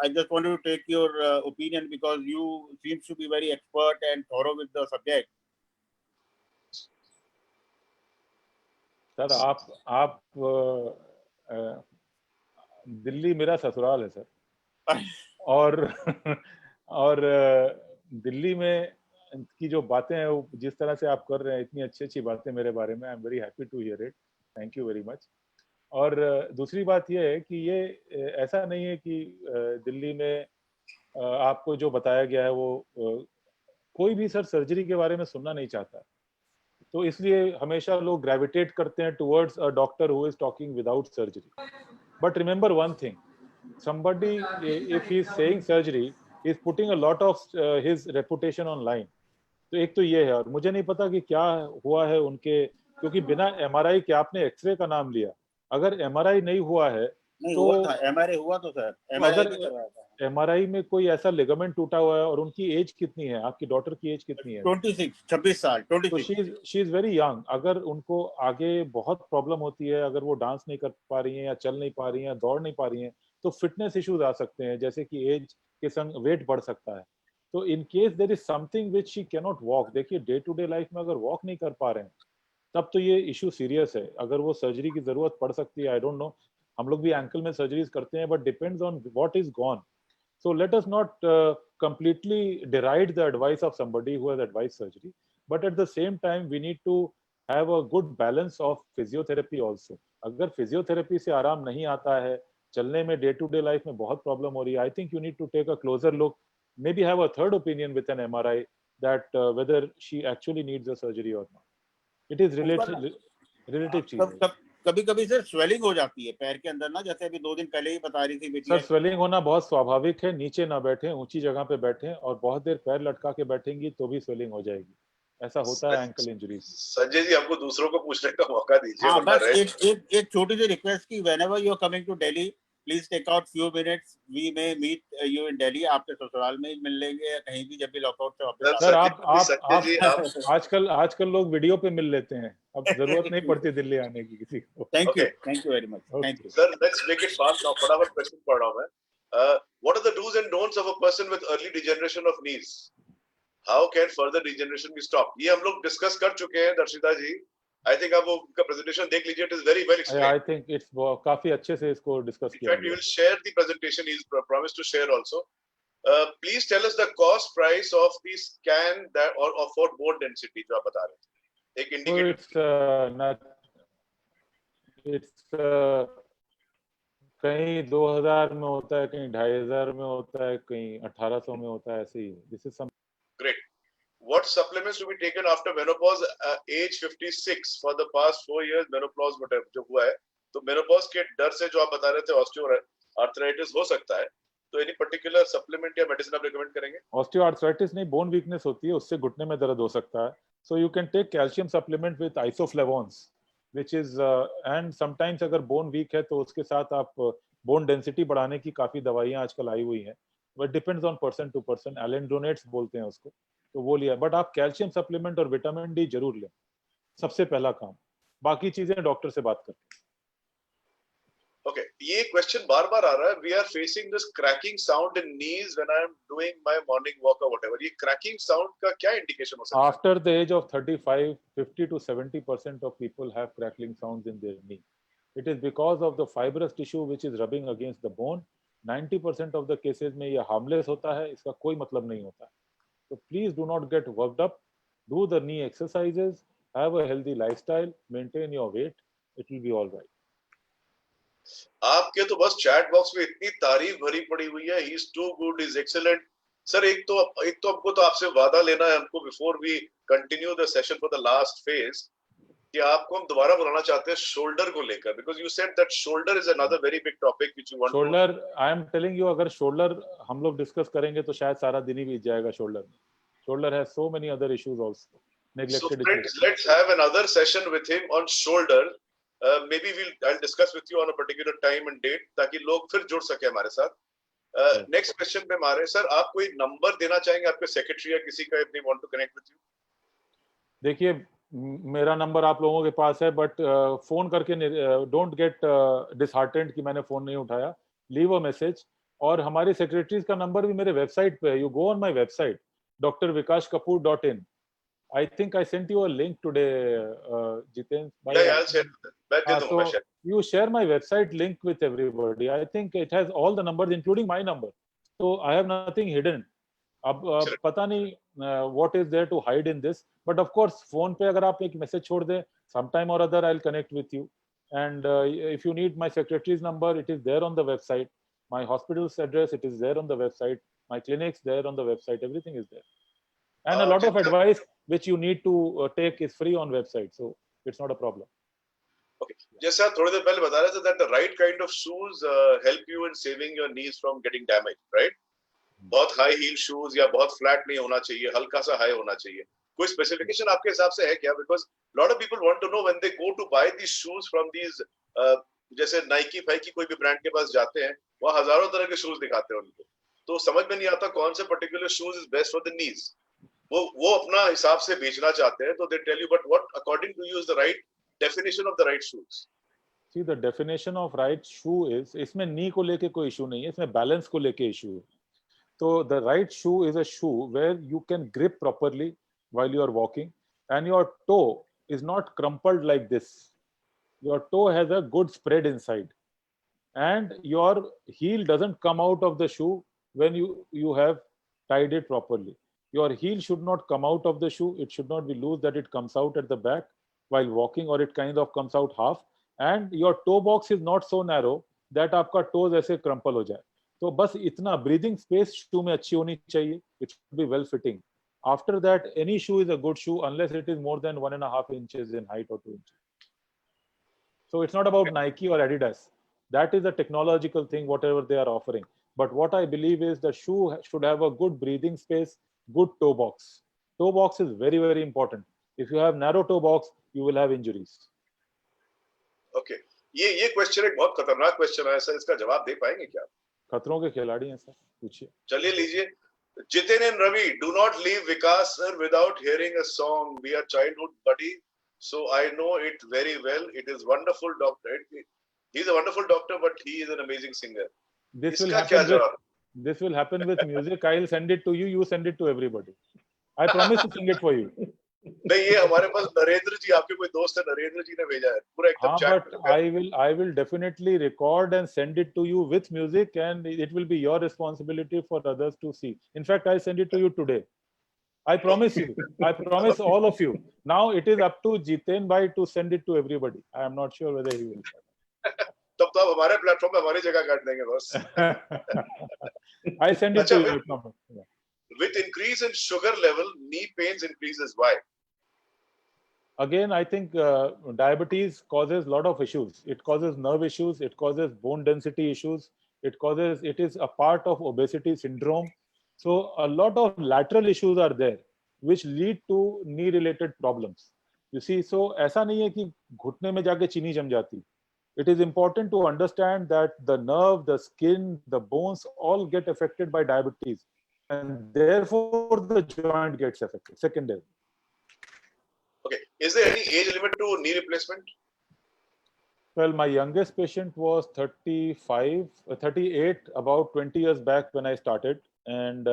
I just wanted to take your opinion, because you seems to be very expert and thorough with the subject. Sir आप दिल्ली मेरा ससुराल है sir, और दिल्ली में की जो बातें हैं वो जिस तरह से आप कर रहे हैं, इतनी अच्छी बातें मेरे बारे में, I am very happy to hear it. Thank you very much. और दूसरी बात ये है कि ये ऐसा नहीं है कि दिल्ली में आपको जो बताया गया है वो कोई भी सर सर्जरी के बारे में सुनना नहीं चाहता, तो इसलिए हमेशा लोग ग्रेविटेट करते हैं towards a doctor who is talking without surgery. But remember one thing, somebody if he is saying surgery is putting a lot of his reputation online. तो एक तो ये है, और मुझे नहीं पता कि क्या हुआ है उनके, क्योंकि बिना एमआरआई के आपने एक्सरे का नाम लिया. अगर एमआरआई नहीं हुआ है नहीं तो हुआ था, एमआरआई हुआ तो सर, अगर एमआरआई में कोई ऐसा लिगामेंट टूटा हुआ है, और उनकी एज कितनी है, आपकी डॉटर की एज कितनी है? 26 साल. तो शी इज वेरी यंग. अगर उनको आगे बहुत प्रॉब्लम होती है, अगर वो डांस नहीं कर पा रही हैं या चल नहीं पा रही हैं, दौड़ नहीं पा रही हैं, तो फिटनेस इश्यूज आ सकते हैं, जैसे कि एज के संग वेट बढ़ सकता है. तो in case there is something which she can not walk, देखिए डे टू डे लाइफ में अगर वॉक नहीं कर पा रहे हैं तब तो ये इशू सीरियस है. अगर वो सर्जरी की जरूरत पड़ सकती है, आई डोंट नो. हम लोग भी एंकल में सर्जरीज करते हैं, but depends on what is gone. So let us not completely deride the advice of somebody who has advised surgery, but at the same time we need to have a good balance of physiotherapy also. अगर physiotherapy से आराम नहीं आता है, चलने में day to day life में बहुत problem हो रही है, I think you need to take a closer look, maybe have a third opinion with an MRI that whether she actually needs a surgery or not. It is relative चीज. कभी-कभी sir swelling हो जाती है पैर के अंदर ना, जैसे अभी 2 दिन पहले ही बता रही थी बेटी. सर स्वेलिंग होना बहुत स्वाभाविक है. नीचे ना बैठें, ऊंची जगह पे बैठें, और बहुत देर पैर लटका के बैठेंगी तो भी स्वेलिंग हो जाएगी. ऐसा होता है एंकल इंजरीज. संजय जी, हमको दूसरों को पूछने का मौका दीजिए. हाँ, बस एक छोटी सी रिक्वेस्ट की, whenever you are coming to Delhi, please take out few minutes. We may meet you in Delhi. आपके ससुराल में मिल लेंगे या कहीं भी, जब भी लॉकआउट से वापस. सर आप आजकल लोग वीडियो पे मिल लेते हैं, अब जरूरत नहीं पड़ती दिल्ली आने की किसी को. Thank you very much. Thank you. Sir, let's make it fast now. फटाफट क्वेश्चन पढ़ रहा हूं मैं. What are the do's and don'ts of a person with early degeneration of knees? How can further degeneration be stopped? ये हम लोग discuss कर चुके हैं दर्शिता जी. I think आप वो उनका प्रेजेंटेशन देख लीजिए. It is very well explained. I think it's काफी अच्छे से इसको डिस्कस किया. In fact, we will share the presentation. He's promised to share also. Please tell us the cost price of the scan that or for bone density जो आप बता रहे थे. एक indicator. It's कहीं 2000 में होता है, कहीं 2500 में होता है, कहीं 1800 में होता है, ऐसे ही. This is some. Great. What supplements to be taken after menopause, age 56 for the past 4 years menopause whatever जो हुआ है, तो मेनोपॉज के डर से जो आप बता रहे थे ऑस्टियोआर्थराइटिस हो सकता है, तो एनी पर्टिकुलर सप्लीमेंट या मेडिसिन आप रिकमेंड करेंगे? ऑस्टियोआर्थराइटिस नहीं, बोन वीकनेस होती है, उससे घुटने में दर्द हो सकता है. So you can take calcium supplement with isoflavones, which is and sometimes अगर bone weak है तो उसके साथ आप bone density बढ़ाने की काफी दवाइयाँ आजकल आई हुई हैं. But depends on person to person. Alendronates बोलते हैं उसको, तो वो लिया. But आप calcium supplement और vitamin D जरूर लें, सबसे पहला काम. बाकी चीजें डॉक्टर से बात करते हैं. Okay, ये क्वेश्चन बार बार आ रहा है. We are facing this cracking sound in knees when I am doing my morning walk or whatever. ये cracking sound का क्या indication हो सकता है? After the age of 35, 50 to 70% of people have crackling sounds in their knee. It is because of the fibrous tissue which is rubbing against the bone. 90% of the cases में ये harmless होता है, इसका कोई मतलब नहीं होता है. So please do not get worked up. Do the knee exercises. Have a healthy lifestyle. Maintain your weight. It will be all right. आपके तो बस चैट बॉक्स में इतनी तारीफ भरी पड़ी हुई है. He is too good, he is excellent. Sir एक तो हमको तो आपसे वादा लेना है हमको before we continue the session for the last phase कि आपको हम दोबारा बुलाना चाहते हैं शोल्डर को लेकर, because you said that shoulder is another very big topic which you want. Shoulder, I am telling you, अगर shoulder हम लोग डिस्कस करेंगे तो शायद सारा दिन ही बीत जाएगा shoulder में. Shoulder has so many other issues also. Neglected So friends, issues. let's have another session with him on shoulder. Maybe I'll discuss with you on a particular time and date ताकि लोग फिर जुड़ सके हमारे साथ. Next question पे हमारे sir, आप कोई नंबर देना चाहेंगे आपके सेक्रेटरी या किसी का, if they want to connect with you? देखिए मेरा नंबर आप लोगों के पास है, बट फोन करके डोंट गेट डिसहार्टेंड कि मैंने फोन नहीं उठाया. Leave a message. और हमारी सेक्रेटरीज का नंबर भी मेरे वेबसाइट पे है. You go on my website drvikashkapoor.in. I think I sent you a link today, Jiten. Yeah, I'll share. So you share my website link with everybody. I think it has all the numbers, including my number. So I have nothing hidden. अब पता नहीं what is there to hide in this, but of course phone पे अगर आप एक message छोड़ दें, sometime or other I'll connect with you. And if you need my secretary's number, it is there on the website. My hospital's address, it is there on the website. My clinic's there on the website. Everything is there. And a lot of advice which you need to take is free on website, so it's not a problem. Okay. जैसे आप थोड़ी देर पहले बता रहे थे that the right kind of shoes help you in saving your knees from getting damaged, right? बहुत high heel shoes या बहुत flat नहीं होना चाहिए, हल्का सा high होना चाहिए. कोई specification आपके हिसाब से है क्या? Because a lot of people want to know when they go to buy these shoes from these जैसे Nike फाइकी कोई भी ब्रांड के पास जाते हैं, वो हजारों तरह के shoes दिखाते हैं उनको, तो समझ में नहीं आता कौन से particular shoes is best for the knees. वो अपना हिसाब से बेचना चाहते हैं, तो they tell you, but what according to you is the right definition of the right shoes? See, the definition of right shoe is, इसमें knee को लेके कोई issue नहीं है, इसमें balance को लेके issue है. So the right shoe is a shoe where you can grip properly while you are walking, and your toe is not crumpled like this. Your toe has a good spread inside, and your heel doesn't come out of the shoe when you have tied it properly. Your heel should not come out of the shoe. It should not be loose that it comes out at the back while walking, or it kind of comes out half. And your toe box is not so narrow that आपका toes ऐसे crumple हो जाए. तो बस इतना breathing space shoe में अच्छी होनी चाहिए. It should be well fitting. After that, any shoe is a good shoe unless it is more than 1.5 inches in height or 2 inches. So it's not about Nike or Adidas. That is a technological thing, whatever they are offering. But what I believe is the shoe should have a good breathing space, good toe box. Toe box is very, very important. If you have narrow toe box, you will have injuries. Okay. ये question एक बहुत खतरनाक question है sir, इसका जवाब दे पाएंगे क्या? खतरों के खिलाड़ी हैं सर, पूछिए. चलिए लीजिए. Jitin and Ravi, do not leave Vikas sir without hearing a song. We are childhood buddy, so I know it very well. It is wonderful doctor. He's a wonderful doctor, but he is an amazing singer. This will happen with music. I'll send it to you. You send it to everybody. I promise to sing it for you. नहीं, ये हमारे पास नरेंद्र जी, आपके कोई दोस्त है, नरेंद्र जी ने भेजा है पूरा एकदम chat. But I will definitely record and send it to you with music, and it will be your responsibility for others to see. In fact, I'll send it to you today. I promise you. I promise all of you. Now it is up to Jiten bhai to send it to everybody. I am not sure whether he will. तब तो आप हमारे platform पे हमारी जगह काट देंगे बस. I send it to you. With increase in sugar level, knee pains increases. Why? Again, I think diabetes causes a lot of issues. It causes nerve issues. It causes bone density issues. It is a part of obesity syndrome. So a lot of lateral issues are there, which lead to knee related problems. You see, so ऐसा नहीं है कि घुटने में जाके चीनी जम जाती. It is important to understand that the nerve, the skin, the bones all get affected by diabetes, and therefore the joint gets affected. Secondary. Okay. Is there any age limit to knee replacement? Well, my youngest patient was 38, about 20 years back when I started. And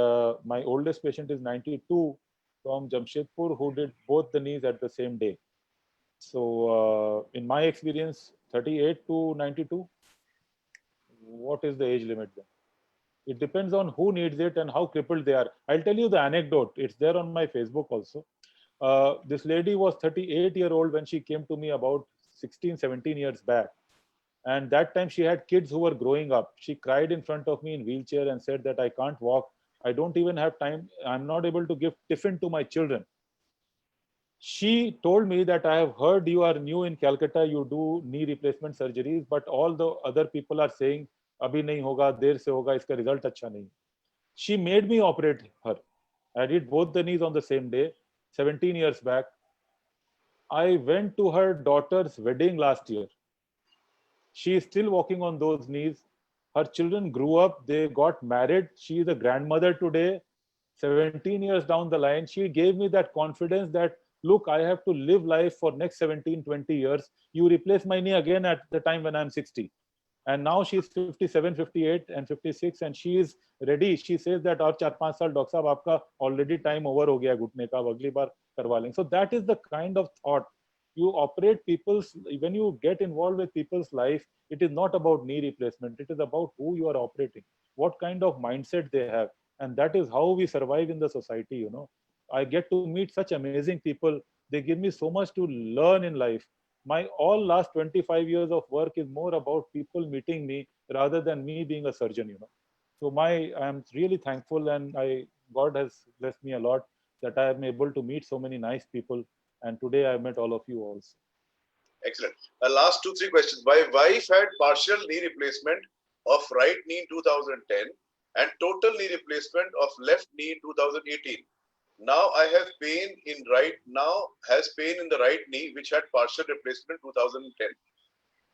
my oldest patient is 92 from Jamshedpur, who did both the knees at the same day. So in my experience, 38 to 92, what is the age limit then? It depends on who needs it and how crippled they are. I'll tell you the anecdote. It's there on my Facebook also. This lady was 38-year-old when she came to me about 16, 17 years back. And that time she had kids who were growing up. She cried in front of me in wheelchair and said that I can't walk. I don't even have time. I'm not able to give tiffin to my children. She told me that I have heard you are new in Calcutta, you do knee replacement surgeries, but all the other people are saying, abhi nahi hoga, der se hoga, iska result acha nahi. She made me operate her. I did both the knees on the same day, 17 years back. I went to her daughter's wedding last year. She is still walking on those knees. Her children grew up, they got married. She is a grandmother today, 17 years down the line. She gave me that confidence that, look, I have to live life for next 17, 20 years. You replace my knee again at the time when I'm 60. And now she's 57, 58 and 56 and she is ready. She says that aur 4-5 saal doctor sahab aapka already time over ho gaya ghutne ka, ab agli baar karwa lenge. So that is the kind of thought. You operate people's, when you get involved with people's life, it is not about knee replacement. It is about who you are operating, what kind of mindset they have. And that is how we survive in the society, you know. I get to meet such amazing people. They give me so much to learn in life. My all last 25 years of work is more about people meeting me rather than me being a surgeon, you know. So I'm really thankful and God has blessed me a lot that I am able to meet so many nice people. And today I met all of you also. Excellent. Last 2-3 questions. My wife had partial knee replacement of right knee in 2010 and total knee replacement of left knee in 2018. Now I have pain in the right knee, which had partial replacement in 2010.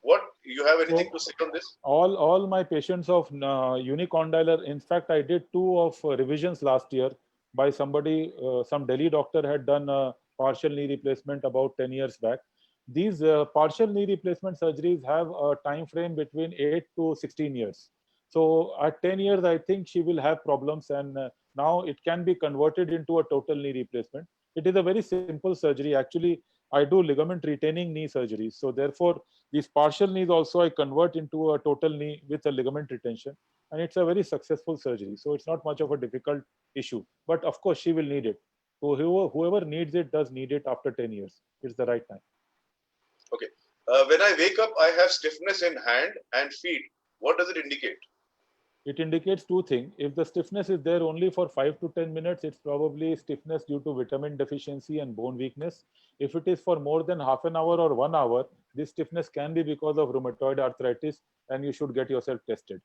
What, you have anything to say on this? All my patients of unicondylar, in fact, I did 2 of revisions last year by somebody, some Delhi doctor had done a partial knee replacement about 10 years back. These partial knee replacement surgeries have a time frame between 8 to 16 years. So at 10 years, I think she will have problems and now it can be converted into a total knee replacement. It is a very simple surgery. Actually, I do ligament retaining knee surgery. So therefore, these partial knees also I convert into a total knee with a ligament retention. And it's a very successful surgery. So it's not much of a difficult issue. But of course, she will need it. So whoever needs it does need it after 10 years. It's the right time. Okay. When I wake up, I have stiffness in hand and feet. What does it indicate? It indicates 2 things. If the stiffness is there only for 5 to 10 minutes, it's probably stiffness due to vitamin deficiency and bone weakness. If it is for more than half an hour or 1 hour, this stiffness can be because of rheumatoid arthritis and you should get yourself tested.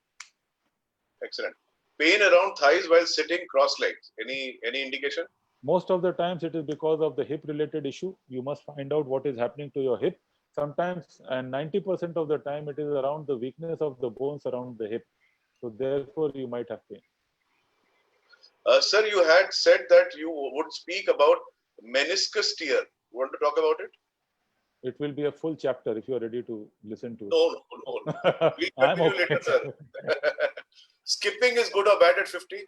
Excellent. Pain around thighs while sitting cross-legs. Any indication? Most of the times it is because of the hip related issue. You must find out what is happening to your hip. Sometimes, and 90% of the time, it is around the weakness of the bones around the hip. So therefore, you might have pain. Sir, you had said that you would speak about meniscus tear. Want to talk about it? It will be a full chapter if you are ready to listen to it. No. We'll continue later, sir. Skipping is good or bad at 50?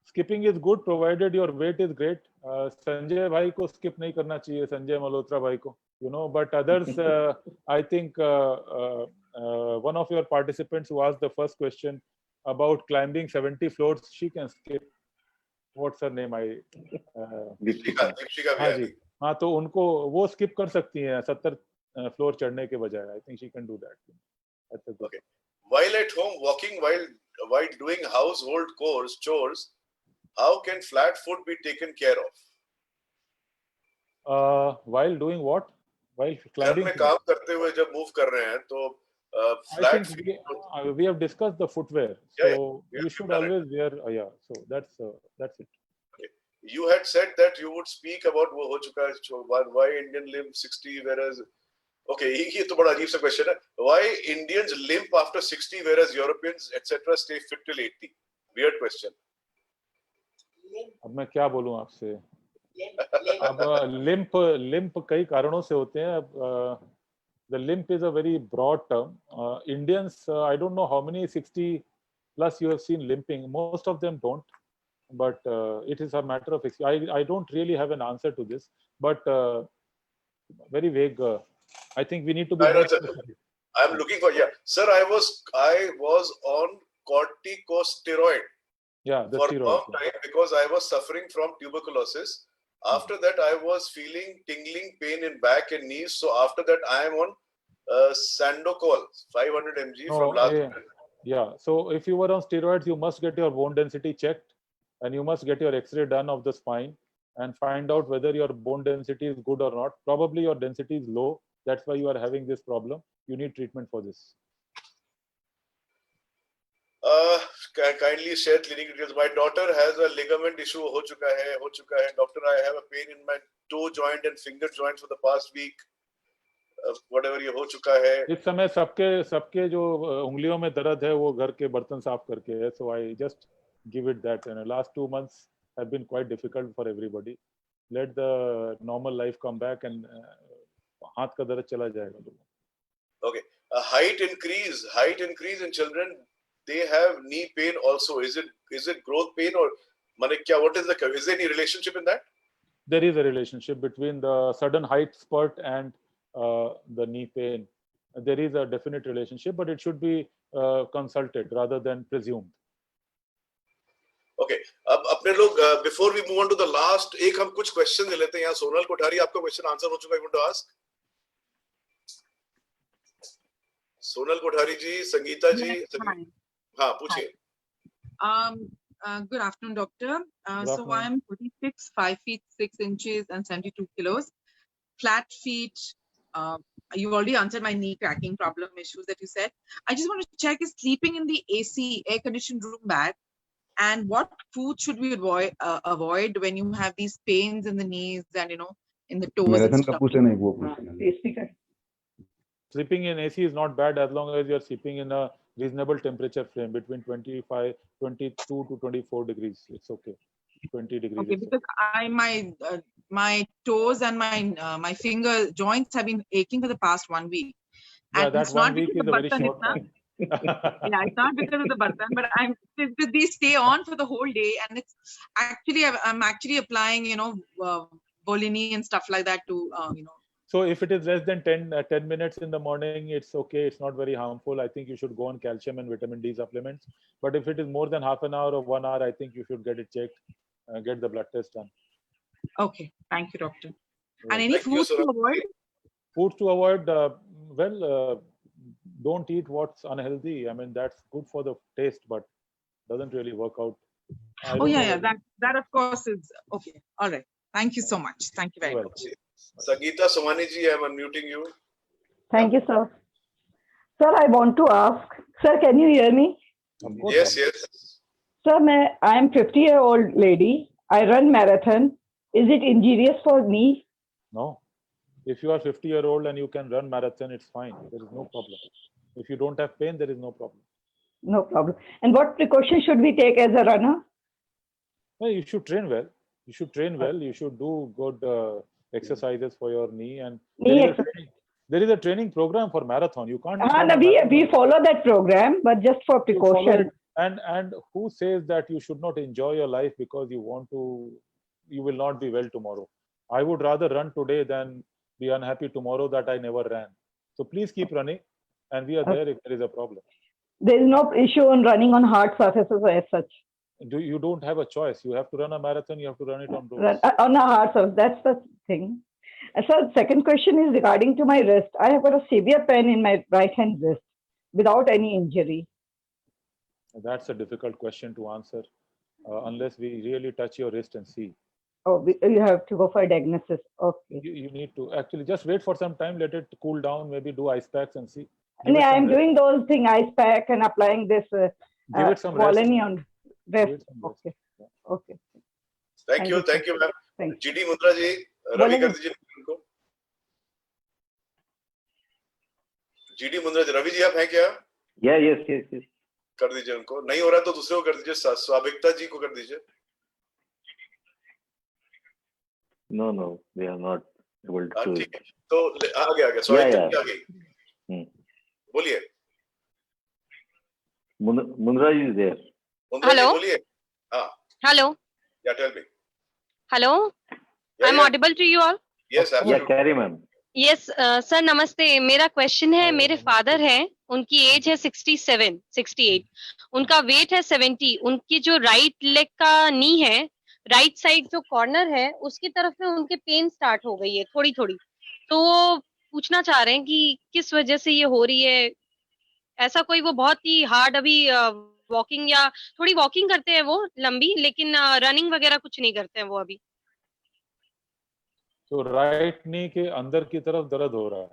Skipping is good provided your weight is great. Sanjay bhai ko skip nahi karna chahiye, Sanjay Malhotra bhai ko, you know, but others, I think one of your participants who asked the first question about climbing 70 floors, she can skip. What's her name? Deepshika Vyani. हाँ, तो उनको वो skip कर सकती हैं 70 floor चढ़ने के बजाय. I think she can do that. Okay. While at home, walking while doing household chores, how can flat foot be taken care of? While doing what? While घर climbing? में काम करते हुए जब मूव कर रहे हैं तो I flat think feet. we have discussed the footwear, Yeah, so yeah, you we've should done it. always wear. Yeah, so that's it. You had said that you would speak about वो हो चुका है why Indian limp 60 whereas okay ये तो बड़ा अजीब सा question है. Why Indians limp after 60 whereas Europeans etc. stay fit till 80? Weird question. अब मैं क्या बोलूं आपसे? अब लिम्प कई कारणों से होते हैं. अब the limp is a very broad term. Indians, I don't know how many 60 plus you have seen limping. Most of them don't, but it is a matter of I don't really have an answer to this, but very vague. I think we need to be more specific. I'm looking for sir. I was on corticosteroid the for a steroids. long time because I was suffering from tuberculosis. After that, I was feeling tingling pain in back and knees. So after that, I am on Sandoval 500 mg from last. So if you were on steroids, you must get your bone density checked, and you must get your X-ray done of the spine and find out whether your bone density is good or not. Probably your density is low. That's why you are having this problem. You need treatment for this. Kindly share clinic details. My daughter has a ligament issue. हो चुका है. Doctor, I have a pain in my toe joint and finger joints for the past week. Whatever ये हो चुका है. इस समय सबके जो उंगलियों में दर्द है वो घर के बर्तन साफ करके है. So I just give it that. And the last 2 months have been quite difficult for everybody. Let the normal life come back and हाथ का दर्द चला जाएगा. Okay. Height increase in children. They have knee pain also. Is it growth pain or what is there any relationship in that? There is a relationship between the sudden height spurt and the knee pain. There is a definite relationship, but it should be consulted rather than presumed. Okay. अब अपने लोग before we move on to the last एक हम कुछ question ले लेते हैं. यहाँ सोनल कोठारी आपका question answer हो चुका है. I want to ask. Sonal Kothari जी, संगीता जी, हाँ पूछिए. Good afternoon, doctor. So I am 46, 5 feet 6 inches and 72 kilos. Flat feet. You already answered my knee cracking problem issues that you said. I just want to check, is sleeping in the AC, air conditioned room bad? And what food should we avoid when you have these pains in the knees and in the toes and stuff? Sleeping in AC is not bad as long as you are sleeping in a reasonable temperature frame between 22 to 24 degrees. It's okay. 20 degrees. Okay, because my toes and my finger joints have been aching for the past 1 week. Yeah, and that it's 1 not week is a very short time. Yeah, it's not because of the bartan, but these stay on for the whole day, and it's actually I'm actually applying Bolini and stuff like that to So if it is less than 10 minutes in the morning, it's okay. It's not very harmful. I think you should go on calcium and vitamin D supplements. But if it is more than half an hour or 1 hour, I think you should get it checked, get the blood test done. Okay, thank you, doctor. And any foods to avoid? Foods to avoid, don't eat what's unhealthy. I mean, that's good for the taste, but doesn't really work out. That of course is okay. All right. Thank you so much. Thank you very much. Sangeeta Somani ji, I am unmuting you. Thank you, sir. Sir, I want to ask. Sir, can you hear me? Yes. Sir, I am 50-year-old lady. I run marathon. Is it injurious for me? No. If you are 50-year-old and you can run marathon, it's fine. There is no problem. If you don't have pain, there is no problem. No problem. And what precautions should we take as a runner? Well, you should train well. You should do good exercises for your knee, and there is a training program for marathon. You can't. We follow that program, but just for precaution. And who says that you should not enjoy your life because you will not be well tomorrow? I would rather run today than be unhappy tomorrow that I never ran. So please keep running, and we are there if there is a problem. There is no issue on running on hard surfaces as such. You don't have a choice. You have to run a marathon. You have to run it on roads. On a hard surface. That's the thing. So second question is regarding to my wrist. I have got a severe pain in my right hand wrist without any injury. That's a difficult question to answer unless we really touch your wrist and see. Oh, you have to go for a diagnosis. Okay. You need to actually just wait for some time, let it cool down, maybe do ice packs and see. And I'm doing those things, ice pack and applying this Give it some rest. Volani on rest. Give it some rest. Okay. Okay. Thank you, ma'am. Thank GD Mundra ji, Ravi कर दीजिए उनको. GD Mundra जी, Ravi जी आप हैं क्या? Yeah, yes. कर दीजिए उनको. नहीं हो रहा तो दूसरे को कर दीजिए. स्वाभिकता जी को कर दीजिए. No, we are not able to. ठीक है. तो आ गया. स्वाभिकता जी आ गई. बोलिए. Mundra is there. Hello. बोलिए. हाँ. Hello. Yeah, tell me. Hello. I'm audible to you all. Yes, absolutely. Yeah, carry ma'am. Yes, sir नमस्ते. मेरा क्वेश्चन है, मेरे फादर हैं, उनकी एज है 67, 68, उनका वेट है 70, उनकी जो राइट लेग का नी है, राइट साइड जो कॉर्नर है, उसकी तरफ में उनके पेन स्टार्ट हो गई है थोड़ी थोड़ी. तो वो पूछना चाह रहे हैं कि किस वजह से ये हो रही है. ऐसा कोई वो बहुत ही हार्ड अभी वॉकिंग या थोड़ी वॉकिंग करते हैं वो लंबी, लेकिन रनिंग वगैरह कुछ नहीं करते हैं वो अभी. तो राइट नी के अंदर की तरफ दर्द हो रहा है.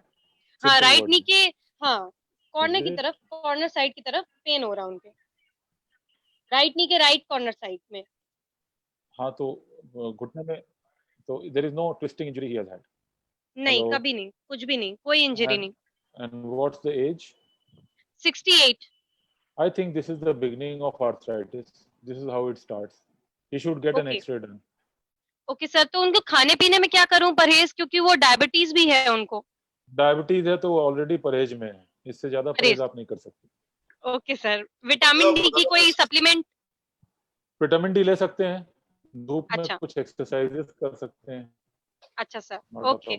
हाँ, राइट नी के कॉर्नर की तरफ, कॉर्नर साइड की तरफ पेन हो रहा है उनके. राइट नी के राइट कॉर्नर साइड में. हाँ, तो घुटने में तो there is no twisting injury he has had. नहीं, कभी नहीं, कुछ भी नहीं, कोई इंजरी नहीं. And what's the age? 68. I think this is the beginning of arthritis. This is how it starts. You should get an X-ray done. Okay sir, तो उनको खाने पीने में क्या करूं परहेज, क्योंकि वो डायबिटीज भी है उनको. डायबिटीज है तो वो ऑलरेडी परहेज में है, इससे ज्यादा परहेज आप नहीं कर सकते. Okay sir. विटामिन डी की कोई सप्लीमेंट? विटामिन डी ले सकते हैं, धूप में कुछ एक्सरसाइजेस कर सकते हैं. अच्छा sir. Okay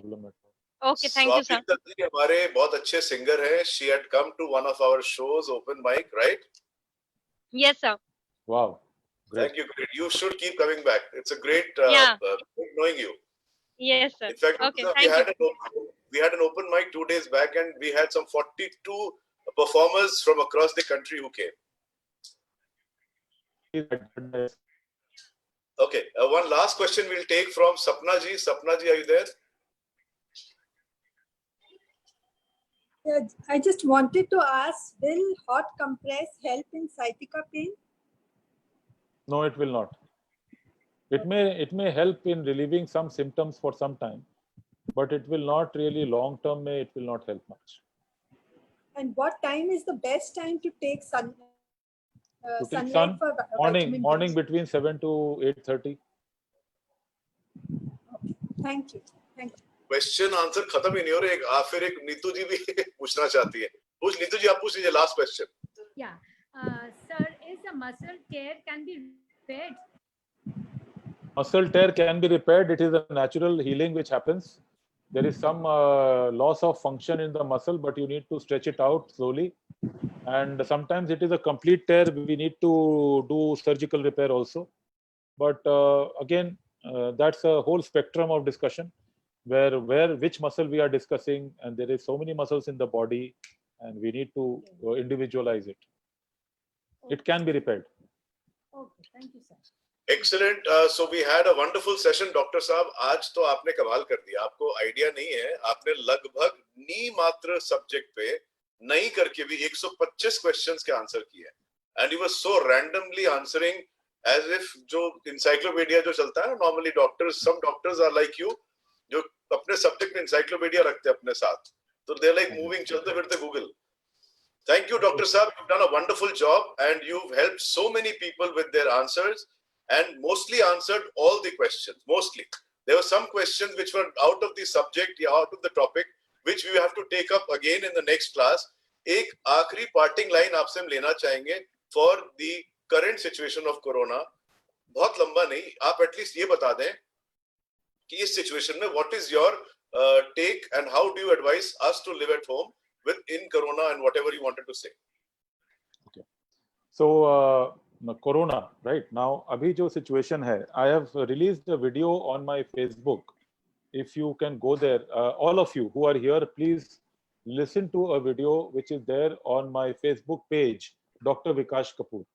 okay, thank you sir. Swabhikta ji हमारे बहुत अच्छे सिंगर हैं. She had come to one of our shows, open mic, right? Yes sir. Wow. Thank you. Great. You should keep coming back. It's a great knowing you. Yes sir. In fact, okay, thank you. We had an open mic 2 days back, and we had some 42 performers from across the country who came. Okay. One last question we'll take from Sapna ji. Sapna ji, are you there? Yeah, I just wanted to ask, will hot compress help in sciatica pain? No, it will not. It may help in relieving some symptoms for some time, but it will not really long term. It will not help much. And what time is the best time to take sunlight for morning between 7 to 8:30. Okay. Thank you. Question answer खत्म ही नहीं हो रहे. फिर एक नीतू जी भी पूछना चाहती है. पूछ नीतू जी, आप पूछ लीजिए last question. Yeah, sir, is a muscle tear can be repaired? Muscle tear can be repaired. It is a natural healing which happens. There is some loss of function in the muscle, but you need to stretch it out slowly. And sometimes it is a complete tear. We need to do surgical repair also. But again, that's a whole spectrum of discussion. Which muscle we are discussing, and there is so many muscles in the body, and we need to individualize it. It can be repaired. Okay, thank you, sir. Excellent. So we had a wonderful session, Dr. साहब. आज तो आपने कमाल कर दिया. आपको idea नहीं है, आपने लगभग नी मात्र सब्जेक्ट पे नहीं करके भी 125 क्वेश्चंस के आंसर किए. And he was so randomly answering as if जो encyclopedia जो चलता है normally doctors, some doctors are like you, जो अपने सब्जेक्ट में encyclopedia रखते हैं अपने साथ. So they're like moving, चलते फिरते Google. Thank you, Dr. Saab. You've done a wonderful job, and you've helped so many people with their answers, and mostly answered all the questions. Mostly, there were some questions which were out of the subject, out of the topic, which we have to take up again in the next class. एक आखिरी parting line आपसे हम लेना चाहेंगे for the current situation of Corona. बहुत लंबा नहीं, आप at least ये बता दें कि इस situation में what is your take and how do you advise us to live at home in Corona and whatever you wanted to say. Okay. So Corona, right now, abhi jo situation hai, I have released a video on my Facebook. If you can go there, all of you who are here, please listen to a video which is there on my Facebook page, Dr. Vikash Kapoor.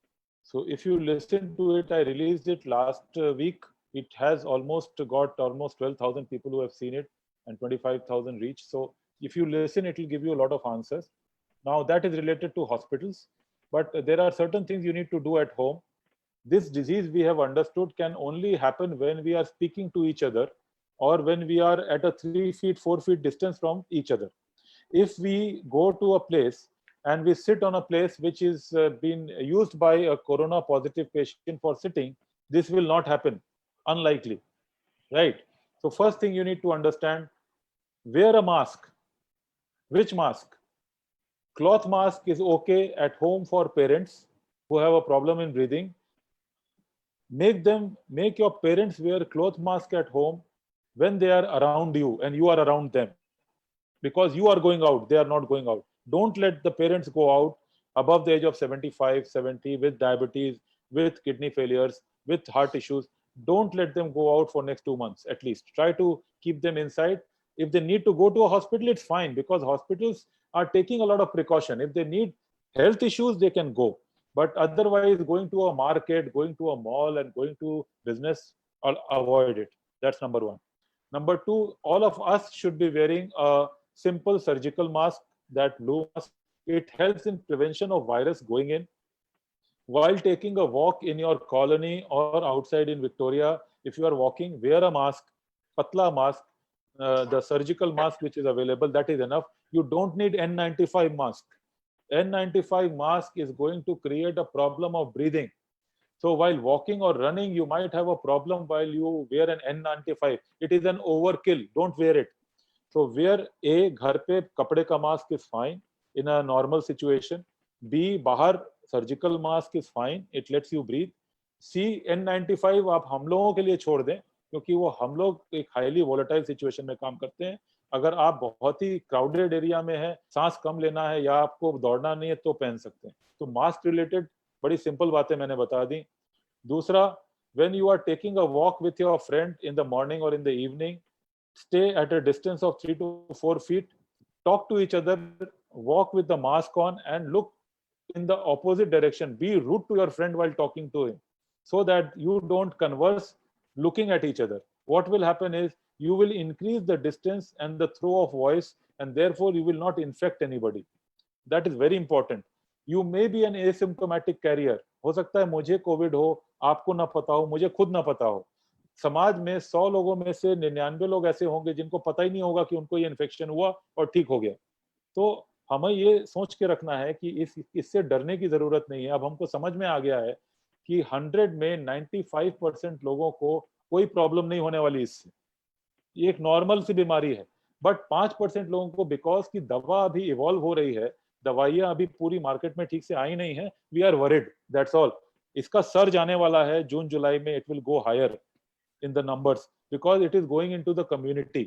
So if you listen to it, I released it last week. It has got almost 12,000 people who have seen it and 25,000 reach. So if you listen, it will give you a lot of answers. Now that is related to hospitals, but there are certain things you need to do at home. This disease, we have understood, can only happen when we are speaking to each other or when we are at a 3 feet, 4 feet distance from each other. If we go to a place and we sit on a place which is been used by a corona positive patient for sitting, this will not happen, unlikely, right? So first thing you need to understand, wear a mask. Which mask? Cloth mask is okay at home for parents who have a problem in breathing. Make your parents wear cloth mask at home when they are around you and you are around them, because you are going out, they are not going out. Don't let the parents go out above the age of 75, 70 with diabetes, with kidney failures, with heart issues. Don't let them go out for next 2 months at least. Try to keep them inside. If they need to go to a hospital, it's fine, because hospitals are taking a lot of precaution. If they need health issues, they can go. But otherwise, going to a market, going to a mall and going to business, avoid it. That's number one. Number two, all of us should be wearing a simple surgical mask, that blue mask. It helps in prevention of virus going in. While taking a walk in your colony or outside in Victoria, if you are walking, wear a mask, patla mask, the surgical mask which is available, that is enough. You don't need N95 mask. N95 mask is going to create a problem of breathing. So while walking or running, you might have a problem while you wear an N95. It is an overkill. Don't wear it. So wear A, ghar pe kapde ka mask is fine in a normal situation. B, bahar surgical mask is fine. It lets you breathe. C, N95 आप हम लोगों के लिए छोड़ दें, क्योंकि वो हम लोग एक हाईली वोलेटाइल सिचुएशन में काम करते हैं. अगर आप बहुत ही क्राउडेड एरिया में है, सांस कम लेना है या आपको दौड़ना नहीं है, तो पहन सकते हैं. तो मास्क रिलेटेड बड़ी सिंपल बातें मैंने बता दी. दूसरा, when you are taking a walk with your friend in the morning or in the evening, stay at a distance of 3 to 4 feet, talk to each other, walk with the mask on and look in the opposite direction. Be rude to your friend while talking to him, so that you don't converse looking at each other. What will happen is you will increase the distance and the throw of voice, and therefore you will not infect anybody. That is very important. You may be an asymptomatic carrier. हो सकता है मुझे Covid हो, आपको ना पता हो, मुझे खुद ना पता हो. समाज में 100 लोगों में से 99 लोग ऐसे होंगे जिनको पता ही नहीं होगा कि उनको ये इन्फेक्शन हुआ और ठीक हो गया. तो हमें ये सोच के रखना है कि इससे डरने की जरूरत नहीं है. अब हमको समझ में आ गया है कि 100 में 95% लोगों को कोई प्रॉब्लम नहीं होने वाली इससे. ये एक नॉर्मल सी बीमारी है. बट 5% लोगों को, बिकॉज की दवा अभी इवॉल्व हो रही है, दवाइयां अभी पूरी मार्केट में ठीक से आई नहीं है, we are worried, that's all. इसका सर्ज आने वाला है जून जुलाई में. It will go higher in the numbers because it is going into the community.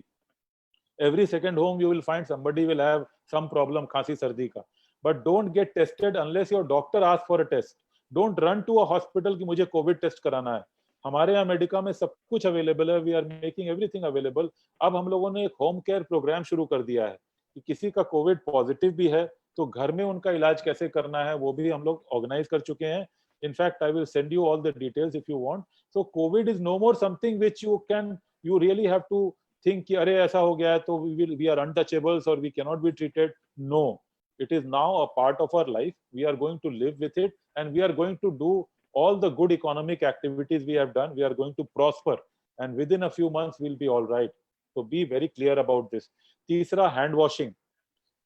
Every second home you will find somebody will have some problem, khansi sardi ka. But don't get tested unless your doctor asks for a test. Don't run to a hospital कि मुझे COVID test कराना है. हमारे यहाँ Medica में सब कुछ available है. We are making everything available. अब हम लोगों ने एक होम केयर प्रोग्राम शुरू कर दिया है कि किसी का कोविड पॉजिटिव भी है तो घर में उनका इलाज कैसे करना है वो भी हम लोग ऑर्गेनाइज कर चुके हैं. In fact, I will send you all the details if you want. So COVID is no more something which you really have to think कि अरे ऐसा हो गया है तो we are untouchables or we cannot be treated. No, it is now a part of our life. We are going to live with it and we are going to do all the good economic activities we have done. We are going to prosper and within a few months we'll be all right. So be very clear about this. तीसरा, hand washing.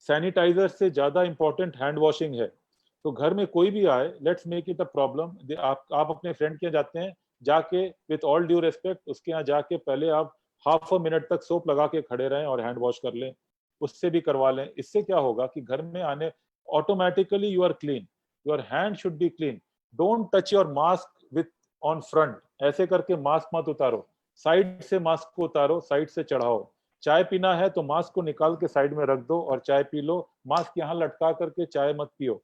Sanitizer से ज्यादा important hand washing है. तो घर में कोई भी आए, let's make it a problem. आप अपने फ्रेंड के यहाँ जाते हैं, जाके विथ ऑल ड्यू रिस्पेक्ट उसके यहाँ जाके पहले आप हाफ अ मिनट तक सोप लगा के खड़े रहें और हैंड वॉश कर लें. उससे भी करवा लें. इससे क्या होगा कि घर में आने automatically you are clean. Your hand should be clean. Don't touch your mask with on front. ऐसे करके मास्क मत उतारो. साइड से मास्क को उतारो, साइड से चढ़ाओ. चाय पीना है तो मास्क को निकाल के साइड में रख दो और चाय पी लो. मास्क यहाँ लटका करके चाय मत पियो.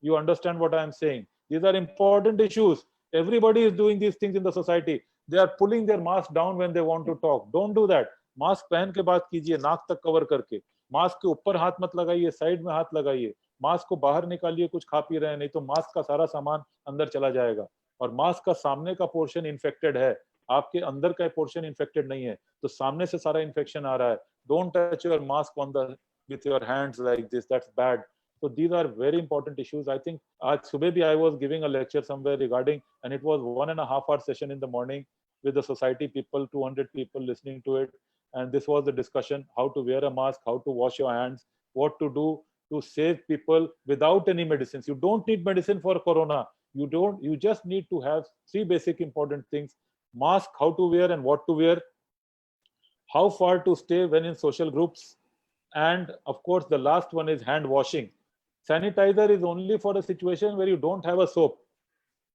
You understand what I am saying? These are important issues. Everybody is doing these things in the society. They are pulling their mask down when they want to talk. Don't do that. Mask पहन के बात कीजिए, नाक तक cover करके. Mask के ऊपर हाथ मत लगाइए, साइड में हाथ लगाइए. मास्क को बाहर निकालिए, कुछ खा पी रहे हैं, नहीं तो मास्क का सारा सामान अंदर चला जाएगा. और मास्क का सामने का पोर्शन इन्फेक्टेड है, आपके अंदर का पोर्शन इन्फेक्टेड नहीं है, तो सामने से सारा इन्फेक्शन आ रहा है. Don't touch your mask on the with your hands like this. That's bad. So these are very important issues. I think आज सुबह भी I was giving a lecture somewhere regarding, and it was 1.5 hour session in the morning with the society people, 200 people listening to it. And this was the discussion: how to wear a mask, how to wash your hands, what to do to save people without any medicines. You don't need medicine for corona. You just need to have 3 basic important things: mask, how to wear and what to wear, how far to stay when in social groups, and of course the last one is hand washing. Sanitizer is only for a situation where you don't have a soap.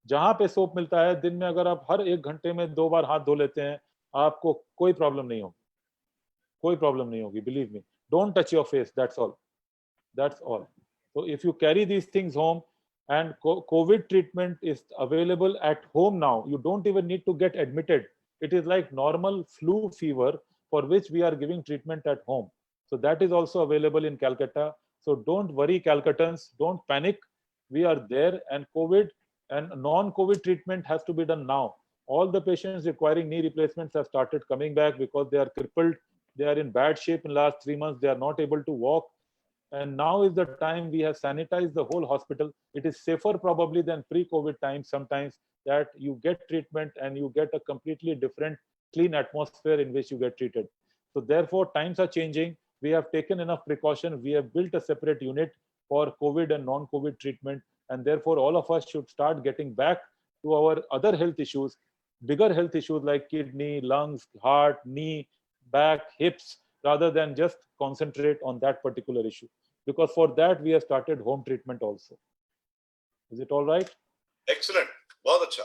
जहां पे soap मिलता है, दिन में अगर आप हर 1 घंटे में 2 बार हाथ धो लेते हैं, आपको कोई प्रॉब्लम नहीं होगी, कोई प्रॉब्लम नहीं होगी. Believe me. Don't touch your face. That's all. That's all. So if you carry these things home, and COVID treatment is available at home now, you don't even need to get admitted. It is like normal flu fever for which we are giving treatment at home. So that is also available in Calcutta. So don't worry, Calcuttans, don't panic. We are there, and COVID and non-COVID treatment has to be done now. All the patients requiring knee replacements have started coming back because they are crippled. They are in bad shape in the last 3 months. They are not able to walk. And now is the time we have sanitized the whole hospital. It is safer probably than pre-COVID times sometimes, that you get treatment and you get a completely different clean atmosphere in which you get treated. So therefore, times are changing. We have taken enough precaution. We have built a separate unit for COVID and non-COVID treatment. And therefore, all of us should start getting back to our other health issues, bigger health issues like kidney, lungs, heart, knee, back, hips, rather than just concentrate on that particular issue. Because for that, we have started home treatment also. Is it all right? Excellent. बहुत अच्छा.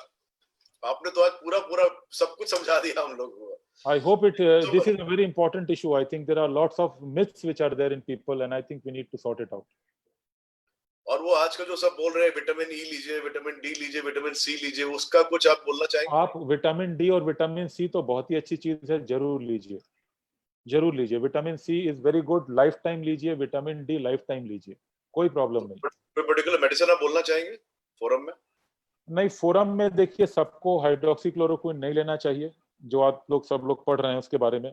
आपने तो आज पूरा सब कुछ समझा दिया हम लोगों को. I hope it. This is a very important issue. I think there are lots of myths which are there in people, and I think we need to sort it out. और वो आजकल जो सब बोल रहे हैं, विटामिन ई लीजिए, vitamin D लीजिए, विटामिन सी लीजिए, उसका कुछ आप बोलना चाहेंगे? आप विटामिन डी और विटामिन सी तो बहुत ही अच्छी चीज है, जरूर लीजिए, जरूर लीजिए. Vitamin C is very good, lifetime लीजिए. विटामिन डी लाइफ टाइम लीजिए, कोई प्रॉब्लम नहीं. कोई पर्टिकुलर मेडिसिन आप बोलना चाहेंगे फोरम में? नहीं, फोरम में देखिए, सबको हाइड्रोक्सीक्लोरोक्विन नहीं लेना चाहिए. जो आप लोग सब लोग पढ़ रहे हैं उसके बारे में,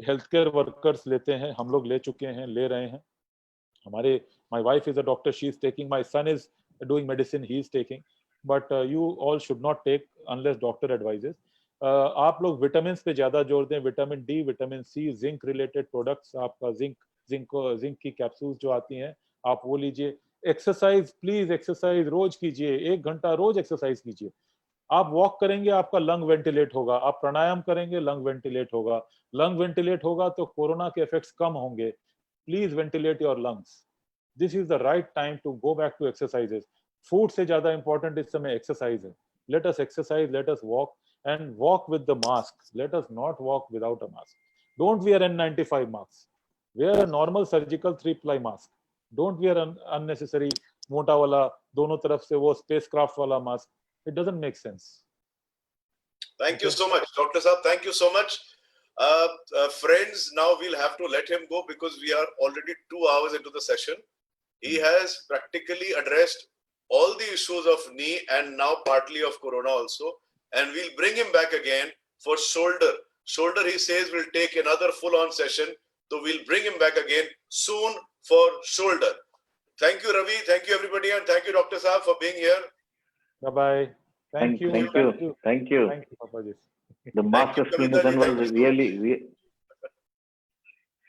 हेल्थ केयर वर्कर्स लेते हैं, हम लोग ले चुके हैं, ले रहे हैं. हमारे my wife is a doctor, she is taking, my son is doing medicine, he is taking, but you all should not take unless doctor advises. आप लोग विटामिन पे ज्यादा जोर दें. Vitamin D, vitamin C, zinc related products, आपका zinc की capsules जो आती हैं, आप वो लीजिए. एक्सरसाइज, प्लीज एक्सरसाइज रोज कीजिए, 1 घंटा रोज एक्सरसाइज कीजिए. आप वॉक करेंगे, आपका लंग वेंटिलेट होगा. आप प्राणायाम करेंगे, लंग वेंटिलेट होगा. लंग वेंटिलेट होगा तो कोरोना के इफेक्ट्स कम होंगे. Please ventilate your lungs. This is the right time to go back to exercises. Food से ज़्यादा important इस समय exercise है. Let us exercise, let us walk, and walk with the mask. Let us not walk without a mask. Don't wear N95 masks. Wear a normal surgical 3-ply mask. Don't wear an unnecessary मोटा वाला दोनों तरफ से वो spacecraft वाला mask. It doesn't make sense. Thank you so much, Dr. Saab. Thank you so much. Friends, now we'll have to let him go because we are already 2 hours into the session. He has practically addressed all the issues of knee and now partly of corona also. And we'll bring him back again for shoulder. Shoulder, he says, will take another full-on session. So we'll bring him back again soon for shoulder. Thank you, Ravi. Thank you, everybody. And thank you, Dr. Saab, for being here. Bye-bye. Thank you. Thank you. Thank you. Thank you, Papaji. The mask explanation was really.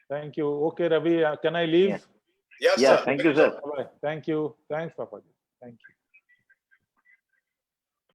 Thank you. Okay, Ravi, can I leave? Yes, sir. Thank you, sir. Bye. Thank you. Thanks, Papaji. Thank you.